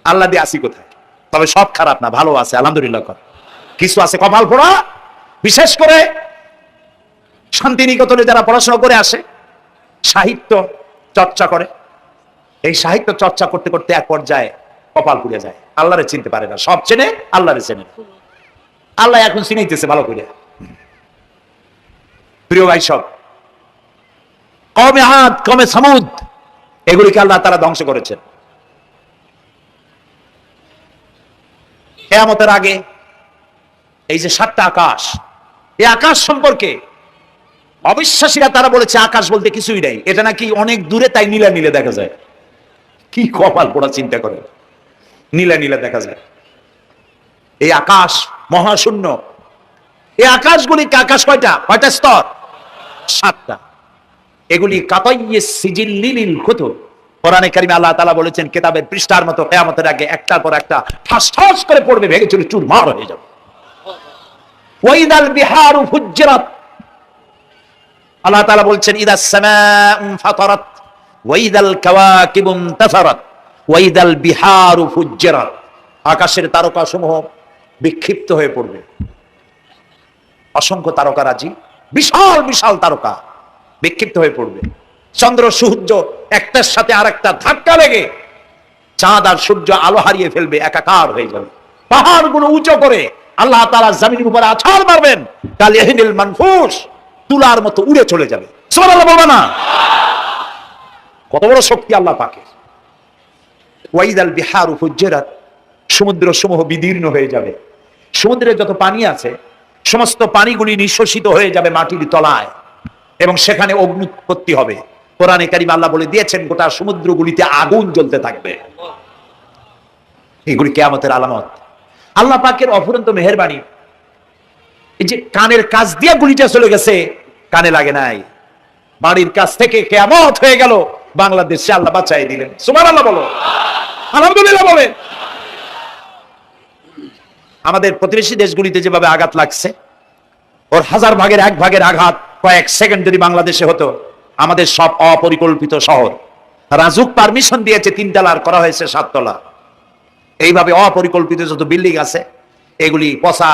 B: আল্লাহ দিয়ে আসি কোথায়? তবে সব খারাপ না, ভালো আছে আলহামদুলিল্লাহ। কিছু আছে কপাল পোড়া, বিশেষ করে শান্তিনিকেতনে যারা পড়াশোনা করে আসে, সাহিত্য চর্চা করে, এই সাহিত্য চর্চা করতে করতে এক পর্যায়ে কপাল পুড়ে যায়, আল্লাহরে চিনতে পারে না। সব চেনে, আল্লাহরে চেনে না। আল্লাহ এখন চিনাইতেছে ভালো করে। প্রিয় ভাই, সব কমে আদ, কমে সামুদ, এগুলিকে আল্লাহ তারা ধ্বংস করেছেন। কিয়ামতের আগে এই যে 7টা আকাশ, এই আকাশ সম্পর্কে অবিশ্বাসীরা তারা বলেছে আকাশ বলতে কিছুই নাই, এটা নাকি অনেক দূরে, তাই নীলা নীলে দেখা যায়। কি কপাল পোড়া চিন্তা করে, নীলা নীলা দেখা যায়। এই আকাশ মহাশূন্য। এই আকাশগুলি, আকাশ কয়টা? কয়টা স্তর? 7টা। এগুলি কাতাইয়ে সিজিল্লিল কুতুব। কোরআনে কারিমে আল্লাহ তাআলা বলেছেন কিতাবের পৃষ্ঠার মতো কিয়ামতের আগে একটার পর একটা ঠাস ঠাস করে পড়বে, ভেঙে চুরে চুরমার হয়ে যাবে। ওয়াইদাল বিহারু ফুজ্জিরাত, আল্লাহ তাআলা বলছেন ইদাস সামাউ ফাতারাত ওয়াইদাল কাওয়াকিবু ইনতাসারাত ওয়াইদাল বিহারু ফুজ্জিরাত। আকাশের তারকাসমূহ বিক্ষিপ্ত হয়ে পড়বে। অসংখ্য তারকারাজি, বিশাল বিশাল তারকা বিক্ষিপ্ত হয়ে পড়বে। চন্দ্র সূর্য একটার সাথে আরেকটা ধাক্কা লেগে চাঁদ আর সূর্য আলো হারিয়ে ফেলবে, একাকার হয়ে যাবে। পাহাড়গুলো উঁচু করে আল্লাহ তাআলা জমিনের উপরে আছাড় মারবেন, কালিহিনিল মানফুস, তুলার মতো উড়ে চলে যাবে। সুবহানাল্লাহ বলবা না? কত বড় শক্তি আল্লাহ পাকের। ওয়াইদাল বিহারু ফুজ্জিরাত, সমুদ্র সমূহ বিদীর্ণ হয়ে যাবে। সমুদ্রে যত পানি আছে সমস্ত পানিগুলি নিঃশ্বসিত হয়ে যাবে মাটির তলায়, এবং সেখানে অগ্নুৎপত্তি হবে। কোরআনে কারিমে আল্লাহ বলে দিয়েছেন গোটা সমুদ্রগুলিতে আগুন জ্বলতে থাকবে। এগুলি কিয়ামতের আলামত। আল্লাহ পাকের অফুরন্ত মেহেরবানি। এই যে কানের কাজ দিয়ে গুলিটা চলে গেছে, কানে লাগে নাই, বাড়ির কাছ থেকে কিয়ামত হয়ে গেল, বাংলাদেশে আল্লাহ বাঁচাই দিলেন। সুবহানাল্লাহ বলো, আলহামদুলিল্লাহ বলেন। আমাদের প্রতিবেশী দেশগুলিতে যেভাবে আঘাত লাগছে, ওর 1000 ভাগের 1 ভাগের আঘাত কয়েক সেকেন্ড যদি বাংলাদেশে হতো, আমাদের সব অপরিকল্পিত শহর, রাজুক পারমিশন দিয়েছে 3 তলার করা হয়েছে 7 তলা। এইভাবে অপরিকল্পিত যত বিল্ডিং আছে এগুলি পচা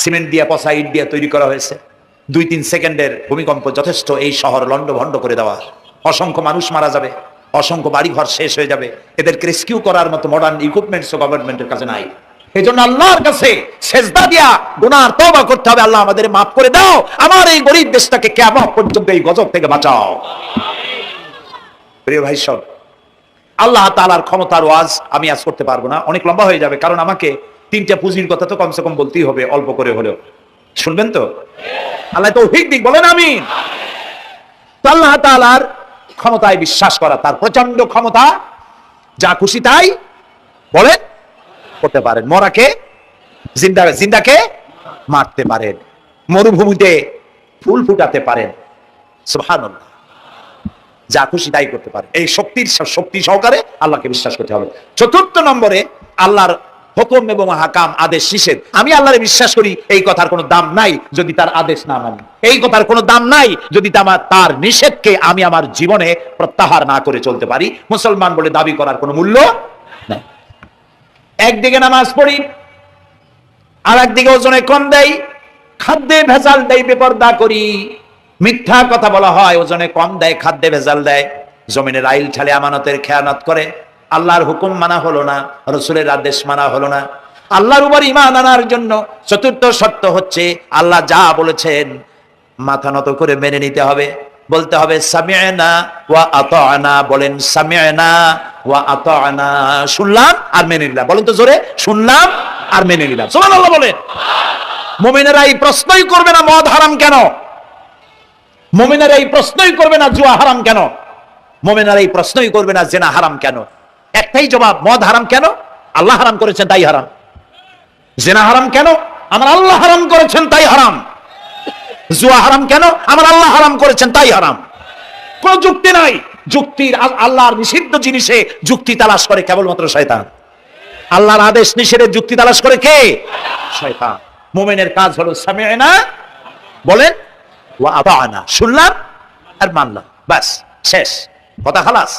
B: সিমেন্ট দিয়ে, পচা ইট দিয়ে তৈরি করা হয়েছে। 2-3 সেকেন্ডের ভূমিকম্প যথেষ্ট এই শহর লন্ডভন্ড করে দেওয়ার। অসংখ্য মানুষ মারা যাবে, অসংখ্য বাড়িঘর শেষ হয়ে যাবে। এদেরকে রেস্কিউ করার মতো মডার্ন ইকুইপমেন্টস গভর্নমেন্টের কাছে নাই। এই জন্য আল্লাহর কাছে সেজদা দিয়া গুনার তওবা করতে হবে, আল্লাহ আমাদের মাফ করে দাও, আমার এই গরিব দেশটাকে কিয়ামত পর্যন্ত এই গজব থেকে বাঁচাও। প্রিয় ভাই সব, আল্লাহ তাআলার ক্ষমতার ওয়াজ আমি আজ করতে পারবো না, অনেক লম্বা হয়ে যাবে, কারণ আমাকে 3টা পুঁজির কথা তো কমসে কম বলতেই হবে, অল্প করে হলেও। শুনবেন তো? আল্লাহ তৌফিক দিক, বলেন আমিন। তো আল্লাহ তাআলার ক্ষমতায় বিশ্বাস করা, তার প্রচন্ড ক্ষমতা, যা খুশি তাই বলেন করতে পারেন। মরাকে জিন্দা, জিন্দাকে মারতে পারেন, মরুভূমিতে ফুল ফুটাতে পারেন। সুবহানাল্লাহ, যা খুশি তাই করতে পারে। এই শক্তি সহকারে আল্লাহকে বিশ্বাস করতে হবে। 4র্থ নম্বরে আল্লাহর হুকুম এবং হাকাম, আদেশ নিষেধ। আমি আল্লাহরে বিশ্বাস করি, এই কথার কোনো দাম নাই যদি তার আদেশ না মানি। এই কথার কোনো দাম নাই যদি তার নিষেধকে আমি আমার জীবনে প্রত্যাহার না করে চলতে পারি। মুসলমান বলে দাবি করার কোনো মূল্য নাই। একদিকে নামাজ পড়ি, আর একদিকে ওজনে কম দেয়, খাদ্যে ভেজাল দেয়, বেপরদা করি, মিথ্যা কথা বলা হয়, ওজনে কম দেয়, খাদ্যে ভেজাল দেয়, জমিনের আইল ঠালে আমানতের খেয়ানত করে, আল্লাহর হুকুম মানা হলো না, রাসূলের আদেশ মানা হলো না। আল্লাহর উপর ঈমান আনার জন্য 4র্থ শর্ত হচ্ছে আল্লাহ যা বলেছেন মাথা নত করে মেনে নিতে হবে, বলতে হবে সামি'না ওয়া আতা'না। বলেন সামি'না ওয়া আতা'না, শুনলাম আর মেনে নিলাম। বলেন তো জোরে, শুনলাম আর মেনে নিলাম। সুবহানাল্লাহ বলেন। মুমিনেরা এই প্রশ্নই করবে না মদ হারাম কেন, মুমিনেরা এই প্রশ্নই করবে না জুয়া হারাম কেন, মুমিনেরা এই প্রশ্নই করবে না জিনা হারাম কেন। একটাই জবাব, মদ হারাম কেন? আল্লাহ হারাম করেছেন তাই হারাম। জিনা হারাম কেন? আমার আল্লাহ হারাম করেছেন তাই হারাম। জুয়া হারাম কেন? আমার আল্লাহ হারাম করেছেন তাই হারাম। কোন যুক্তি নাই। যুক্তির, আল্লাহর নিষিদ্ধ জিনিসে যুক্তি তালাশ করে কেবলমাত্র শয়তান। আল্লাহর আদেশ নিষেধের যুক্তি তালাশ করে কে? শয়তান। মুমিনের কাজ হলো সামি'না, বলেন, ওয়া আতা'না, শুনলাম আর মানলাম, বাস, শেষ কথা, খালাস।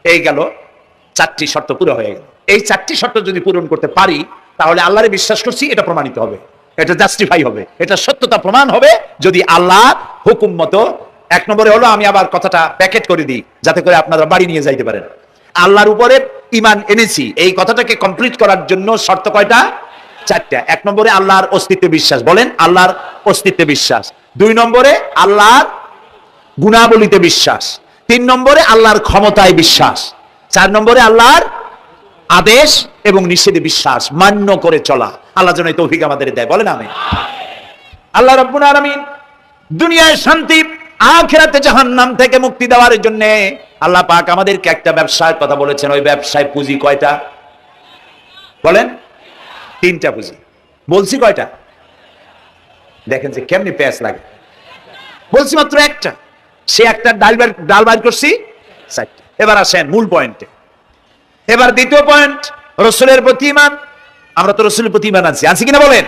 B: এই গেল 4টি শর্ত পুরো হয়ে গেল। এই 4টি শর্ত যদি পূরণ করতে পারি তাহলে আল্লাহরে বিশ্বাস করছি, এটা প্রমাণিত হবে, এটা জাস্টিফাই হবে, এটা সত্যতা প্রমাণ হবে যদি আল্লাহ হুকুম মতো। 1 নম্বরে হলো, আমি আবার কথাটা প্যাকেট করে দিই যাতে করে আপনারা বাড়ি নিয়ে যাইতে পারেন। আল্লাহর উপরে ঈমান এনেছি, এই কথাটাকে কমপ্লিট করার জন্য শর্ত কয়টা? 4টা। 1 নম্বরে আল্লাহর অস্তিত্বে বিশ্বাস, বলেন আল্লাহর অস্তিত্বে বিশ্বাস। 2 নম্বরে আল্লাহর গুণাবলীতে বিশ্বাস। 3 নম্বরে আল্লাহর ক্ষমতায় বিশ্বাস। 4 নম্বরে আল্লাহর আদেশ এবং নিষেধে বিশ্বাস, মান্য করে চলা। আল্লাহ যেন এই তৌফিক আমাদের দেয়, বলেন আমিন। আল্লাহ রাব্বুল আলামিন দুনিয়ায় শান্তি, আখিরাতে জাহান্নাম থেকে মুক্তি দেওয়ার জন্য আল্লাহ পাক আমাদেরকে একটা ব্যবসার কথা বলেছেন। ওই ব্যবসায় পুঁজি কয়টা? বলেন। 3টা পুঁজি। বলছি কয়টা? দেখেন যে কেমনি প্যাঁচ লাগে। বলছি মাত্র একটা, সে একটা ডাল বাইর করছি 4টা। এবার আসেন মূল পয়েন্টে। এবার দ্বিতীয় পয়েন্ট, রাসূলের প্রতি ঈমান। আমরা তো রাসূলের প্রতি ঈমান আনছি কিনা বলেন?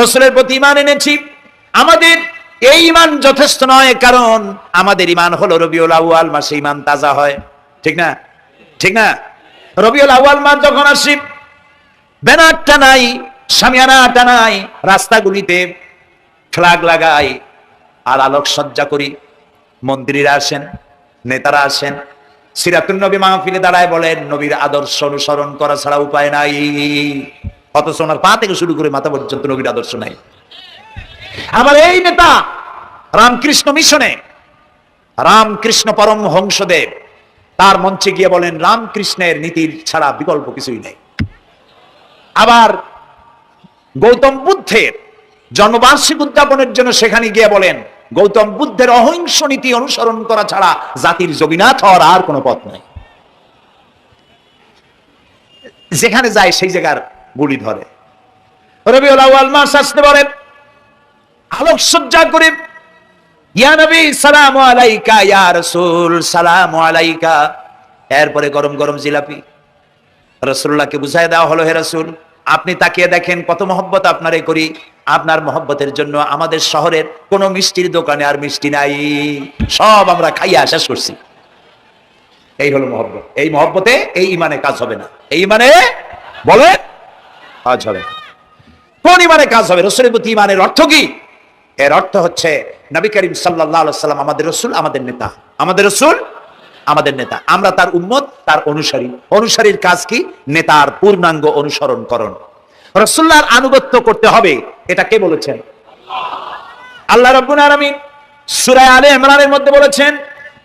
B: রাসূলের প্রতি ঈমান এনেছি। আমাদের এই ঈমান যথেষ্ট নয়, কারণ আমাদের ঈমান হলো রবিউল আউয়াল মাসে ঈমান তাজা হয়, ঠিক না? ঠিক না? রবিউল আউয়াল মাস যখন আসে, ব্যানারটা নাই, শামিয়ানাটা নাই, রাস্তাগুলিতে ফ্ল্যাগ লাগাই আর আলোকসজ্জা করি। মন্ত্রীরা আসেন, নেতারা আসেন, সিরাতুন নবী মাহফিলে দাঁড়ায় বলেন নবীর আদর্শ অনুসরণ করা ছাড়া উপায় নাই। অথচ ওনার পা থেকে শুরু করে মাথা পর্যন্ত নবীর আদর্শ নাই। আবার এই নেতা রামকৃষ্ণ মিশনে, রামকৃষ্ণ পরমহংসদেব তার মঞ্চে গিয়ে বলেন রামকৃষ্ণের নীতির ছাড়া বিকল্প কিছুই নেই। আবার গৌতম বুদ্ধের জন্মবার্ষিকী উদযাপনের জন্য সেখানে গিয়ে বলেন গৌতম বুদ্ধের অহিংস নীতি অনুসরণ করা ছাড়া জাতির যোগীনাথ হওয়ার আর কোনো পথ নাই। যেখানে যায় সেই জায়গার গুলি ধরে। রবিউল আউয়াল মাস আসতে বলে আলোকসজ্জা করে, ইয়া নবী সালামু আলাইকা, ইয়া রাসূল সালামু আলাইকা। এরপরে গরম গরম জিলাপি রাসূলুল্লাহকে বুঝায় দেওয়া হলো, হে রাসূল আপনি তাকিয়ে দেখেন কত মহব্বত আপনারে করি। আপনার মহব্বতের জন্য আমাদের শহরের কোন মিষ্টির দোকানে আর মিষ্টি নাই, সব আমরা খাইয়া শেষ করছি। এই হলো মহব্বত। এই মহব্বতে এই ঈমানে কাজ হবে না। এই ঈমানে বলে কাজ হবে না। কোন ঈমানে কাজ হবে? রাসূলের প্রতি ঈমানের অর্থ কি? এর অর্থ হচ্ছে নবী করিম সাল্লাল্লাহু আলাইহি ওয়াসাল্লাম আমাদের রাসূল, আমাদের নেতা। আমাদের রাসূল আমাদের নেতা, আমরা তার উম্মত, তার অনুসারী। অনুসারীর কাজ কি? নেতার পূর্ণাঙ্গ অনুসরণ করণ। রাসূলুল্লাহর আনুগত্য করতে হবে, এটা কে বলেছেন? আল্লাহ রাব্বুল আলামিন সূরা আলে ইমরানের মধ্যে বলেছেন,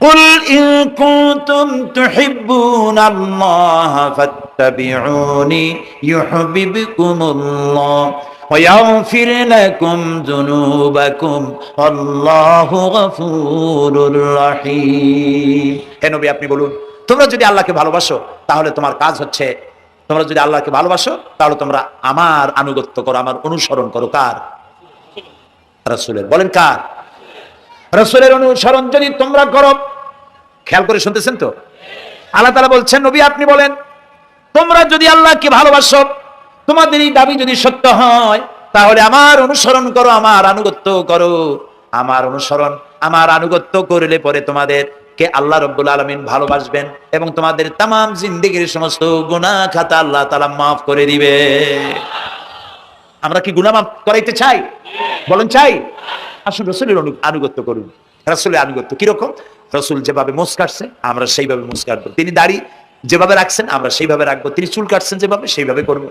B: কুল ইন কুনতুম তুহিব্বুনাল্লাহ ফাত্তাবিউনি ইউহিব্বুকুমুল্লাহ ওয়া ইয়াগফির লাকুম যুনুবাকুম আল্লাহু গফুরুর রহিম। হে নবী আপনি বলুন, তোমরা যদি আল্লাহকে ভালোবাসো তাহলে তোমার কাজ হচ্ছে, তোমরা যদি আল্লাহকে ভালোবাসো তাহলে তোমরা আমার আনুগত্য করো, আমার অনুসরণ করো। কার? রাসূলের। বলেন কার? রাসূলের অনুসরণ যদি তোমরা করো, খেয়াল করে শুনতেছেন তো? আল্লাহ তাআলা বলছেন নবী আপনি বলেন তোমরা যদি আল্লাহকে ভালোবাসো, তোমাদের এই দাবি যদি সত্য হয় তাহলে আমার অনুসরণ করো, আমার আনুগত্য করো। আমার অনুসরণ, আমার আনুগত্য করলে পরে তোমাদের কে আল্লাহ রাব্বুল আলামিন ভালোবাসবেন এবং তোমাদের তামাম জিন্দেগীর সমস্ত গুনাহ খাতা আল্লাহ তাআলা মাফ করে দিবে। আমরা কি গুনাহ মাফ করাইতে চাই? বলেন চাই? আসুন রাসূলের আনুগত্য করুন। রাসূলের আনুগত্য কিরকম? রাসূল যেভাবে মুছ কাটছে আমরা সেইভাবে মুছ কাটবো। তিনি দাড়ি যেভাবে রাখছেন আমরা সেইভাবে রাখবো। তিনি চুল কাটছেন যেভাবে সেইভাবে করবো।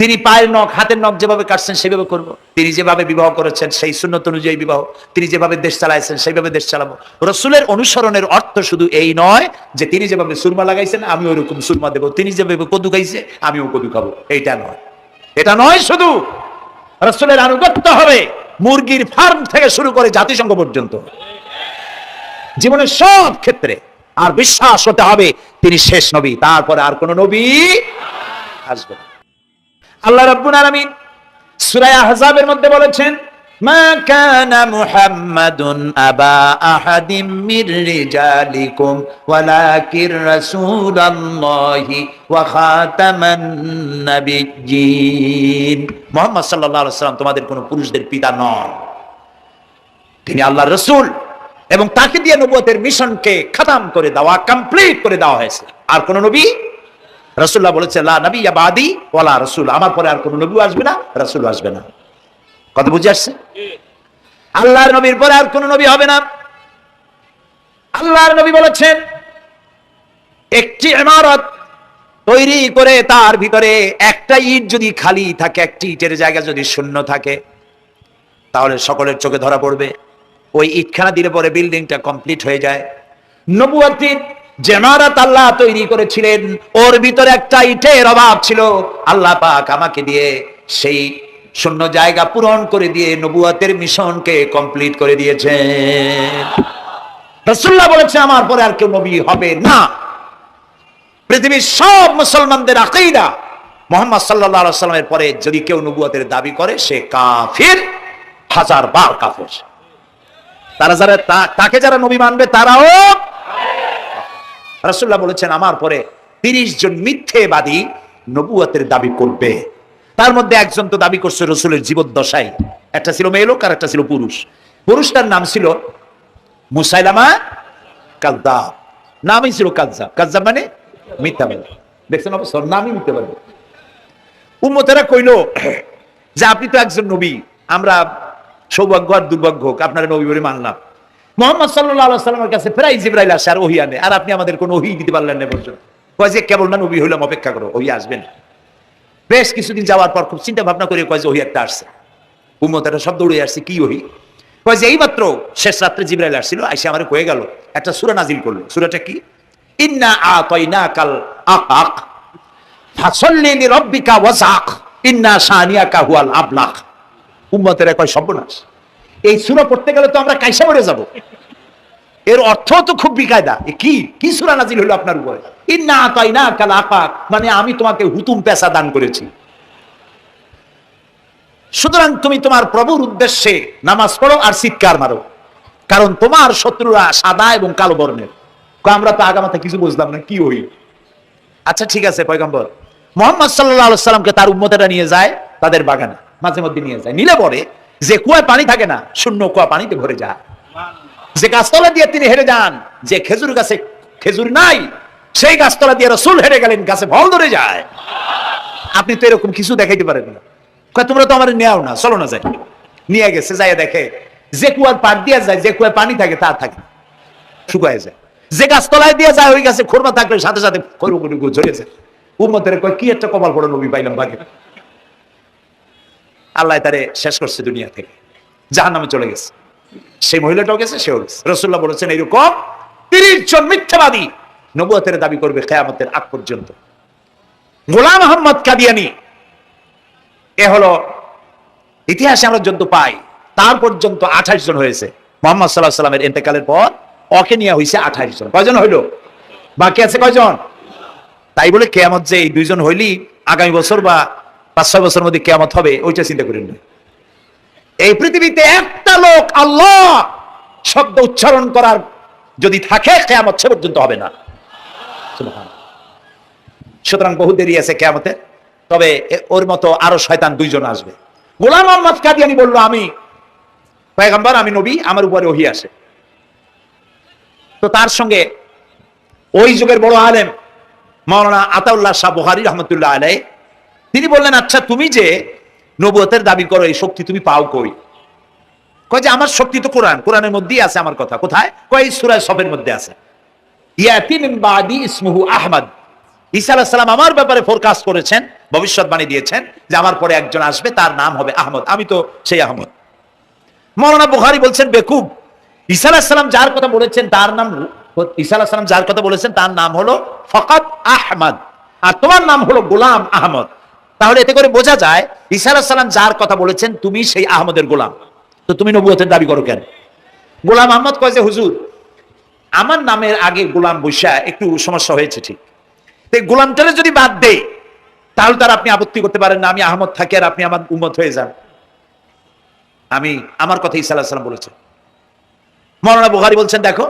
B: তিনি পায়ের নখ, হাতের নখ যেভাবে কাটছেন সেইভাবে করব। তিনি যেভাবে বিবাহ করেছেন সেই সুন্নত অনুযায়ী বিবাহ, তিনি যেভাবে দেশ চালাইছেন সেইভাবে দেশ চালাবো। রাসূলের অনুসরণের অর্থ শুধু এই নয় যে তিনি যেভাবে সুরমা লাগাইছেন আমি ওইরকম সুরমা দেবো, তিনি যেভাবে কদু খাইছে আমিও কদু খাবো, এইটা নয়। এটা নয়, শুধু রাসূলের আনুগত্য হবে মুরগির ফার্ম থেকে শুরু করে জাতিসংঘ পর্যন্ত, জীবনের সব ক্ষেত্রে। আর বিশ্বাস হতে হবে তিনি শেষ নবী, তারপরে আর কোন নবী আসবে না। আল্লাহ রাব্বুল আলামিন সূরা আহজাবের মধ্যে বলেছেন
A: মা কানা মুহাম্মাদুন আবা আহাদিম মির রিজালিকুম ওয়ালাকির রাসূলুল্লাহি ওয়া খাতামান নাবিয়্যিন। মুহাম্মদ সাল্লাল্লাহু আলাইহি ওয়াসাল্লাম তোমাদের কোন পুরুষদের পিতা নন, তিনি আল্লাহর রাসূল এবং তাকে দিয়ে নবুয়তের মিশনকে খতম করে দেওয়া, কমপ্লিট করে দেওয়া হয়েছে। আর কোন নবী, রাসূলুল্লাহ বলেছে লা নবিয়্যা বাদি ওয়ালা রাসূল, আমার পরে আর কোন নবী আসবে না, রাসূল আসবে না। কথা বুঝে আসছে? আল্লাহর নবীর পরে আর কোন নবী হবে না। আল্লাহর নবী বলেছেন একটি ইমারত তৈরি করে তার ভিতরে একটা ইট যদি খালি থাকে, একটি ইটের জায়গা যদি শূন্য থাকে, তাহলে সকলের চোখে ধরা পড়বে। ওই ইটখানা দিলে পরে বিল্ডিংটা কমপ্লিট হয়ে যায়। নবুয়তের যে ইমারত আল্লাহ তৈরি করেছিলেন, ওর ভিতরে একটা ইটের অভাব ছিল। আল্লাহ পাক আমাকে দিয়ে সেই শূন্য জায়গা পূরণ করে দিয়ে নবুয়তের মিশনকে কমপ্লিট করে দিয়েছেন। রাসূলুল্লাহ বলেছে আমার পরে আর কেউ নবী হবে না। পৃথিবীর সব মুসলমানদের আকীদা, মুহাম্মদ সাল্লাল্লাহু আলাইহি ওয়াসাল্লামের পরে যদি কেউ নবুয়তের দাবি করে সে কাফির, হাজার বার কাফির। তারা যারা তাকে যারা নবী মানবে তারাও। রাসূলুল্লাহ বলেছেন আমার পরে 30 জন মিথ্যেবাদী নবুয়তের দাবি করবে। তার মধ্যে একজন তো দাবি করছে রাসূলের জীবদ্দশায়, একটা ছিল মেয়ে লোক আর একটা ছিল পুরুষ। পুরুষটার নাম ছিল মুসাইলামা কাযযাব, নামই ছিল কাযযাব। কাযযাব মানে মিথ্যাবাদী। দেখছেন অবশ্য নামই মিথ্যাবাদী। উম্মতেরা কইল যে আপনি তো একজন নবী, আমরা সৌভাগ্য আর দুর্ভাগ্য হোক আপনারা নবী বলে মানলাম। মুহাম্মদ সাল্লাল্লাহু আলাইহি ওয়াসাল্লামের কাছে প্রায় জিবরাইল আসে আর ওহী আনে, আর আপনি আমাদের কোনো ওহী দিতে পারলেন না পর্যন্ত। কয় যে কেবল না নবী হইলাম, অপেক্ষা করো, ওহী আসবে না। বেশ কিছুদিন যাওয়ার পর খুব চিন্তা ভাবনা করে কয় যে ওহী একটা আসছে। উম্মতেরা সব দৌড়ে আসছে, কি ওহী? কয় যে এইমাত্র শেষ রাত্রে জিবরাইল আসছিল, আইসা আমারে কয়ে গেল একটা সূরা নাজিল করলো। সূরাটা কি? ইন্না আতাইনাকাল আকাক ফাসাল্লি লিরাব্বিকা ওয়াজআক ইন্না শানিয়াকা হুয়াল আবলাগ। উম্মতেরা কয় সর্বনাশ, এই সূরা পড়তে গেলে তো আমরা কাইসা মরে যাব। এর অর্থ তো খুব বিকায়দা। কি কি সূরা নাজিল হলো আপনার উপরে? ইন্না আতাইনাকাল আকাক, মানে আমি তোমাকে হুতুম পেশা দান করেছি, সুতরাং তুমি তোমার প্রভুর উদ্দেশ্যে নামাজ পড়ো আর চিৎকার মারো, কারণ তোমার শত্রুরা সাদা এবং কালো বর্ণের। আমরা তো আগামাথা কিছু বুঝলাম না, কি হই? আচ্ছা ঠিক আছে, পয়গম্বর মুহাম্মদ সাল্লাল্লাহু আলাইহি ওয়াসাল্লামকে তার উম্মতেরা নিয়ে যায় তাদের বাগানে, মাঝে মধ্যে নিয়ে যায়। নিলে পরে যে কুয়ায় পানি থাকে না, শূন্য কুয়া পানিতে ভরে যায়। যে গাছতলা দিয়ে তিনি হেরে যান, যে খেজুর গাছে খেজুর নাই, সেই গাছতলা দিয়ে রাসূল হেরে গেলেন, গাছে ফল ধরে যায়। আপনি তো এরকম কিছু দেখাইতে পারেন না। কয় তোমরা তো আমার নেও না, চলো না যাই। নিয়ে গেছে, যাই দেখে যে কুয়ার পাট দিয়ে যায়, যে কুয়ায় পানি থাকে তা থাকে, শুকায় যায়। যে গাছতলায় দিয়ে যায় ওই গাছে খোরমা থাকলে সাথে সাথে ঝরে যায়। উম্মতের কয় কি একটা কপাল পড়ে নবী পাইলাম ভাগে। আল্লাহ তারে শেষ করছে দুনিয়া থেকে, জাহান্নামে চলে গেছে। সেই মহিলাটাও গেছে, সেও গেছে। রাসূলুল্লাহ বলেছেন এইরকম 30 জন মিথ্যাবাদী নবুয়তের দাবি করবে কিয়ামতের আগ পর্যন্ত। গোলাম আহমদ কাদিয়ানী, এ হলো ইতিহাসে আমরা যত পাই তার পর্যন্ত 28 জন হয়েছে। মুহাম্মদ সাল্লাল্লাহু আলাইহি ওয়াসাল্লামের ইন্তেকালের পর ওকে নিয়ে হয়েছে 28 জন। কয়জন হইলো? বাকি আছে কয়জন? তাই বলে কিয়ামত যে এই 2 জন হইলি আগামী বছর বা 5-6 বছরের মধ্যে কিয়ামত হবে ওইটা চিন্তা করেন না। এই পৃথিবীতে একটা লোক আল্লাহ শব্দ উচ্চারণ করার যদি থাকে কিয়ামত সে পর্যন্ত হবে না। সুবহানাল্লাহ। সুতরাং বহু দেরি আছে কিয়ামতে, তবে ওর মতো আরো শয়তান 2 জন আসবে। গোলাম আহমদ কাদিয়ানী বলল আমি পয়গম্বর, আমি নবী, আমার উপরে ওহী আসে। তো তার সঙ্গে ওই যুগের বড় আলেম মাওলানা আতাউল্লাহ শাহ বুখারী রাহমাতুল্লাহ আলাইহি, তিনি বললেন আচ্ছা তুমি যে নবুয়তের দাবি করো, এই শক্তি তুমি পাও কই? কয় যে আমার শক্তি তো কোরআন, কোরআনের মধ্যেই আছে আমার কথা। কোথায়? কয় সূরা সফের মধ্যে আছে। ইয়াতি মিন বাদি ইসমুহু আহমদ, ঈসা আলাইহিস সালাম আমার ব্যাপারে ফোরকাস্ট করেছেন, ভবিষ্যৎবাণী দিয়েছেন যে আমার পরে একজন আসবে, তার নাম হবে আহমদ, আমি তো সেই আহমদ। মাওলানা বুখারী বলছেন বেকুব, ঈসা আলাইহিস সালাম যার কথা বলেছেন তার নাম, ঈসা আলাইহিস সালাম যার কথা বলেছেন তার নাম হলো ফাকাত আহমদ, আর তোমার নাম হলো গোলাম আহমদ। তাহলে এতে করে বোঝা যায় ঈসা আলাইহিস সালাম যার কথা বলেছেন তুমি সেই আহমদের গোলাম, তো তুমি নবুয়তের দাবি করো কেন? গোলাম আহমদ কয় যে হুজুর আমার নামের আগে গোলাম বৈশা একটু সমস্যা হয়েছে, ঠিক এই গোলামটারে যদি বাদ দেই তাহলে তার আপনি আপত্তি করতে পারেন না, আমি আহমদ থাকি আর আপনি আমার উম্মত হয়ে যান।
B: আমি আমার কথা ঈসা আলাইহিস সালাম বলেছেন। মাওলানা বুখারী বলছেন, দেখো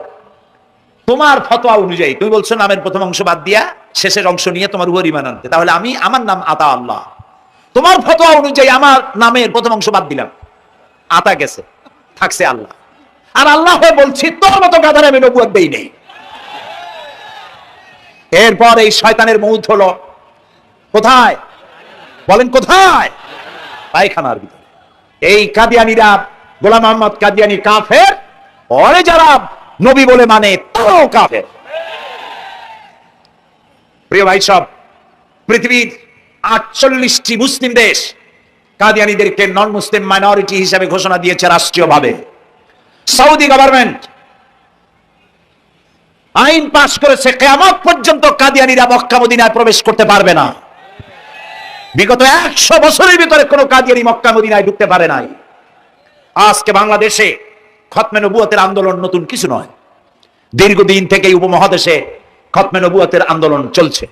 B: তোমার ফতোয়া অনুযায়ী তুমি বলছো নামের প্রথম অংশ বাদ দিয়া শেষের অংশ নিয়ে তোমার উপর ঈমান আনতে, তাহলে আমি আমার নাম আতা আল্লাহ, তোমার ফতোয়া অনুযায়ী আমার নামের প্রথম অংশ বাদ দিলাম, আতা গেছে, থাকছে আল্লাহ। আর আল্লাহ হয়ে বলছি তোর মতো গাধার আমি নবুয়ত দেই নেই। এরপর এই শয়তানের মৌত হলো কোথায় বলেন, কোথায়? পায়খানার ভিতরে। এই কাদিয়ানীরা, গোলাম মোহাম্মদ কাদিয়ানী কাফের, ওরে যারা নবী বলে মানে তারাও কাফের। প্রিয় ভাই সব, পৃথিবীর 48টি মুসলিম দেশ কাদিয়ানীদেরকে নন মুসলিম মাইনরিটি হিসেবে ঘোষণা দিয়েছে রাষ্ট্রীয়ভাবে। সৌদি গভর্নমেন্ট আইন পাশ করেছে কিয়ামত পর্যন্ত কাদিয়ানীরা মক্কা মদিনায় প্রবেশ করতে পারবে না। বিগত 100 বছরের ভিতরে কোন কাদিয়ানী মক্কা মদিনায় ঢুকতে পারে নাই। আজকে বাংলাদেশে খতমে নবুয়তের আন্দোলন নতুন কিছু নয়, দীর্ঘদিন থেকে উপমহাদেশে খতমে নবুয়তের আন্দোলন চলছে।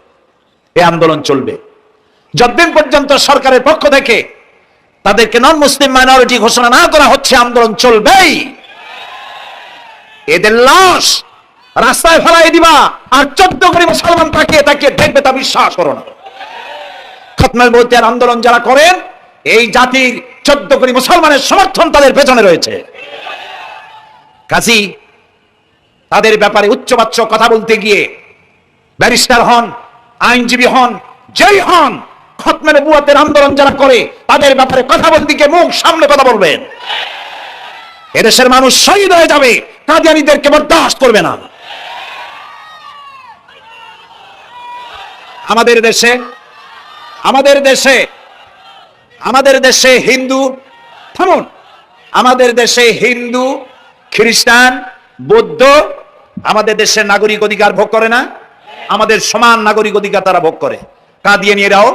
B: এই আন্দোলন চলবে যতদিন পর্যন্ত সরকারের পক্ষ থেকে তাদেরকে নন মুসলিম মাইনরিটি ঘোষণা না করা হচ্ছে, আন্দোলন চলবেই। এদের লাশ রাস্তায় ফেলাই দিবা আর 14 কোটি মুসলমান তাকিয়ে তাকিয়ে দেখবে, তা বিশ্বাস করো না। খতমে নবুয়তের আন্দোলন যারা করেন, এই জাতির 14 কোটি মুসলমানের সমর্থন তাদের পেছনে রয়েছে। কাজী তাদের ব্যাপারে উচ্চবাচ্য কথা বলতে গিয়ে ব্যারিস্টার হন, আইনজীবী হন, যেই হন, খতমে নবুয়তের আন্দোলন যারা করে তাদের ব্যাপারে কথা বলতে গিয়ে মুখ সামনে কথা বলবেন। এদেশের মানুষ শহীদ হয়ে যাবে, কাদিয়ানীদেরকে বরদাস্ত করবে না। আমাদের দেশে হিন্দু, থামুন, আমাদের দেশে হিন্দু, খ্রিস্টান, বৌদ্ধ আমাদের দেশের নাগরিক অধিকার ভোগ করে না? আমাদের সমান নাগরিক অধিকার তারা ভোগ করে। কাদিয়ানীরাও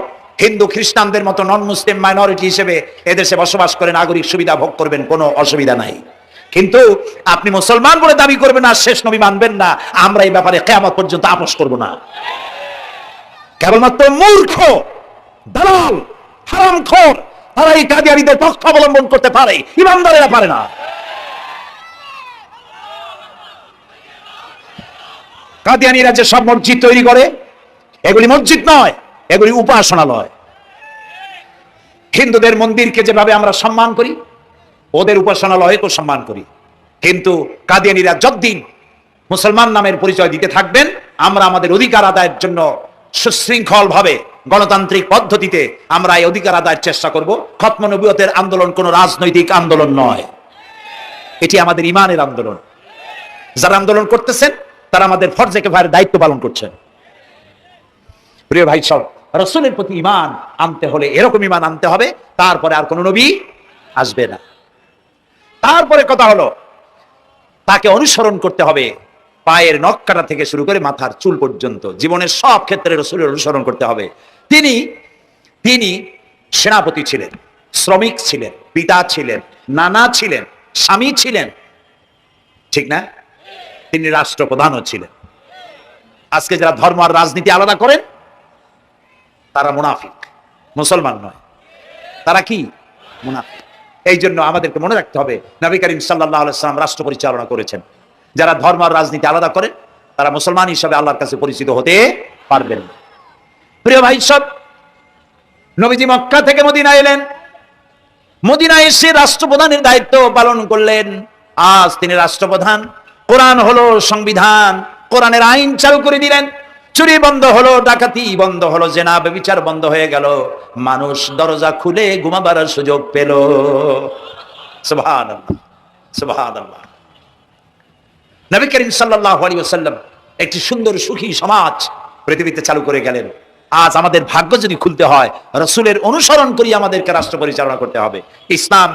B: হিন্দু খ্রিস্টানদের মতো নন মুসলিম মাইনরিটি হিসেবে এদেশে বসবাস করে নাগরিক সুবিধা ভোগ করবেন, কোনো অসুবিধা নাই। কিন্তু আপনি মুসলমান বলে দাবি করবেন না, শেষ নবী মানবেন না, আমরা এই ব্যাপারে কিয়ামত পর্যন্ত আপোষ করব না। কেবলমাত্র মূর্খ, দালাল, হারামখোর তারা এই কাদিয়ানীদের পক্ষ অবলম্বন করতে পারে, ইমানদারেরা পারে না। কাদিয়ানীরা যে সব মসজিদ তৈরি করে, এগুলি মসজিদ নয়, এগুলি উপাসনালয়। হিন্দুদের মন্দিরকে যেভাবে আমরা সম্মান করি, ওদের উপাসনালয়কেও সম্মান করি। কিন্তু কাদিয়ানীরা যতদিন মুসলমান নামের পরিচয় দিতে থাকবেন, আমরা আমাদের অধিকার আদায়ের জন্য সুশৃঙ্খল ভাবে গণতান্ত্রিক পদ্ধতিতে আমরা এই অধিকার আদায়ের চেষ্টা করব। খতমে নবুয়তের আন্দোলন কোনো রাজনৈতিক আন্দোলন নয়, এটি আমাদের ইমানের আন্দোলন। যারা আন্দোলন করতেছেন তারা আমাদের ফরজে কিফায়ার দায়িত্ব পালন করছেন। প্রিয় ভাই সব, রাসূলের প্রতি ঈমান আনতে হলে এরকম ঈমান আনতে হবে, তারপরে আর কোনো নবী আসবে না। তারপরে কথা হলো তাকে অনুসরণ করতে হবে পায়ের নখ কাটা থেকে শুরু করে মাথার চুল পর্যন্ত, জীবনের সব ক্ষেত্রে রাসূলের অনুসরণ করতে হবে। তিনি সেনাপতি ছিলেন, শ্রমিক ছিলেন, পিতা ছিলেন, নানা ছিলেন, স্বামী ছিলেন, ঠিক না? তিনি রাষ্ট্রপ্রধানও ছিলেন। আজকে যারা ধর্ম আর রাজনীতি আলাদা করেন তারা মুনাফিক, মুসলমান নয়, তারা কি? মুনাফিক। এই জন্য আমাদেরকে মনে রাখতে হবে নবী করিম সাল্লাল্লাহু আলাইহি ওয়াসাল্লাম রাষ্ট্র পরিচালনা করেছেন। যারা ধর্ম আর রাজনীতি আলাদা করে তারা মুসলমান হিসেবে আল্লাহর কাছে পরিচিত হতে পারবেন না। প্রিয় ভাই সব, নবীজি মক্কা থেকে মদিনা এলেন, মদিনায় এসে রাষ্ট্রপ্রধানের দায়িত্ব পালন করলেন। আজ তিনি রাষ্ট্রপ্রধান, কোরআন হলো সংবিধান, কোরআনের আইন চালু করে দিলেন। চুরি বন্ধ হলো, ডাকাতি বন্ধ হলো, জেনা ব্যভিচার বন্ধ হয়ে গেল, মানুষ দরজা খুলে ঘুমাবার সুযোগ পেল। সুবহানাল্লাহ, সুবহানাল্লাহ। নবী করিম সাল্লাল্লাহু আলাইহি ওয়াসাল্লাম একটি সুন্দর সুখী সমাজ পৃথিবীতে চালু করে গেলেন। আজ আমাদের ভাগ্য যদি খুলতে হয়, রাসূলের অনুসরণ করি আমাদেরকে রাষ্ট্র পরিচালনা করতে হবে। ইসলাম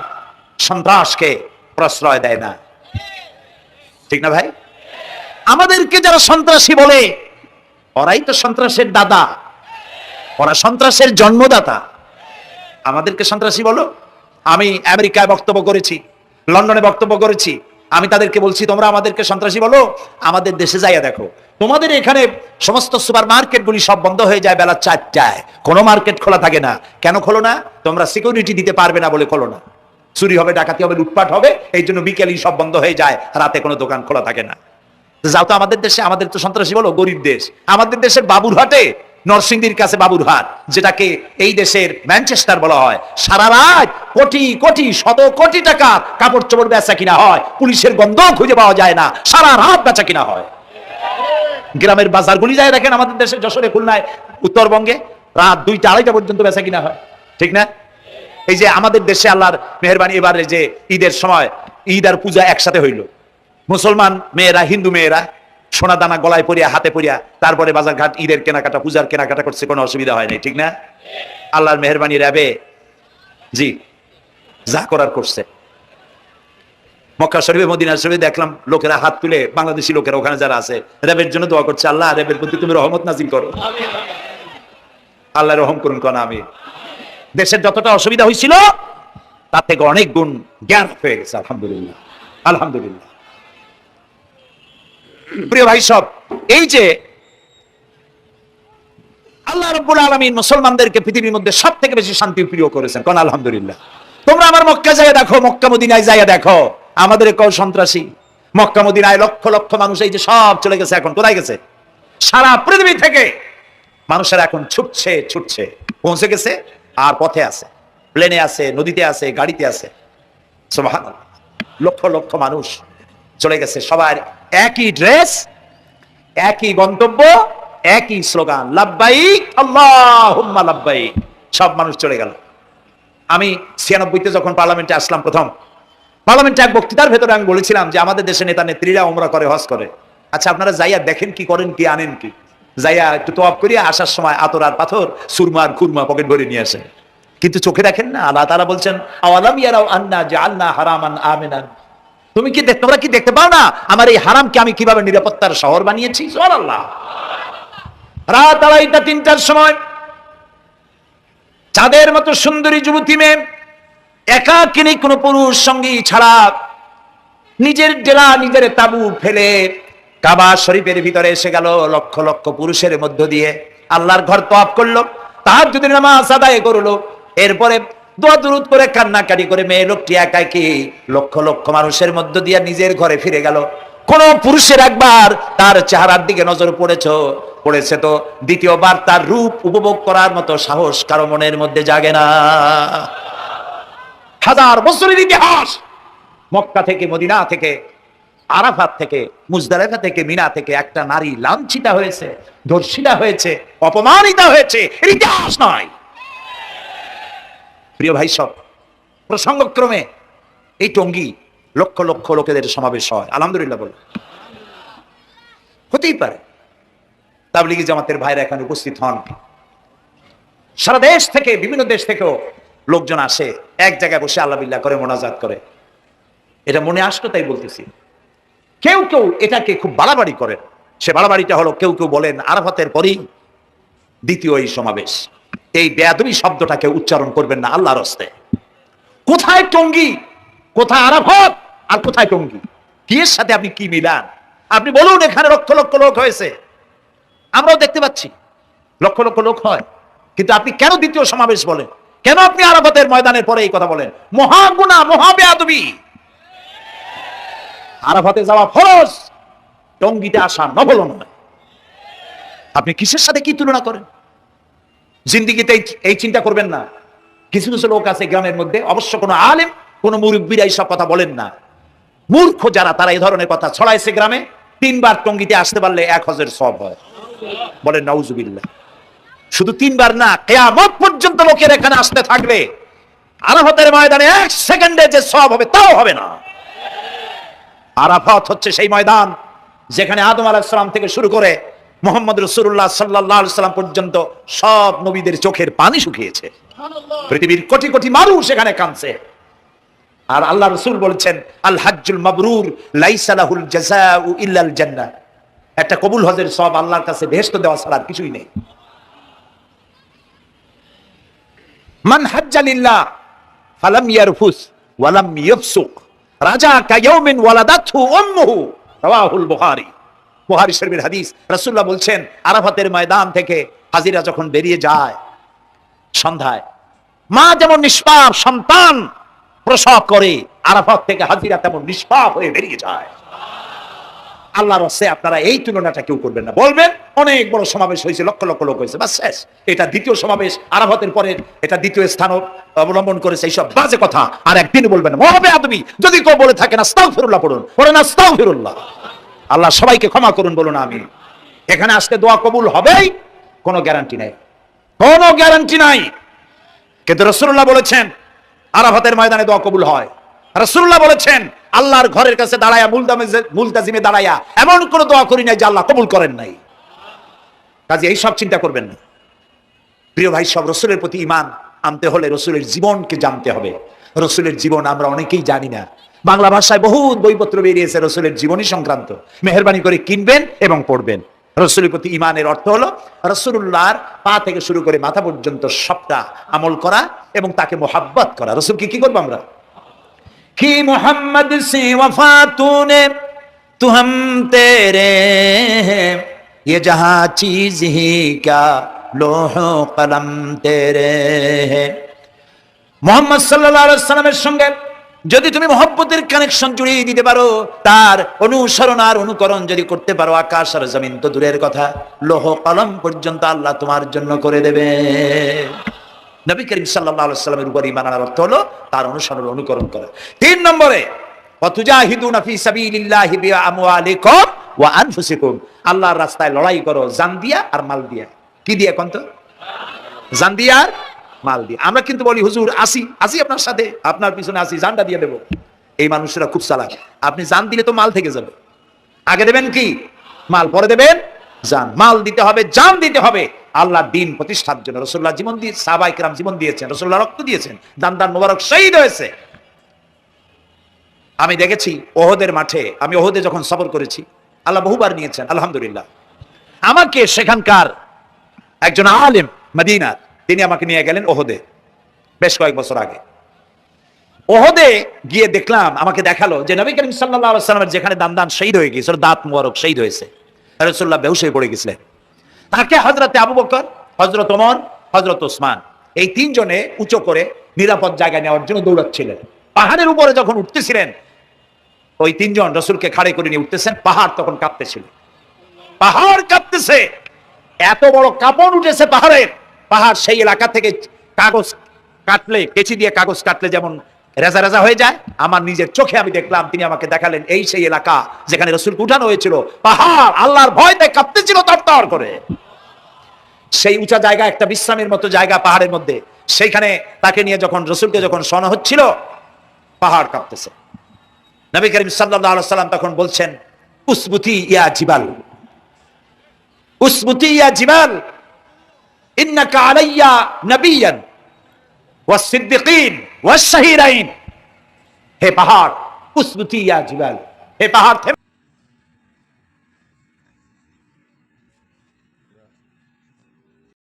B: সন্ত্রাসকে প্রশ্রয় দেয় না, ঠিক না ভাই? আমাদেরকে যারা সন্ত্রাসী বলে, ওরাই তো সন্ত্রাসের দাদা, ওরা সন্ত্রাসের জন্মদাতা। আমাদেরকে সন্ত্রাসী বলো? আমি আমেরিকায় বক্তব্য করেছি, লন্ডনে বক্তব্য করেছি, আমি তাদেরকে বলছি তোমরা আমাদেরকে সন্ত্রাসী বলো? আমাদের দেশে যাইয়া দেখো, তোমাদের এখানে সমস্ত সুপার মার্কেটগুলি সব বন্ধ হয়ে যায় বেলা 4টায়, কোনো মার্কেট খোলা থাকে না। কেন খোলো না? তোমরা সিকিউরিটি দিতে পারবে না বলে খোলো না। চুরি হবে, ডাকাতি হবে, লুটপাট হবে, এই জন্য বিকেলই সব বন্ধ হয়ে যায়, রাতে কোনো দোকান খোলা থাকে না। যাও তো আমাদের দেশে, আমাদের তো সন্ত্রাসী বলো, গরিব দেশ, আমাদের দেশের বাবুরহাটে, নরসিংদীর কাছে বাবুরহাট, যেটাকে এই দেশের ম্যানচেস্টার বলা হয়, সারা রাত কোটি কোটি শত কোটি টাকা কাপড় চোপড় বেচা কিনা হয়, পুলিশের গন্ধ খুঁজে পাওয়া যায় না, সারা রাত বেচা কিনা হয়। গ্রামের বাজারগুলি যায় দেখেন, আমাদের দেশে যশোরে, খুলনায়, উত্তরবঙ্গে রাত 2টা 2:30 পর্যন্ত বেচা কিনা হয়, ঠিক না? এই যে আমাদের দেশে আল্লাহর মেহেরবানি, এবারে যে ঈদের সময় ঈদ আর পূজা একসাথে হইল, মুসলমান মেয়েরা, হিন্দু মেয়েরা সোনা দানা গলায় পরিয়া, হাতে পরিয়া, তারপরে বাজার ঘাট ঈদের কেনাকাটা, পূজার কেনাকাটা করছে, কোনো অসুবিধা হয় নাই, ঠিক না? আল্লাহর মেহেরবানি র্যাবে জি যা করার করছে। মক্কা শরীফে, মদিনা শরীফে দেখলাম লোকেরা হাত তুলে, বাংলাদেশি লোকেরা ওখানে যারা আছে, র্যাবের জন্য দোয়া করছে, আল্লাহ র্যাবের প্রতি তুমি রহমত নাজিল করো, আল্লাহ রহম করুন কোন। আমি দেশের যতটা অসুবিধা হয়েছিল তার থেকে অনেক গুণ জ্ঞান হয়ে গেছে, আলহামদুলিল্লাহ, আলহামদুলিল্লাহ। প্রিয় ভাই সব, এই যে আল্লাহ রাব্বুল আলামিন মুসলমানদেরকে পৃথিবীর মধ্যে সবথেকে বেশি শান্তি প্রিয় করেছেন, কোন আলহামদুলিল্লাহ। তোমরা আমার মক্কা যাইয়া দেখো, মক্কা মদিনায় যাইয়া দেখো, আমাদের কও সন্ত্রাসী। মক্কা মদিনায় লক্ষ লক্ষ মানুষ এই যে সব চলে গেছে, এখন কোথায় গেছে? সারা পৃথিবী থেকে মানুষেরা এখন ছুটছে ছুটছে, পৌঁছে গেছে, আর পথে আছে, প্লেনে আছে, নদীতে আছে, গাড়িতে আছে, সুবহানাল্লাহ। লক্ষ লক্ষ মানুষ চলে গেছে, সবার একই ড্রেস, একই গন্তব্য, একই স্লোগান, লাব্বাইক আল্লাহুম্মা লাব্বাইক। সব মানুষ চলে গেল। আমি 96-তে যখন পার্লামেন্টে আসলাম, প্রথম পার্লামেন্টে এক বক্তৃতার ভেতরে আমি বলেছিলাম যে আমাদের দেশে নেতা নেত্রীরা ওমরা করে, হজ করে। আচ্ছা, আপনারা যাইয়া দেখেন কি করেন, কি আনেন কি? যাইয়া একটু তোয়াব করিয়া আসার সময় আতর আর পাথর, সুরমার খুরমা পকেট ভরে নিয়ে আসেন, কিন্তু চোখে দেখেন না। আল্লাহ তাআলা বলছেন, আওয়ালাম ইয়ারাউ আন্না জাআলনা হারামান আমিনান, তুমি কি তোমরা কি দেখতে পাও না আমার এই হারামকে আমি কিভাবে নিরাপত্তার শহর বানিয়েছি? সুবহানাল্লাহ। রাত 2:30-3টার সময় চাঁদের মতো সুন্দরী যুবতী মেয়ে, একাকিনী কোন পুরুষ সঙ্গী ছাড়া, নিজের ডেরা, নিজের তাবু ফেলে কাবা শরীফের ভিতরে এসে গেল, লক্ষ লক্ষ পুরুষের মধ্য দিয়ে আল্লাহর ঘর তওয়াফ করলো, তাহাজ্জুদের নামাজ আদায় করলো, এরপরে দোয়া দুরূদ করে কান্নাকাটি করে মেয়ে লোকটি একাকী লক্ষ লক্ষ মানুষের মধ্য দিয়ে নিজের ঘরে ফিরে গেল। কোন পুরুষের একবার তার চেহারার দিকে নজর পড়েছে তো দ্বিতীয়বার তার রূপ উপভোগ করার মতো সাহস কারো মনের মধ্যে জাগে না। হাজার বছরের ইতিহাস, মক্কা থেকে, মদিনা থেকে, আরাফাত থেকে, মুজদালিফা থেকে, মিনা থেকে একটা নারী লাঞ্ছিতা হয়েছে, ধর্ষিতা হয়েছে, অপমানিত হয়েছে, এর ইতিহাস নয়। প্রিয় ভাই সব, প্রসঙ্গক্রমে এই টঙ্গী লক্ষ লক্ষ লোকেদের সমাবেশ হয়, আলহামদুলিল্লাহ বলে। হতেই পারে তাবলীগী জামাতের ভাইরা এখানে উপস্থিত হন, সারা দেশ থেকে, বিভিন্ন দেশ থেকেও লোকজন আসে, এক জায়গায় বসে আল্লাহ বিল্লাহ করে, মোনাজাত করে। এটা মনে আসলো তাই বলতেছি। কেউ কেউ এটাকে খুব বাড়াবাড়ি করেন। সে বাড়াবাড়িটা হলো, কেউ কেউ বলেন আরাফাতের পরেই দ্বিতীয় এই সমাবেশ। এই বেয়াদবি শব্দটাকে উচ্চারণ করবেন না আল্লাহর হস্তে। কোথায় টঙ্গী, কোথায় আরাফাত, আর কোথায় টঙ্গী? কি এর সাথে আপনি কি মিলান? আপনি বলুন, এখানে লক্ষ লক্ষ লোক হয়েছে, আমরাও দেখতে পাচ্ছি লক্ষ লক্ষ লোক হয়, কিন্তু আপনি কেন দ্বিতীয় সমাবেশ বলেন? কেন আপনি আরাফাতের ময়দানের পরে এই কথা বলেন? মহা গুনাহ, মহা বেয়াদবি। আরাফাতে যাওয়া ফরজ, টঙ্গীতে আসা নফল নয়। আপনি কিসের সাথে কি তুলনা করেন? জিন্দিগিতে এই চিন্তা করবেন না। কিছু কিছু লোক আছে গ্রামের মধ্যে, অবশ্য কোনো আলেম, কোনো মুরব্বীরা এইসব কথা বলেন না, মূর্খ যারা, তারা এই ধরনের কথা ছড়াইছে গ্রামে। 3 বার টঙ্গীতে আসতে পারলে 1 হজের সওয়াব হয়, বলেন নাউজুবিল্লাহ। শুধু 3 বার না, কিয়ামত পর্যন্ত লোকের এখানে আসতে থাকলে আরাফাতের ময়দানে 1 সেকেন্ডে যে সওয়াব হবে তাও হবে না। আরাফাত হচ্ছে সেই ময়দান যেখানে আদম আলাইহিস সালাম থেকে শুরু করে মুহাম্মদ রাসূলুল্লাহ সাল্লাল্লাহু আলাইহি সাল্লাম পর্যন্ত সব নবীদের চোখের পানি শুকিয়েছে। পৃথিবীর কোটি কোটি মানুষ এখানে কাঁদছে। আর আল্লাহ রাসূল বলেছেন, আল হাজ্জুল মাবরুর লাইসা লাহুল জাযাউ ইল্লাল জান্নাহ। একটা কবুল হজের সওয়াব আল্লাহর কাছে বেহেশত দেওয়া ছাড়া আর কিছুই নেই। মান হাজ্জা লিল্লাহ ফালাম ইয়ারফুস ওয়া লাম ইয়াফসুক রাজা কায়াউমিন ওয়ালাদাতহু উম্মুহু, রাওয়াহুল বুখারী। বুখারী শরীফের হাদিস। রাসূলুল্লাহ বলছেন, আরাফাতের ময়দান থেকে হাজিরা যখন বেরিয়ে যায় সন্ধ্যায়, মা যেমন নিষ্পাপ সন্তান প্রসব করে আরাফাত থেকে হাজিরা তেমন নিষ্পাপ হয়ে বেরিয়ে যায়। আল্লাহর রাস্তায় আপনারা এই তুলনাটা কেউ করবেন না। বলবেন অনেক বড় সমাবেশ হয়েছে, লক্ষ লক্ষ লোক হয়েছে, বাস শেষ। এটা দ্বিতীয় সমাবেশ, আরাফাতের পরে এটা দ্বিতীয় স্থান অবলম্বন করেছে, এইসব বাজে কথা আর একদিন বলবেন না। মহাবে আদমি যদি কেউ বলে থাকেন আস্তাগফিরুল্লাহ পড়ুন, পড়েন আস্তাগফিরুল্লাহ। আল্লাহ সবাইকে ক্ষমা করুন, বলুন আমিন। এখানে আসলে দোয়া কবুল হবেই, কোনো গ্যারান্টি নাই, কোনো গ্যারান্টি নাই। কিন্তু রাসূলুল্লাহ বলেছেন আরাফাতের ময়দানে দোয়া কবুল হয়। রাসূলুল্লাহ বলেছেন আল্লাহর ঘরের কাছে দাঁড়ায়া মুলতাজিমে দাঁড়ায়া এমন কোন দোয়া করি নাই যে আল্লাহ কবুল করেন নাই। কাজে এই সব চিন্তা করবেন না প্রিয় ভাই। সব রাসূলের প্রতি ঈমান আনতে হলে রাসূলের জীবনকে জানতে হবে। রাসূলের জীবন আমরা অনেকেই জানি না। বাংলা ভাষায় বহুত বইপত্র বেরিয়েছে রাসূলের জীবনী সংক্রান্ত, মেহেরবানি করে কিনবেন এবং পড়বেন। রাসূলের প্রতি ঈমানের অর্থ হলো রাসূলুল্লাহর পা থেকে শুরু করে মাথা পর্যন্ত সবটা আমল করা এবং তাকে মোহাব্বত করা। রাসূলকে কি করবো আমরা? कि मोहम्मद से वफा तूने तू हम तेरे हैं, ये जहां चीज ही क्या लोहो कलम तेरे हैं। मोहम्मद सल्लल्लाहु अलैहि वसल्लमेর সঙ্গে যদি তুমি মহব্বতের কানেকশন জুড়িয়ে দিতে পারো, তার অনুসরণ আর অনুকরণ যদি করতে পারো, আকাশ আর জমিন তো দূরের কথা, লৌহ কলম পর্যন্ত আল্লাহ তোমার জন্য করে দেবে। নবী করিম সাল্লাল্লাহু আলাইহি ওয়াসাল্লামের উপর ঈমান আনার অর্থ হলো তার অনুসরণ অনুকরণ করা। 3 নম্বরে ওয়াতুজাহিদুনা ফি সাবিলিল্লাহি বিআমওয়ালিকুম ওয়া আনফুসিকুম, আল্লাহর রাস্তায় লড়াই করো জান দিয়া আর মাল দিয়া। কি দিয়া কোন তো? জান দিয়া আর মাল দিয়া। আমরা কিন্তু বলি হুজুর আসি আপনার সাথে, আপনার পিছনে আসি, জানটা দিয়ে দেব। এই মানুষরা খুব চালাক। আপনি জান দিলে তো মাল থেকে যাবে। আগে দেবেন কি? মাল, পরে দেবেন জান। মাল দিতে হবে, জান দিতে হবে আল্লাহর দ্বীন প্রতিষ্ঠার জন্য। রাসূলুল্লাহ জীবন দিয়ে, সাহাবায়ে কেরাম জীবন দিয়েছেন, রাসূলুল্লাহ রক্ত দিয়েছেন, দান মোবারক শহীদ হয়েছে। আমি দেখেছি ওহদের মাঠে, আমি ওহদে যখন সফর করেছি, আল্লাহ বহুবার নিয়েছেন আলহামদুলিল্লাহ। আমাকে সেখানকার একজন আলেম মদিনার, তিনি আমাকে নিয়ে গেলেন ওহদে বেশ কয়েক বছর আগে। ওহদে গিয়ে দেখলাম, আমাকে দেখালো যে নবী করিম সাল্লাল্লাহু আলাইহি ওয়াসাল্লামের যেখানে দান শহীদ হয়ে গিয়েছে, দাঁত মোবারক শহীদ হয়েছে, রাসূলুল্লাহ বেহুশ হয়ে পড়ে গেছিলেন। তাকে হযরতে আবু বকর, হযরত ওমর, হযরত ওসমান এই 3 জনে উঁচু করে নিরাপদ জায়গায় নেওয়ার জন্য দৌড়াচ্ছিলেন। পাহাড়ের উপরে যখন উঠতেছিলেন, ওই 3 জন রাসূলকে খাড়ে করে নিয়ে উঠতেছেন। পাহাড় তখন কাঁপতেছিল, পাহাড় কাঁপতেছে, এত বড় কাঁপন উঠেছে পাহাড়ের। পাহাড় সেই এলাকা থেকে কাগজ কাটলে, কেচি দিয়ে কাগজ কাটলে যেমন রেজা রেজা হয়ে যায়, আমার নিজের চোখে আমি দেখলাম। তিনি আমাকে দেখালেন এই সেই এলাকা যেখানে রাসূলকে উঠানো হয়েছিল। পাহাড় আল্লাহর ভয়তে কাঁপতেছিল তরতর করে। সেই উঁচা জায়গা, একটা বিশ্রামের মতো জায়গা পাহাড়ের মধ্যে, সেইখানে তাকে নিয়ে যখন রাসূলকে যখন শোনা হচ্ছিল, পাহাড় কাঁপতেছে। নবী করিম সাল্লাল্লাহু আলাইহি ওয়াসাল্লাম তখন বলছেন, উসবুতি ইয়া জিবাল, উসবুতি ইয়া জিবাল, ইন্নাকা আলাইয়া নবিয়্যান ওয়াস সিদ্দিকিন ওয়াস শাহীরাইন। হে পাহাড়, উসবুতি ইয়া জিবাল, হে পাহাড়